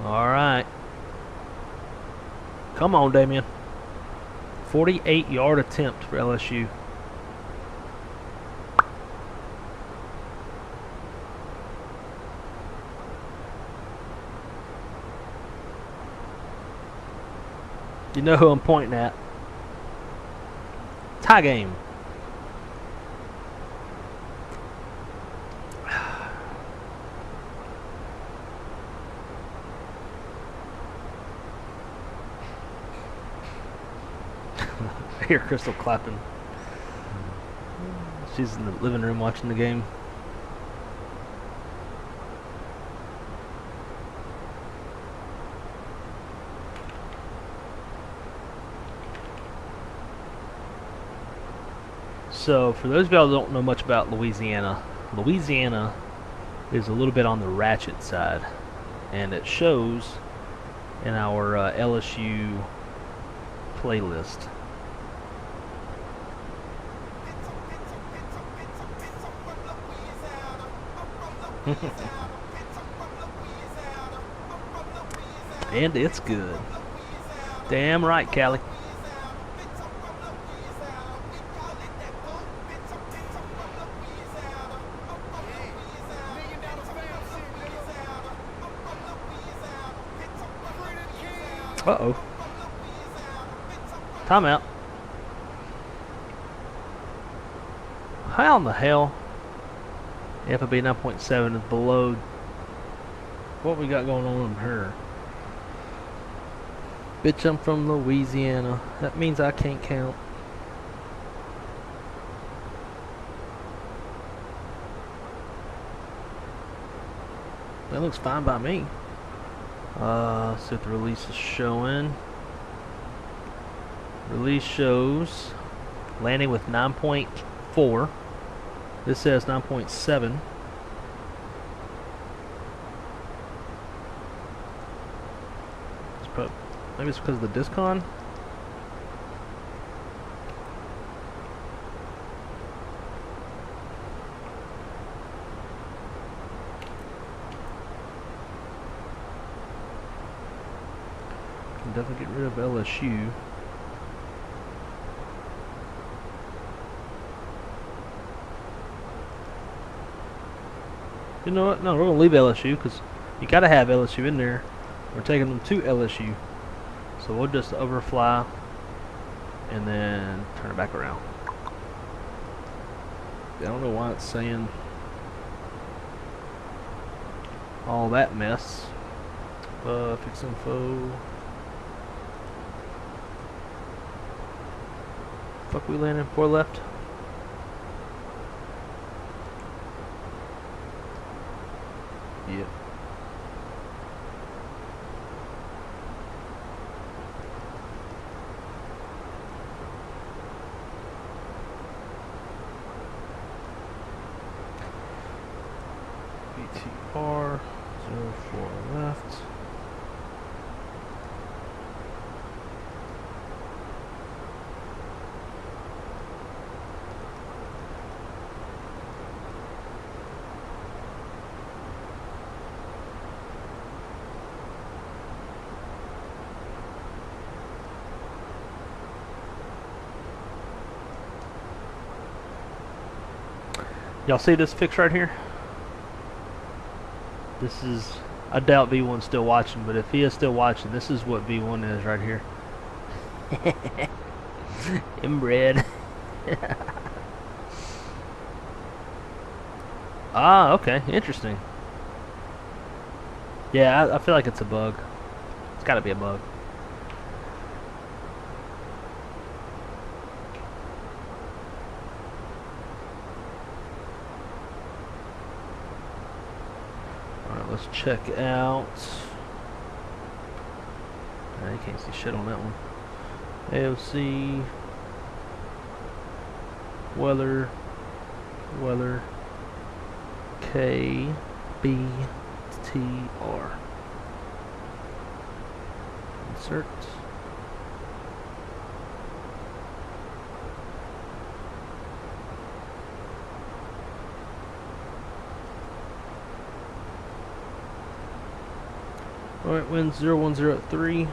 [SPEAKER 1] Alright. Come on, Damien. 48-yard attempt for LSU. You know who I'm pointing at. Tie game. I hear Crystal clapping. She's in the living room watching the game. So, for those of y'all who don't know much about Louisiana, Louisiana is a little bit on the ratchet side, and it shows in our LSU playlist. And it's good. Damn right, Callie. Uh-oh. Timeout. How in the hell? FAB 9.7 is below. What we got going on in her? Bitch, I'm from Louisiana. That means I can't count. That looks fine by me. See if the release is showing. Release shows landing with 9.4. This says 9.7. Maybe it's because of the discon. Can definitely get rid of LSU. You know what? No, we're gonna leave LSU because you gotta have LSU in there. We're taking them to LSU. So we'll just overfly and then turn it back around. I don't know why it's saying all that mess. Fix info. Fuck, we landed 4 left. Yep. BTR 04 left. Y'all see this fix right here? This is, I doubt V1's still watching, but if he is still watching, this is what V1 is right here. Inbred. Ah, okay, interesting. Yeah, I feel like it's a bug. It's gotta be a bug. Let's check out. You can't see shit on that one. AOC. Weather. KBTR. Insert. Alright, wind 010 at 3.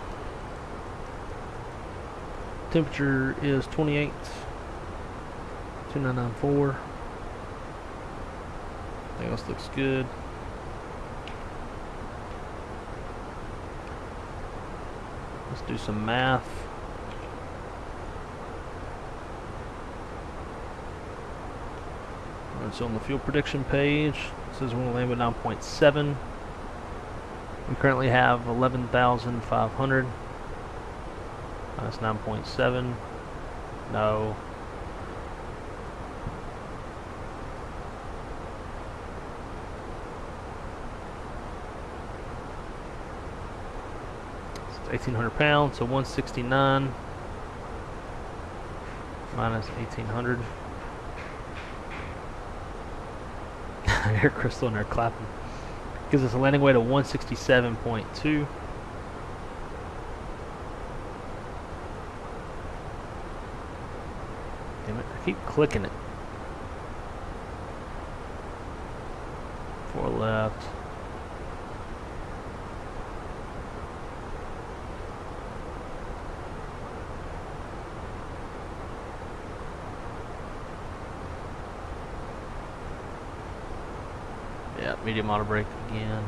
[SPEAKER 1] Temperature is 28. 2994. Everything else looks good. Let's do some math. Alright, so on the fuel prediction page, it says we're going to land with 9.7. We currently have 11,500. That's 9.7. No. It's 1,800 pounds, so 169 minus 1,800. I hear Crystal in there clapping. Gives us a landing weight of 167.2. Damn it, I keep clicking it. 4 left. Yeah, medium auto brake again.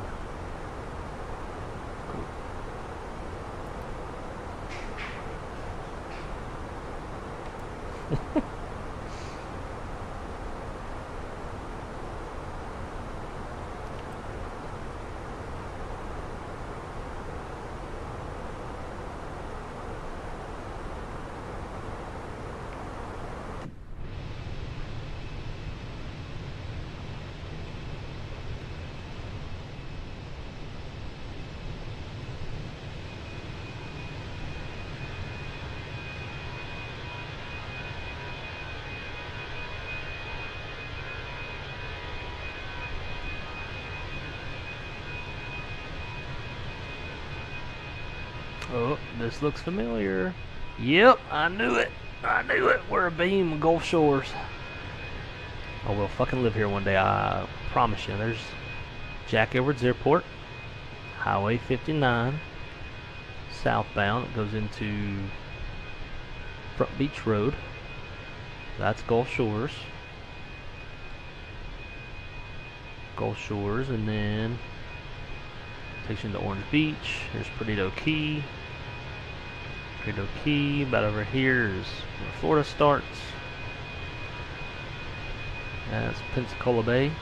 [SPEAKER 1] Oh, this looks familiar. Yep, I knew it. I knew it. We're a beam of Gulf Shores. Oh, we'll fucking live here one day, I promise you. There's Jack Edwards Airport, Highway 59, southbound. It goes into Front Beach Road. That's Gulf Shores. Gulf Shores, and then takes you into Orange Beach. Here's Perdido Key. Credo Key, about over here is where Florida starts. That's Pensacola Bay.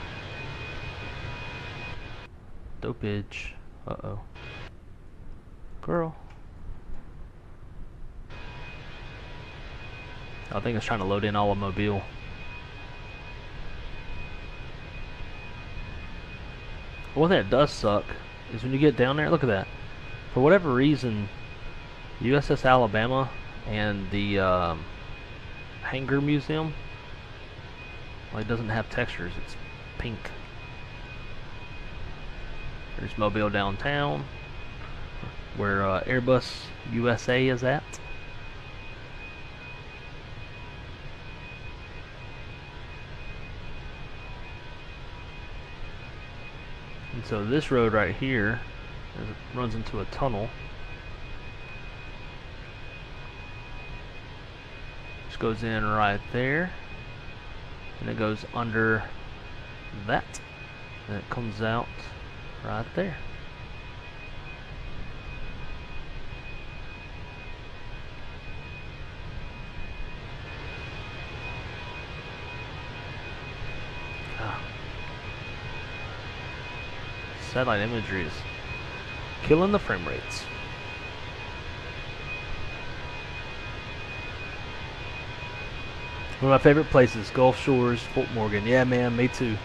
[SPEAKER 1] Dopage. Uh-oh. Girl. I think it's trying to load in all of Mobile. One thing that does suck is when you get down there, look at that. For whatever reason, USS Alabama and the Hangar Museum, well, it doesn't have textures, it's pink. There's Mobile downtown, where Airbus USA is at. And so this road right here runs into a tunnel. Just goes in right there, and it goes under that, and it comes out right there. Satellite imagery is killing the frame rates. One of my favorite places, Gulf Shores, Fort Morgan. Yeah, man, me too.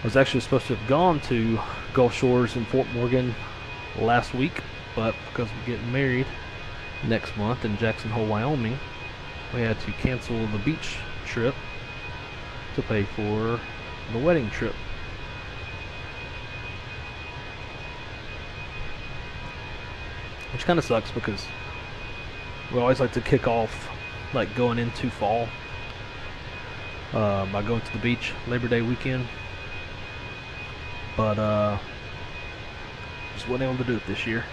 [SPEAKER 1] I was actually supposed to have gone to Gulf Shores and Fort Morgan last week, but because we're getting married next month in Jackson Hole, Wyoming, we had to cancel the beach trip to pay for the wedding trip. Which kind of sucks because we always like to kick off like going into fall by going to the beach Labor Day weekend, but just wasn't able to do it this year.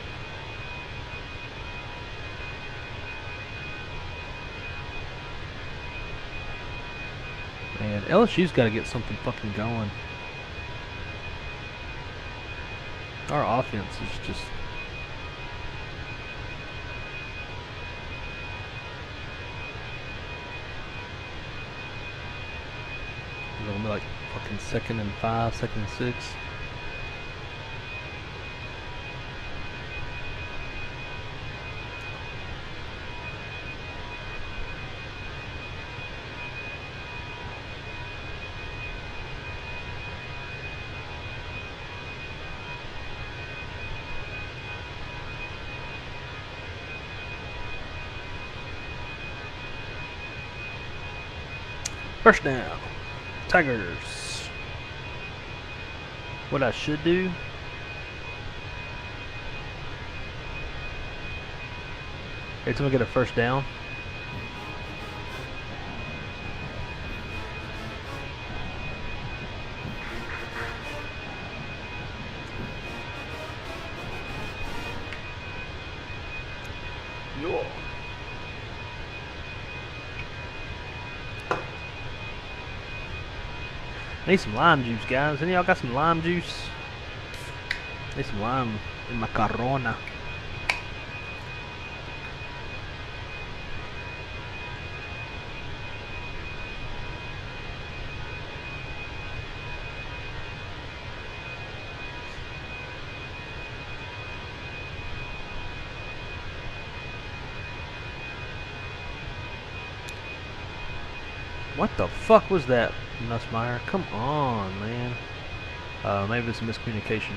[SPEAKER 1] Man, LSU's got to get something fucking going. Our offense is just it'll be like fucking 2nd and 5, 2nd and 6. First down. Tigers. What I should do every time I get a first down, I need some lime juice, guys. Any of y'all got some lime juice? I need some lime in my Corona. What the fuck was that, Nussmeyer? Come on, man. Maybe it's a miscommunication.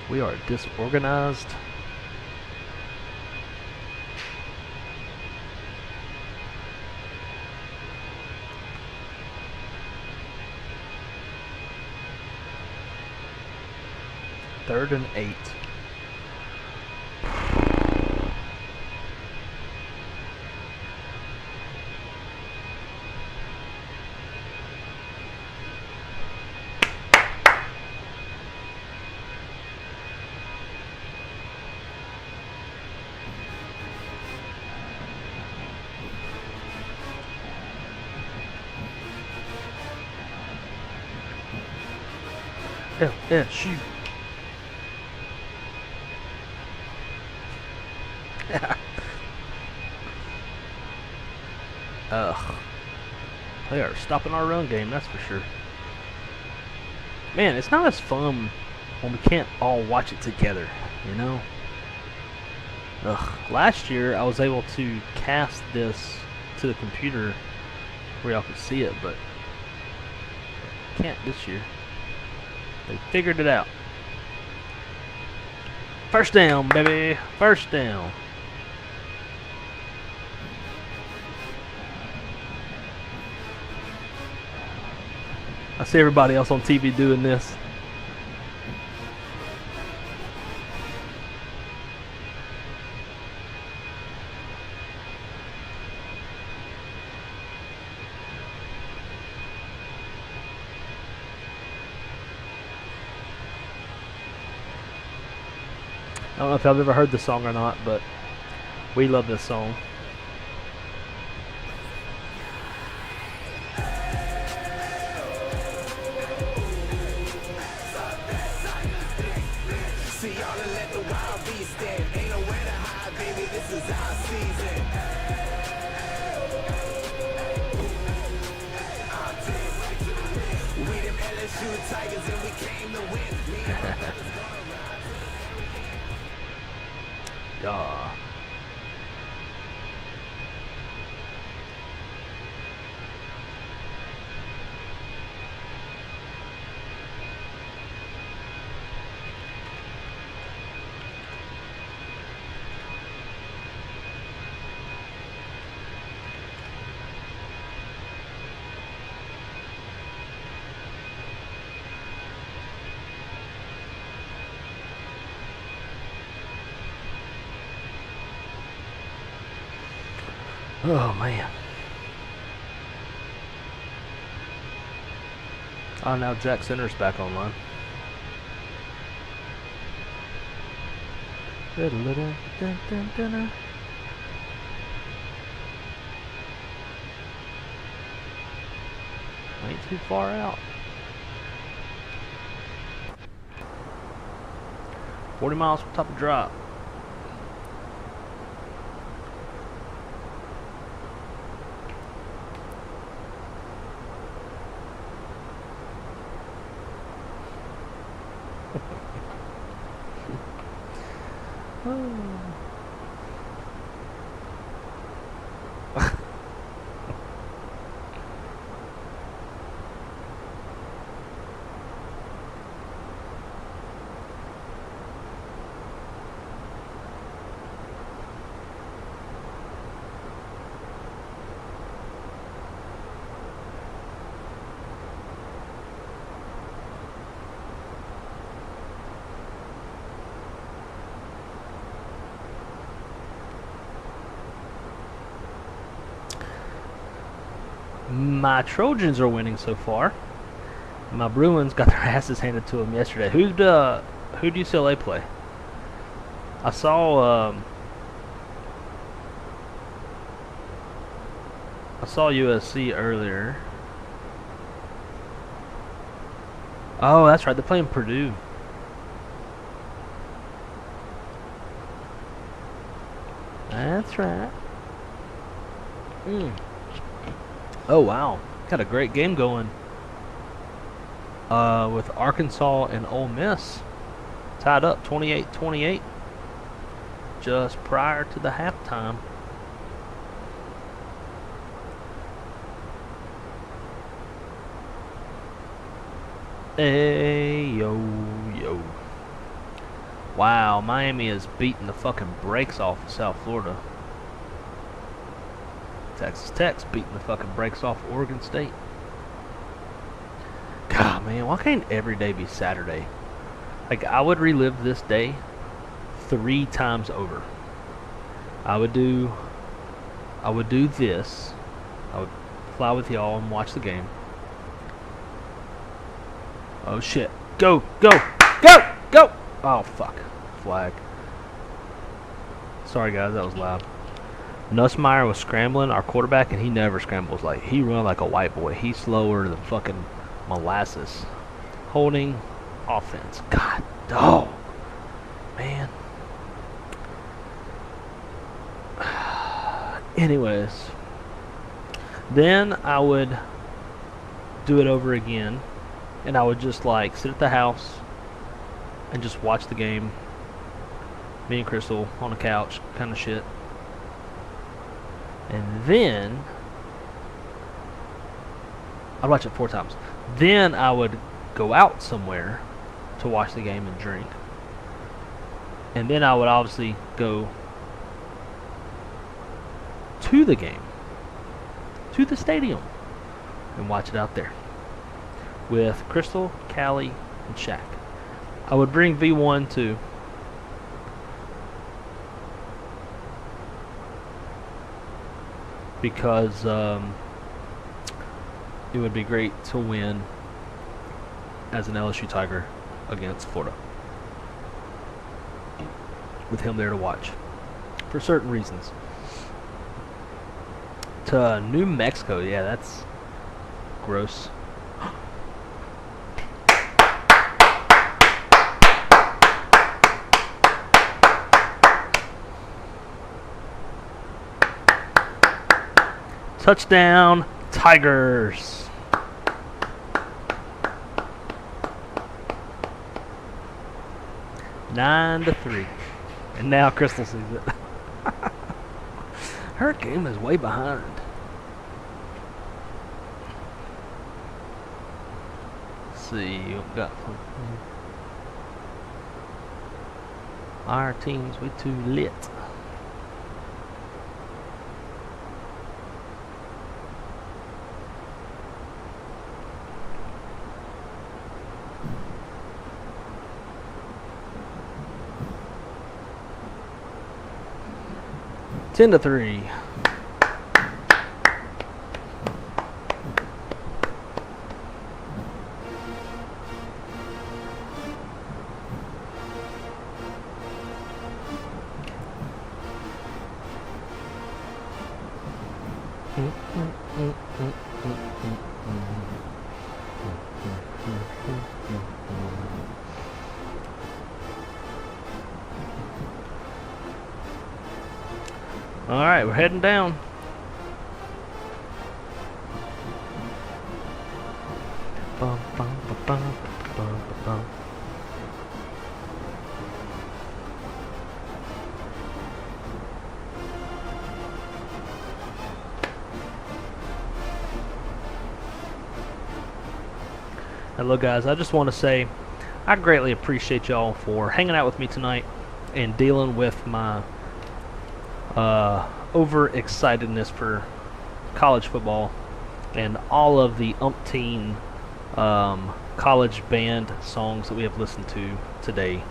[SPEAKER 1] We are disorganized. Third and 8. LSU. Ugh. They are stopping our run game, that's for sure. Man, it's not as fun when we can't all watch it together, you know? Ugh. Last year, I was able to cast this to the computer where y'all could see it, but can't this year. They figured it out. First down, baby. First down. I see everybody else on TV doing this. I don't know if I've ever heard the song or not, but we love this song. Yeah. Oh man. Oh, now Jack Center's back online. Ain't too far out. 40 miles from top of drop. My Trojans are winning so far. My Bruins got their asses handed to them yesterday. Who'd UCLA play? I saw USC earlier. Oh, that's right. They're playing Purdue. That's right. Oh wow, got a great game going with Arkansas and Ole Miss tied up 28-28 just prior to the halftime. Hey yo yo. Wow, Miami is beating the fucking brakes off of South Florida. Texas Tech's beating the fucking brakes off Oregon State. God, man, why can't every day be Saturday? Like, I would relive this day 3 times over. I would do this. I would fly with y'all and watch the game. Oh shit. Go, go, go, go! Oh fuck. Flag. Sorry guys, that was loud. Nussmeier was scrambling, our quarterback, and he never scrambles. Like, he run like a white boy. He's slower than fucking molasses. Holding, offense. God, oh, man. Anyways, then I would do it over again, and I would just like sit at the house and just watch the game. Me and Crystal on the couch, kind of shit. And then I'd watch it 4 times. Then I would go out somewhere to watch the game and drink. And then I would obviously go to the game, to the stadium, and watch it out there with Crystal, Callie, and Shaq. I would bring V1 too. Because it would be great to win as an LSU Tiger against Florida with him there to watch for certain reasons. To New Mexico, yeah, that's gross. Touchdown, Tigers. Nine to 3. And now Crystal sees it. Her game is way behind. Let's see, we've got our team's way too lit. Ten to 3. Alright, we're heading down. Bum, bum, bum, bum, bum, bum. Hello guys, I just want to say I greatly appreciate y'all for hanging out with me tonight and dealing with my overexcitedness for college football and all of the umpteen college band songs that we have listened to today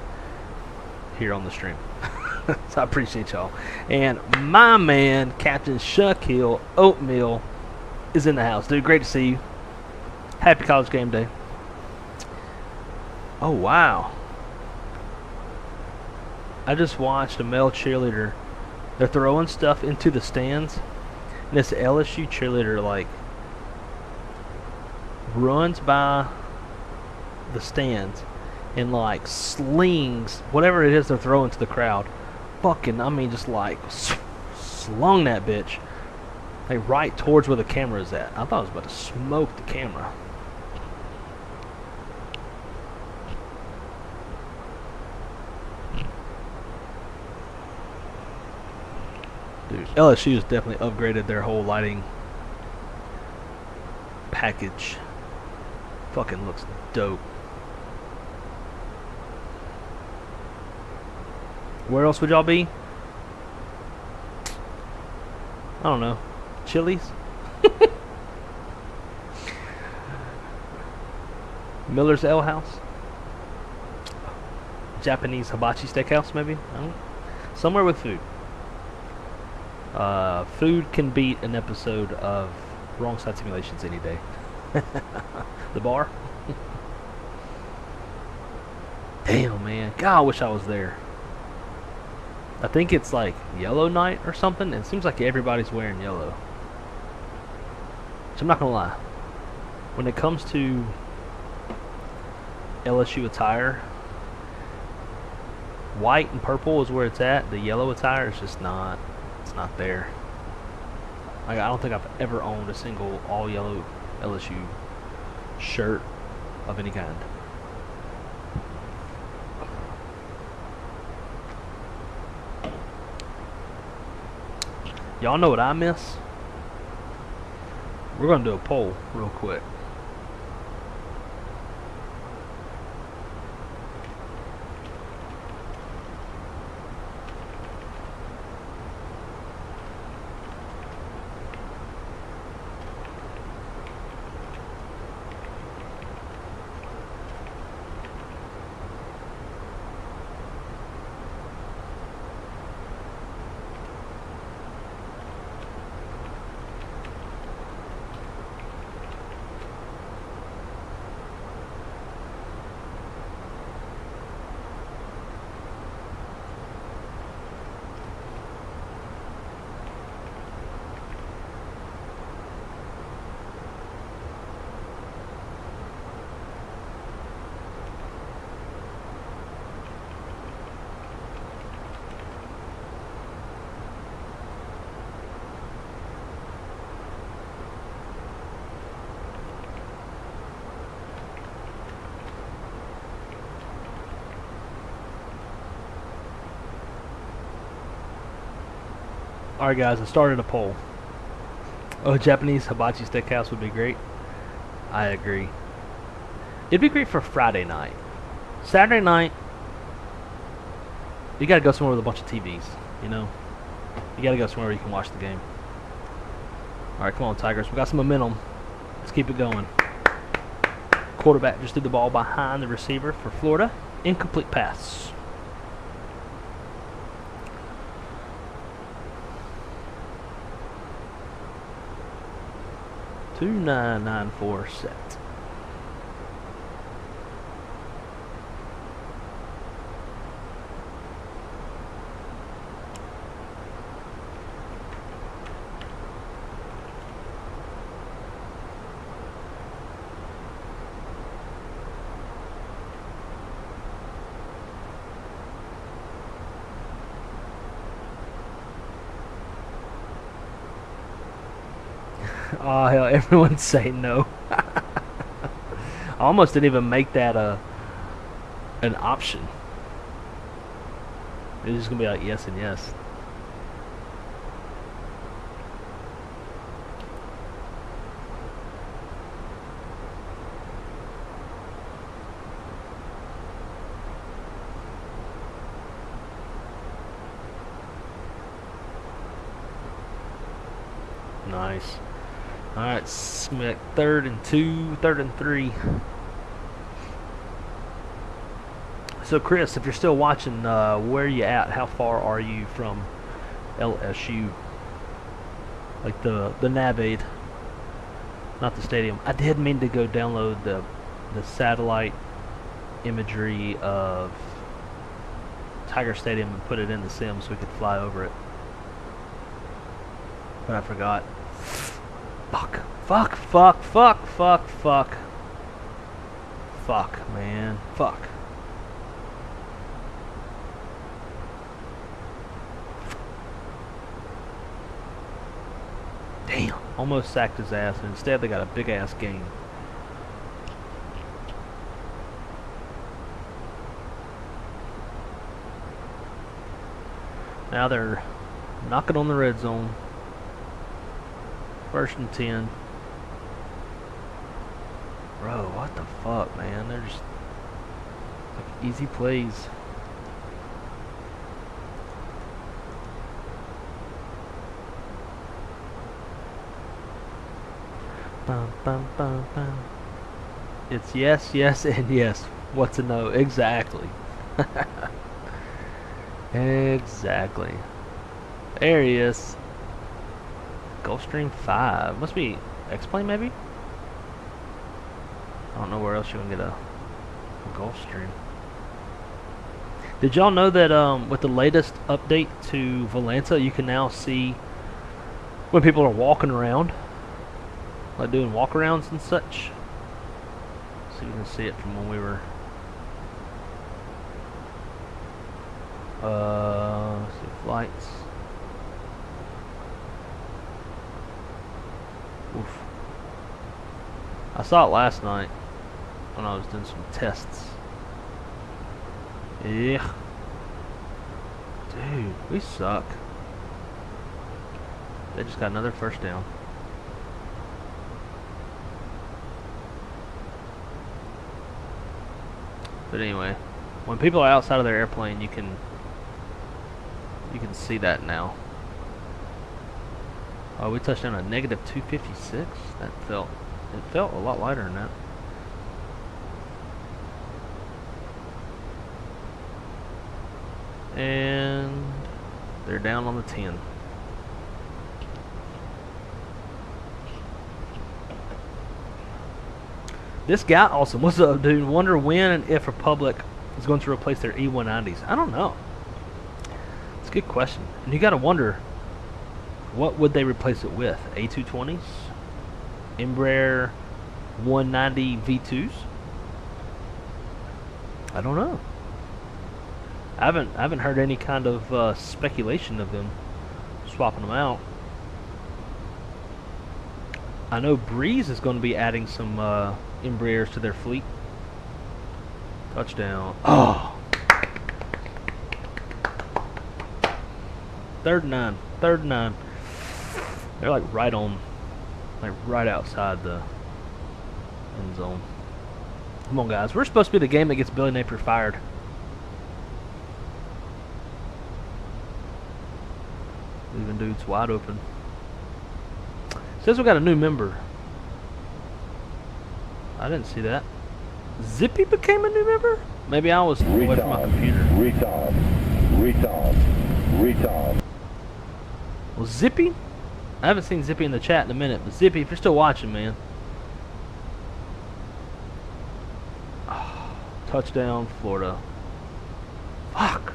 [SPEAKER 1] here on the stream. So I appreciate y'all. And my man, Captain Shaquille Oatmeal, is in the house. Dude, great to see you. Happy college game day. Oh, wow. I just watched a male cheerleader. They're throwing stuff into the stands, and this LSU cheerleader like runs by the stands and like slings whatever it is they're throwing to the crowd. Fucking, I mean, just like slung that bitch like right towards where the camera is at. I thought I was about to smoke the camera. Dude, LSU has definitely upgraded their whole lighting package. Fucking looks dope. Where else would y'all be? I don't know. Chili's? Miller's Ale House? Japanese hibachi steakhouse, maybe? I don't know. Somewhere with food. Food can beat an episode of Wrong Side Simulations any day. The bar? Damn, man. God, I wish I was there. I think it's like Yellow Night or something. It seems like everybody's wearing yellow. So I'm not gonna lie. When it comes to LSU attire. White and purple is where it's at. The yellow attire is just not, it's not there. Like, I don't think I've ever owned a single all yellow LSU shirt of any kind. Y'all know what I miss? We're gonna do a poll real quick. Alright guys, I started a poll. Oh, Japanese hibachi steakhouse would be great. I agree. It'd be great for Friday night. Saturday night, you gotta go somewhere with a bunch of TVs, you know? You gotta go somewhere where you can watch the game. Alright, come on Tigers, we got some momentum. Let's keep it going. Quarterback just threw the ball behind the receiver for Florida. Incomplete pass. Two 994 set. Oh hell, everyone's saying no. I almost didn't even make that an option. It's just gonna be like yes and yes. Nice. Alright, Smith, 3rd and 2, 3rd and 3. So Chris, if you're still watching, where are you at? How far are you from LSU? Like the nav aid, not the stadium. I did mean to go download the satellite imagery of Tiger Stadium and put it in the sim so we could fly over it. But I forgot. Fuck. Fuck, fuck, fuck, fuck, fuck. Fuck, man. Fuck. Damn. Almost sacked his ass, and instead they got a big ass gain. Now they're knocking on the red zone. 1st and 10. Bro, what the fuck, man? They're just like easy plays. Bum, bum, bum, bum. It's yes, yes, and yes. What's a no? Exactly. Exactly. There he is. Gulfstream 5. Must be X-Plane, maybe? I don't know where else you can get a Gulfstream. Did y'all know that with the latest update to Volanta, you can now see when people are walking around? Like doing walk-arounds and such. So you can see it from when we were Let's see, flights. Oof. I saw it last night when I was doing some tests. Yeah. Dude, we suck. They just got another first down. But anyway, when people are outside of their airplane, you can see that now. Oh, we touched down a negative 256. It felt a lot lighter than that. And they're down on the 10. This guy awesome. What's up, dude? Wonder when and if Republic is going to replace their E190s. I don't know. It's a good question. And you got to wonder, what would they replace it with? A220s? Embraer 190 V2s? I don't know. I haven't heard any kind of speculation of them swapping them out. I know Breeze is going to be adding some Embraers to their fleet. Touchdown. Oh! 3rd and 9. 3rd and 9. They're like right outside the end zone. Come on, guys. We're supposed to be the game that gets Billy Napier fired. Leaving dudes wide open. Says we got a new member. I didn't see that. Zippy became a new member? Maybe I was away from my computer.
[SPEAKER 10] Retard.
[SPEAKER 1] Well, Zippy? I haven't seen Zippy in the chat in a minute, but Zippy, if you're still watching, man. Oh, touchdown, Florida. Fuck.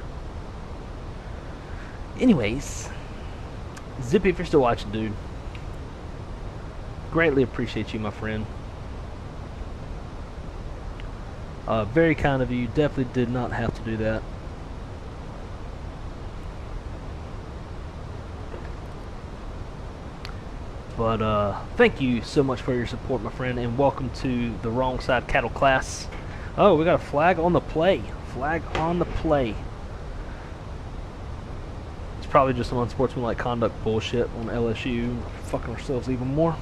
[SPEAKER 1] Anyways, Zippy, if you're still watching, dude. Greatly appreciate you, my friend. Very kind of you. Definitely did not have to do that. But thank you so much for your support, my friend, and welcome to the Wrong Side Cattle class. Oh, we got a flag on the play. Flag on the play. It's probably just some unsportsmanlike conduct bullshit on LSU. Fucking ourselves even more.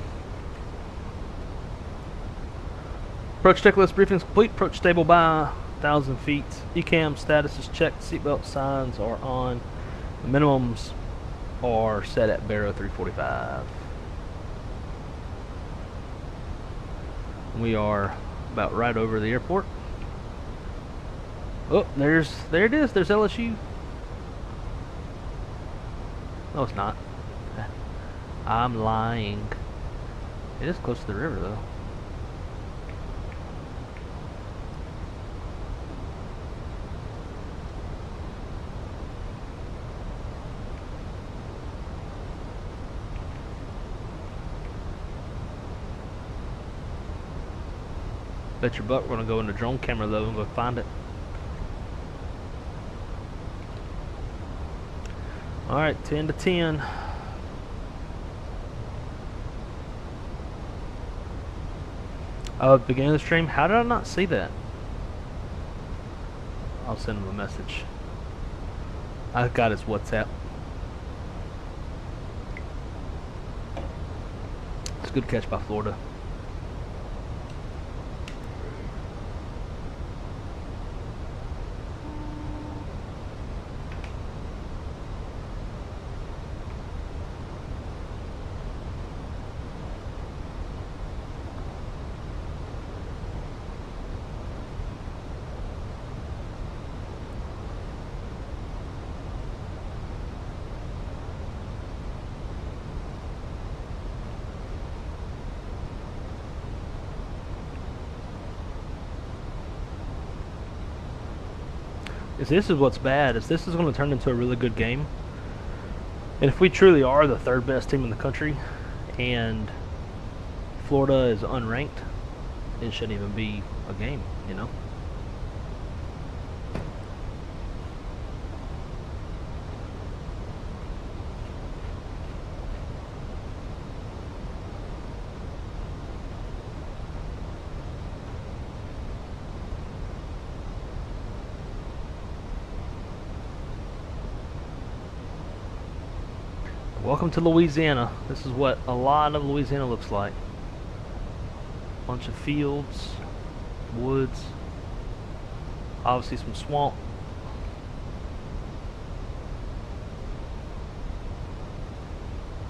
[SPEAKER 1] Approach checklist briefings complete. Approach stable by 1,000 feet. ECAM status is checked. Seatbelt signs are on. The minimums are set at Barrow 345. We are about right over the airport. Oh, there it is. There's LSU. No, it's not. I'm lying. It is close to the river, though. Bet your butt we're gonna go in the drone camera though and go find it. Alright, 10 to 10. Beginning of the stream, how did I not see that? I'll send him a message. I got his WhatsApp. It's a good catch by Florida. This is what's bad, is this is going to turn into a really good game. And if we truly are the 3rd best team in the country, and Florida is unranked, it shouldn't even be a game, you know? Welcome to Louisiana. This is what a lot of Louisiana looks like. Bunch of fields, woods, obviously some swamp.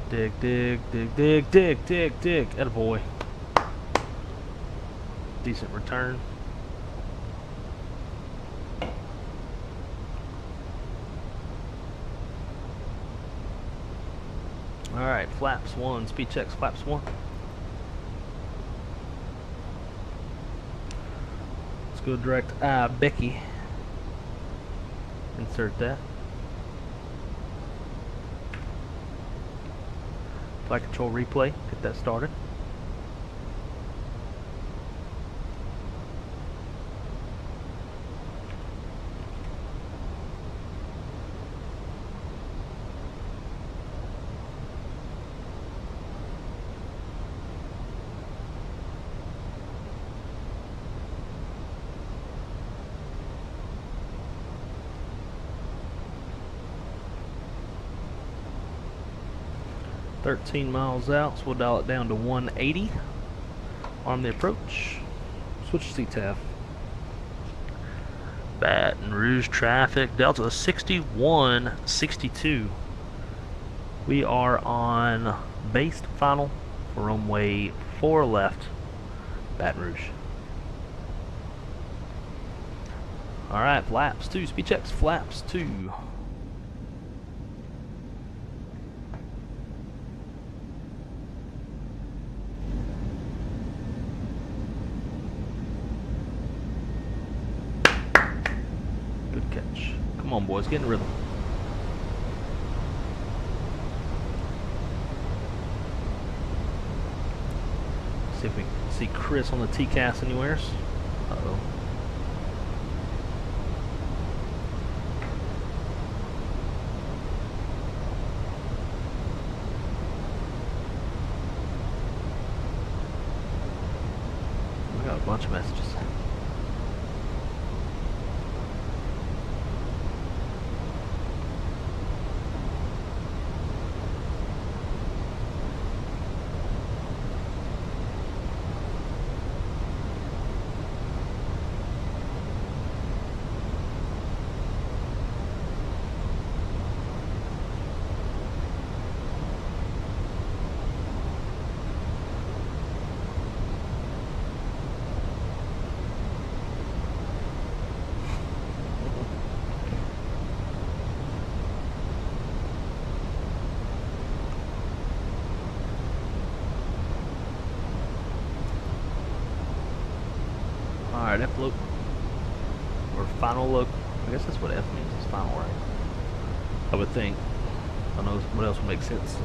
[SPEAKER 1] Dig, dig, dig, dig, dig, dig, dig. Attaboy. Decent return. Alright, flaps 1, speed checks, flaps 1. Let's go direct Becky. Insert that. Flight control replay, get that started. $13 miles out, so we'll dial it down to 180. Arm the approach. Switch to CTAF. Baton Rouge traffic, Delta 6162. We are on base final for runway 4 left, Baton Rouge. Alright, flaps 2, speed checks, flaps 2. Come on, boys, get in rhythm. See if we can see Chris on the TCAS anywheres. Uh-oh. We got a bunch of messages. Alright, F look. Or final look. I guess that's what F means, it's final, right? I would think. I don't know what else would make sense.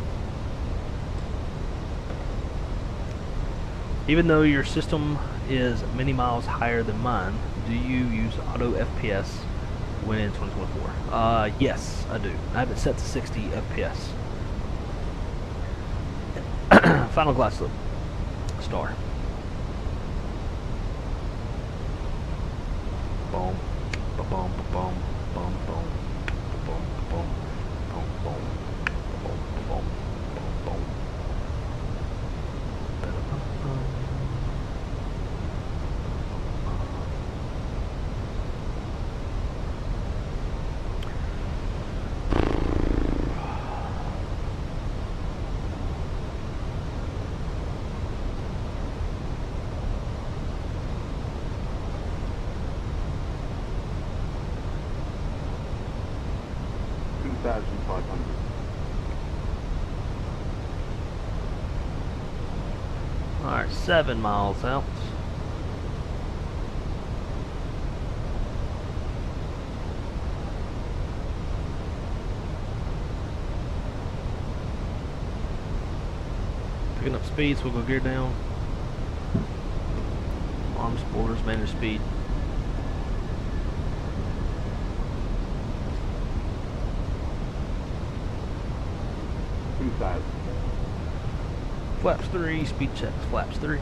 [SPEAKER 1] Even though your system is many miles higher than mine, do you use auto FPS when in 2024? Yes, I do. I have it set to 60 FPS. Final glass look. Star. Boom, ba boom, ba boom, boom, boom, ba boom, ba boom, boom, boom, ba boom, ba boom, boom, boom. Alright, 7 miles out. Picking up speed, so we'll go gear down. Arm spoilers, manage speed. Flaps 3, speed checks, flaps 3.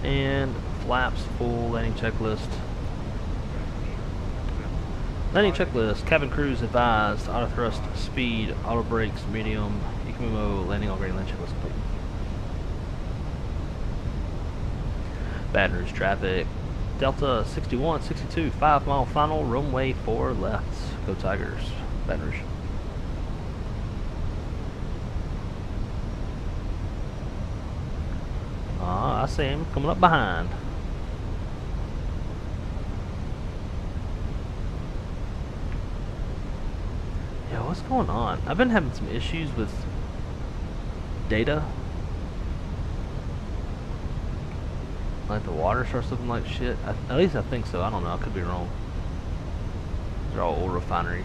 [SPEAKER 1] And flaps full landing checklist. Landing checklist. Cabin crews advised. Auto thrust speed. Auto brakes medium. ECMO landing on green. Landing checklist complete. Baton Rouge traffic. Delta 6162 5-mile final. Runway 4 left. Go Tigers. Baton Rouge. I see him coming up behind. Yeah, what's going on? I've been having some issues with data. Like the water starts looking like shit. At least I think so. I don't know. I could be wrong. They're all oil refineries.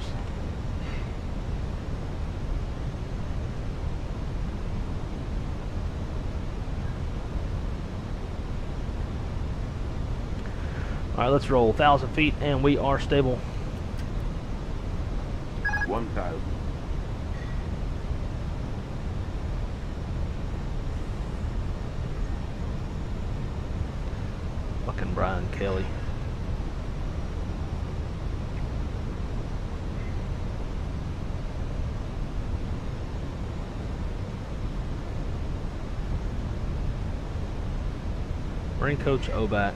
[SPEAKER 1] Alright, let's roll 1,000 feet and we are stable.
[SPEAKER 10] 1,000.
[SPEAKER 1] Fucking Brian Kelly. Marine Coach Obat.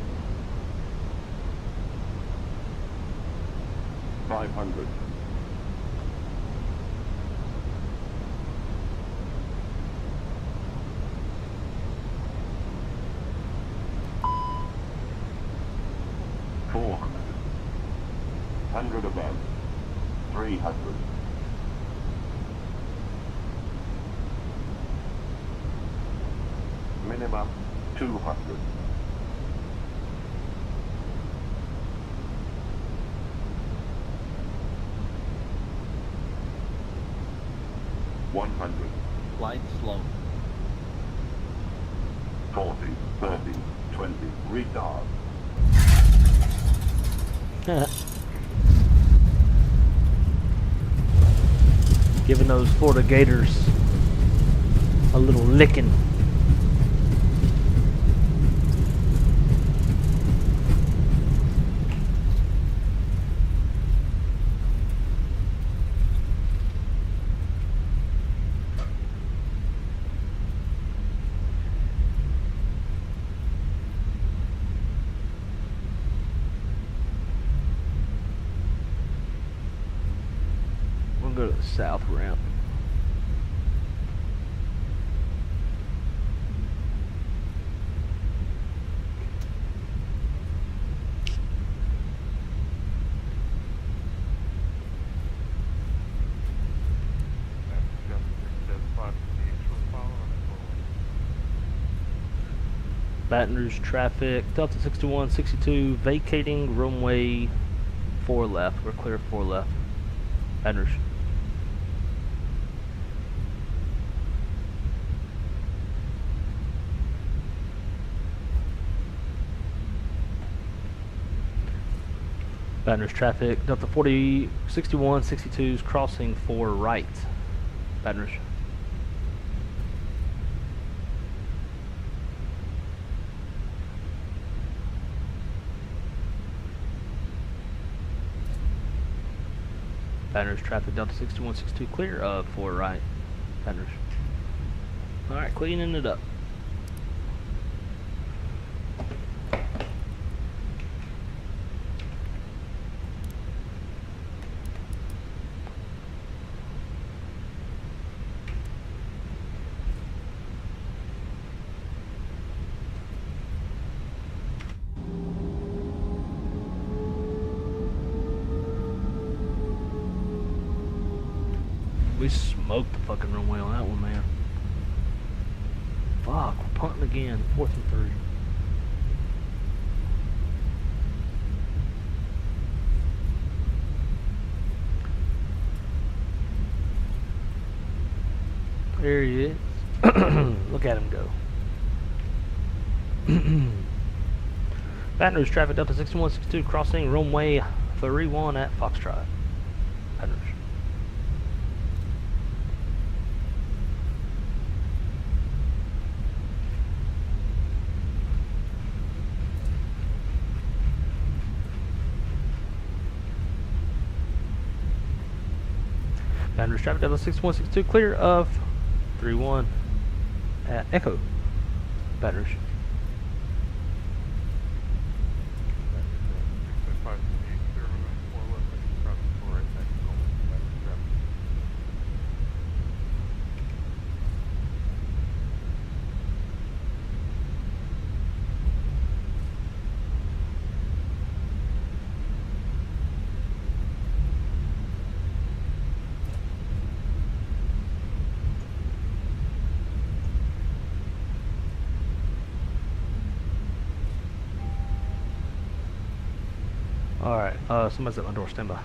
[SPEAKER 10] 500. $400 above. 300. Minimum 200. Flight slow. 40, 30, 20, retard.
[SPEAKER 1] Giving those Florida Gators a little licking. Go to the south ramp. Baton Rouge traffic. Delta 6162 vacating runway 4 left. We're clear 4 left. Baton Rouge. Baton Rouge traffic, Delta 6162 is crossing 4 right. Baton Rouge. Baton Rouge traffic, Delta 6162 clear of 4 right. Baton Rouge. Alright, cleaning it up. We smoked the fucking runway on that one, man. Fuck, we're punting again. 4th and 3. There he is. Look at him go. Baton Rouge traffic, Delta 6162 crossing runway 31 at Foxtrot. Baton Rouge. Baton Rouge traffic, Delta 6162, clear of 31 at Echo, Baton Rouge. Alright, somebody's at my door, stand by.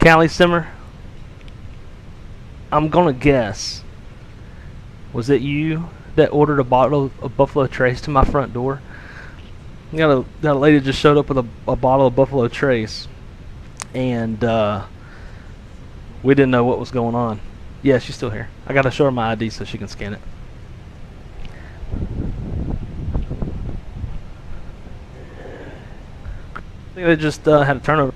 [SPEAKER 1] Callie Simmer, I'm gonna guess, was it you that ordered a bottle of Buffalo Trace to my front door? Got a lady just showed up with a bottle of Buffalo Trace, and we didn't know what was going on. Yeah, she's still here. I gotta show her my ID so she can scan it. I think they just had a turnover.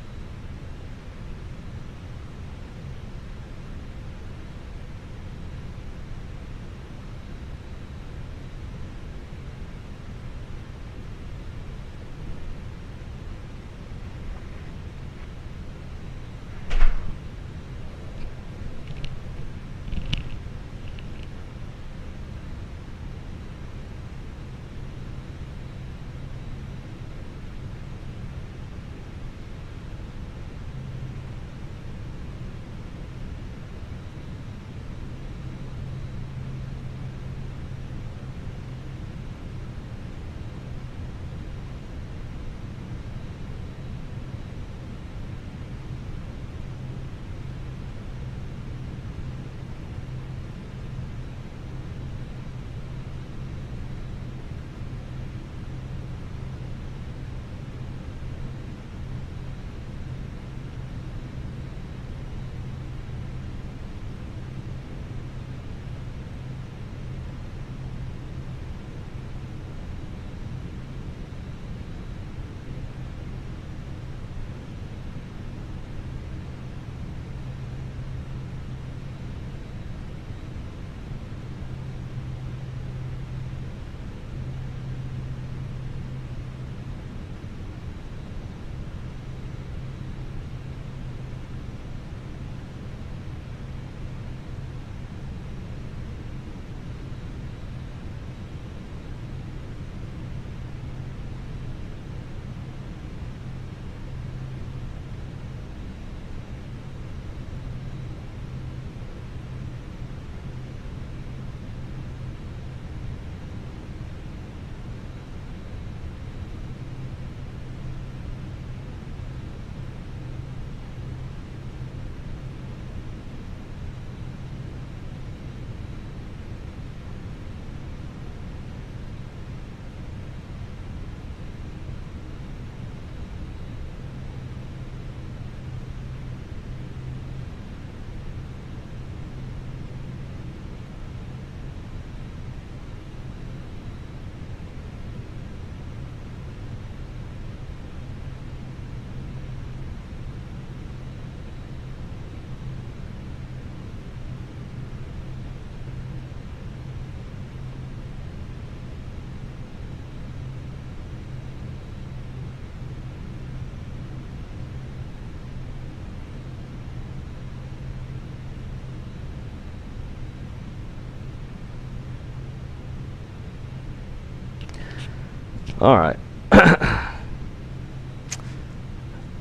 [SPEAKER 1] All right.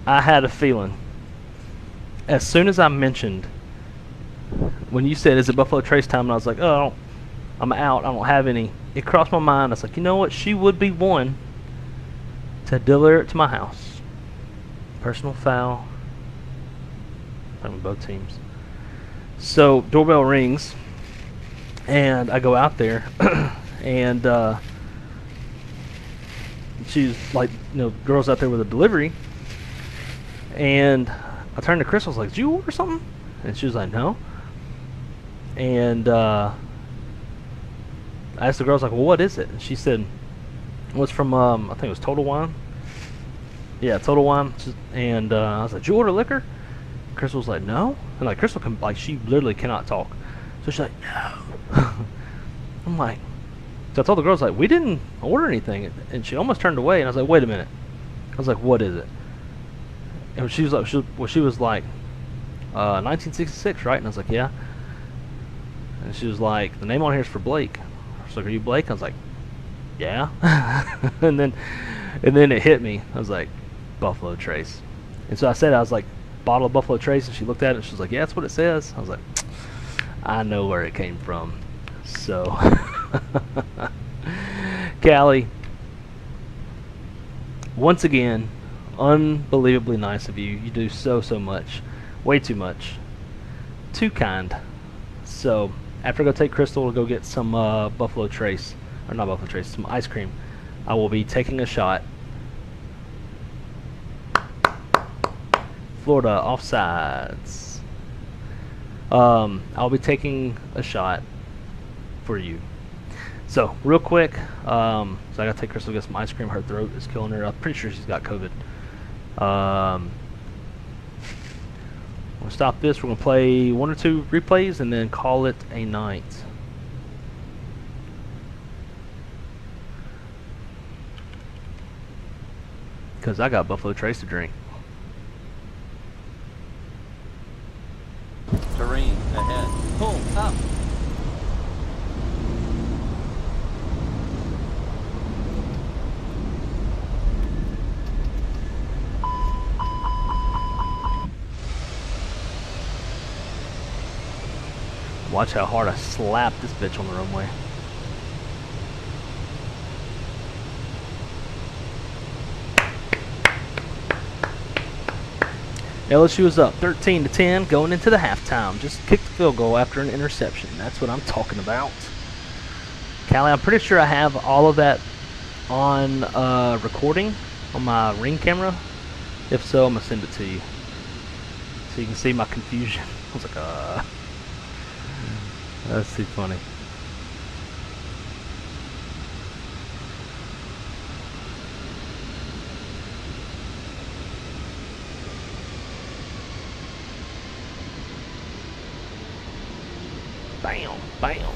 [SPEAKER 1] I had a feeling. As soon as I mentioned, when you said, is it Buffalo Trace time? And I was like, oh, I'm out. I don't have any. It crossed my mind. I was like, you know what? She would be one to deliver it to my house. Personal foul. I'm both teams. So, doorbell rings. And I go out there. And she's like, you know, girls out there with a delivery. And I turned to Crystal, I was like, did you order something? And she was like, no. And I asked the girl, I was like, well, what is it? And she said, well, it's from, I think it was Total Wine. Yeah, Total Wine. And I was like, did you order liquor? Crystal was like, no. And like, Crystal can, like, she literally cannot talk. So she's like, no. I'm like, so I told the girls, like, we didn't order anything. And she almost turned away, and I was like, wait a minute. I was like, what is it? And she was like, she was like, 1966, right? And I was like, yeah. And she was like, the name on here is for Blake. I was like, are you Blake? I was like, yeah. and then it hit me. I was like, Buffalo Trace. And so I said, I was like, bottle of Buffalo Trace, and she looked at it, and she was like, yeah, that's what it says. I was like, I know where it came from. So, Callie, once again, unbelievably nice of you. You do so much. Way too much. Too kind. So, after I go take Crystal to go get some Buffalo Trace, or not Buffalo Trace, some ice cream, I will be taking a shot. Florida offsides. I'll be taking a shot for you. So, real quick, so I gotta take Crystal to get some ice cream. Her throat is killing her. I'm pretty sure she's got COVID. We'll stop this. We're gonna play 1 or 2 replays and then call it a night. Because I got Buffalo Trace to drink.
[SPEAKER 10] Terrain ahead. Pull up.
[SPEAKER 1] Watch how hard I slap this bitch on the runway. LSU is up 13-10 going into the halftime. Just kicked the field goal after an interception. That's what I'm talking about. Callie, I'm pretty sure I have all of that on recording on my Ring camera. If so, I'm going to send it to you. So you can see my confusion. I was like, that's too funny. Bam, bam.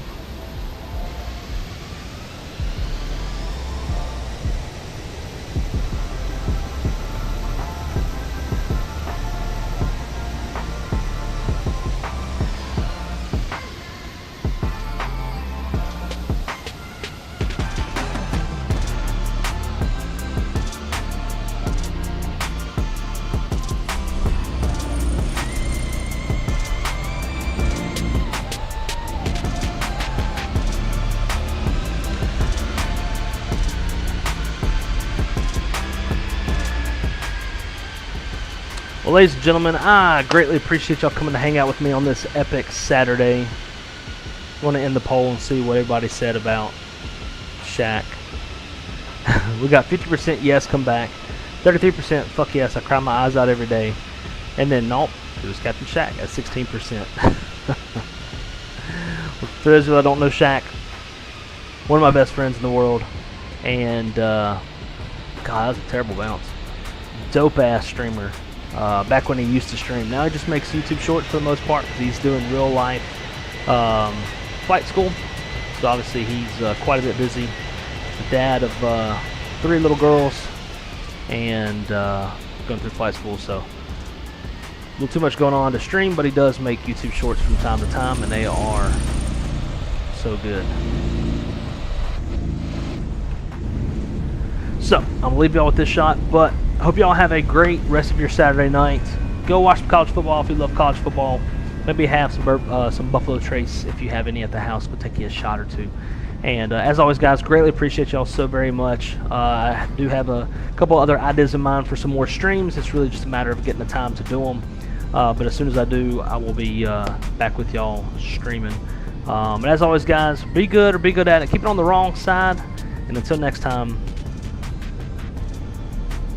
[SPEAKER 1] Well, ladies and gentlemen, I greatly appreciate y'all coming to hang out with me on this epic Saturday. I want to end the poll and see what everybody said about Shaq. We got 50% yes, come back. 33% fuck yes, I cry my eyes out every day. And then nope, it was Captain Shaq at 16%. For those of you that don't know Shaq, one of my best friends in the world. And, God, that was a terrible bounce. Dope ass streamer. Back when he used to stream. Now he just makes YouTube shorts for the most part because he's doing real life flight school. So obviously he's quite a bit busy. The dad of 3 little girls and going through flight school. So a little too much going on to stream, but he does make YouTube shorts from time to time, and they are so good. So, I'm going to leave y'all with this shot, but I hope y'all have a great rest of your Saturday night. Go watch some college football if you love college football. Maybe have some Buffalo Trace if you have any at the house. We'll take you a shot or two. And as always, guys, greatly appreciate y'all so very much. I do have a couple other ideas in mind for some more streams. It's really just a matter of getting the time to do them. But as soon as I do, I will be back with y'all streaming. And as always, guys, be good or be good at it. Keep it on the wrong side. And until next time,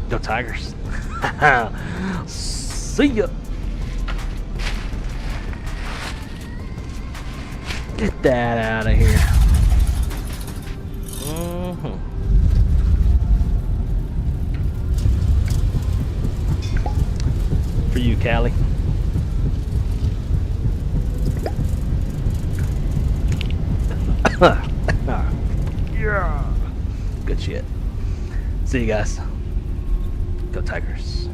[SPEAKER 1] go Tigers. See ya. Get that out of here. For you, Callie. Yeah. Good shit. See you guys. Go Tigers.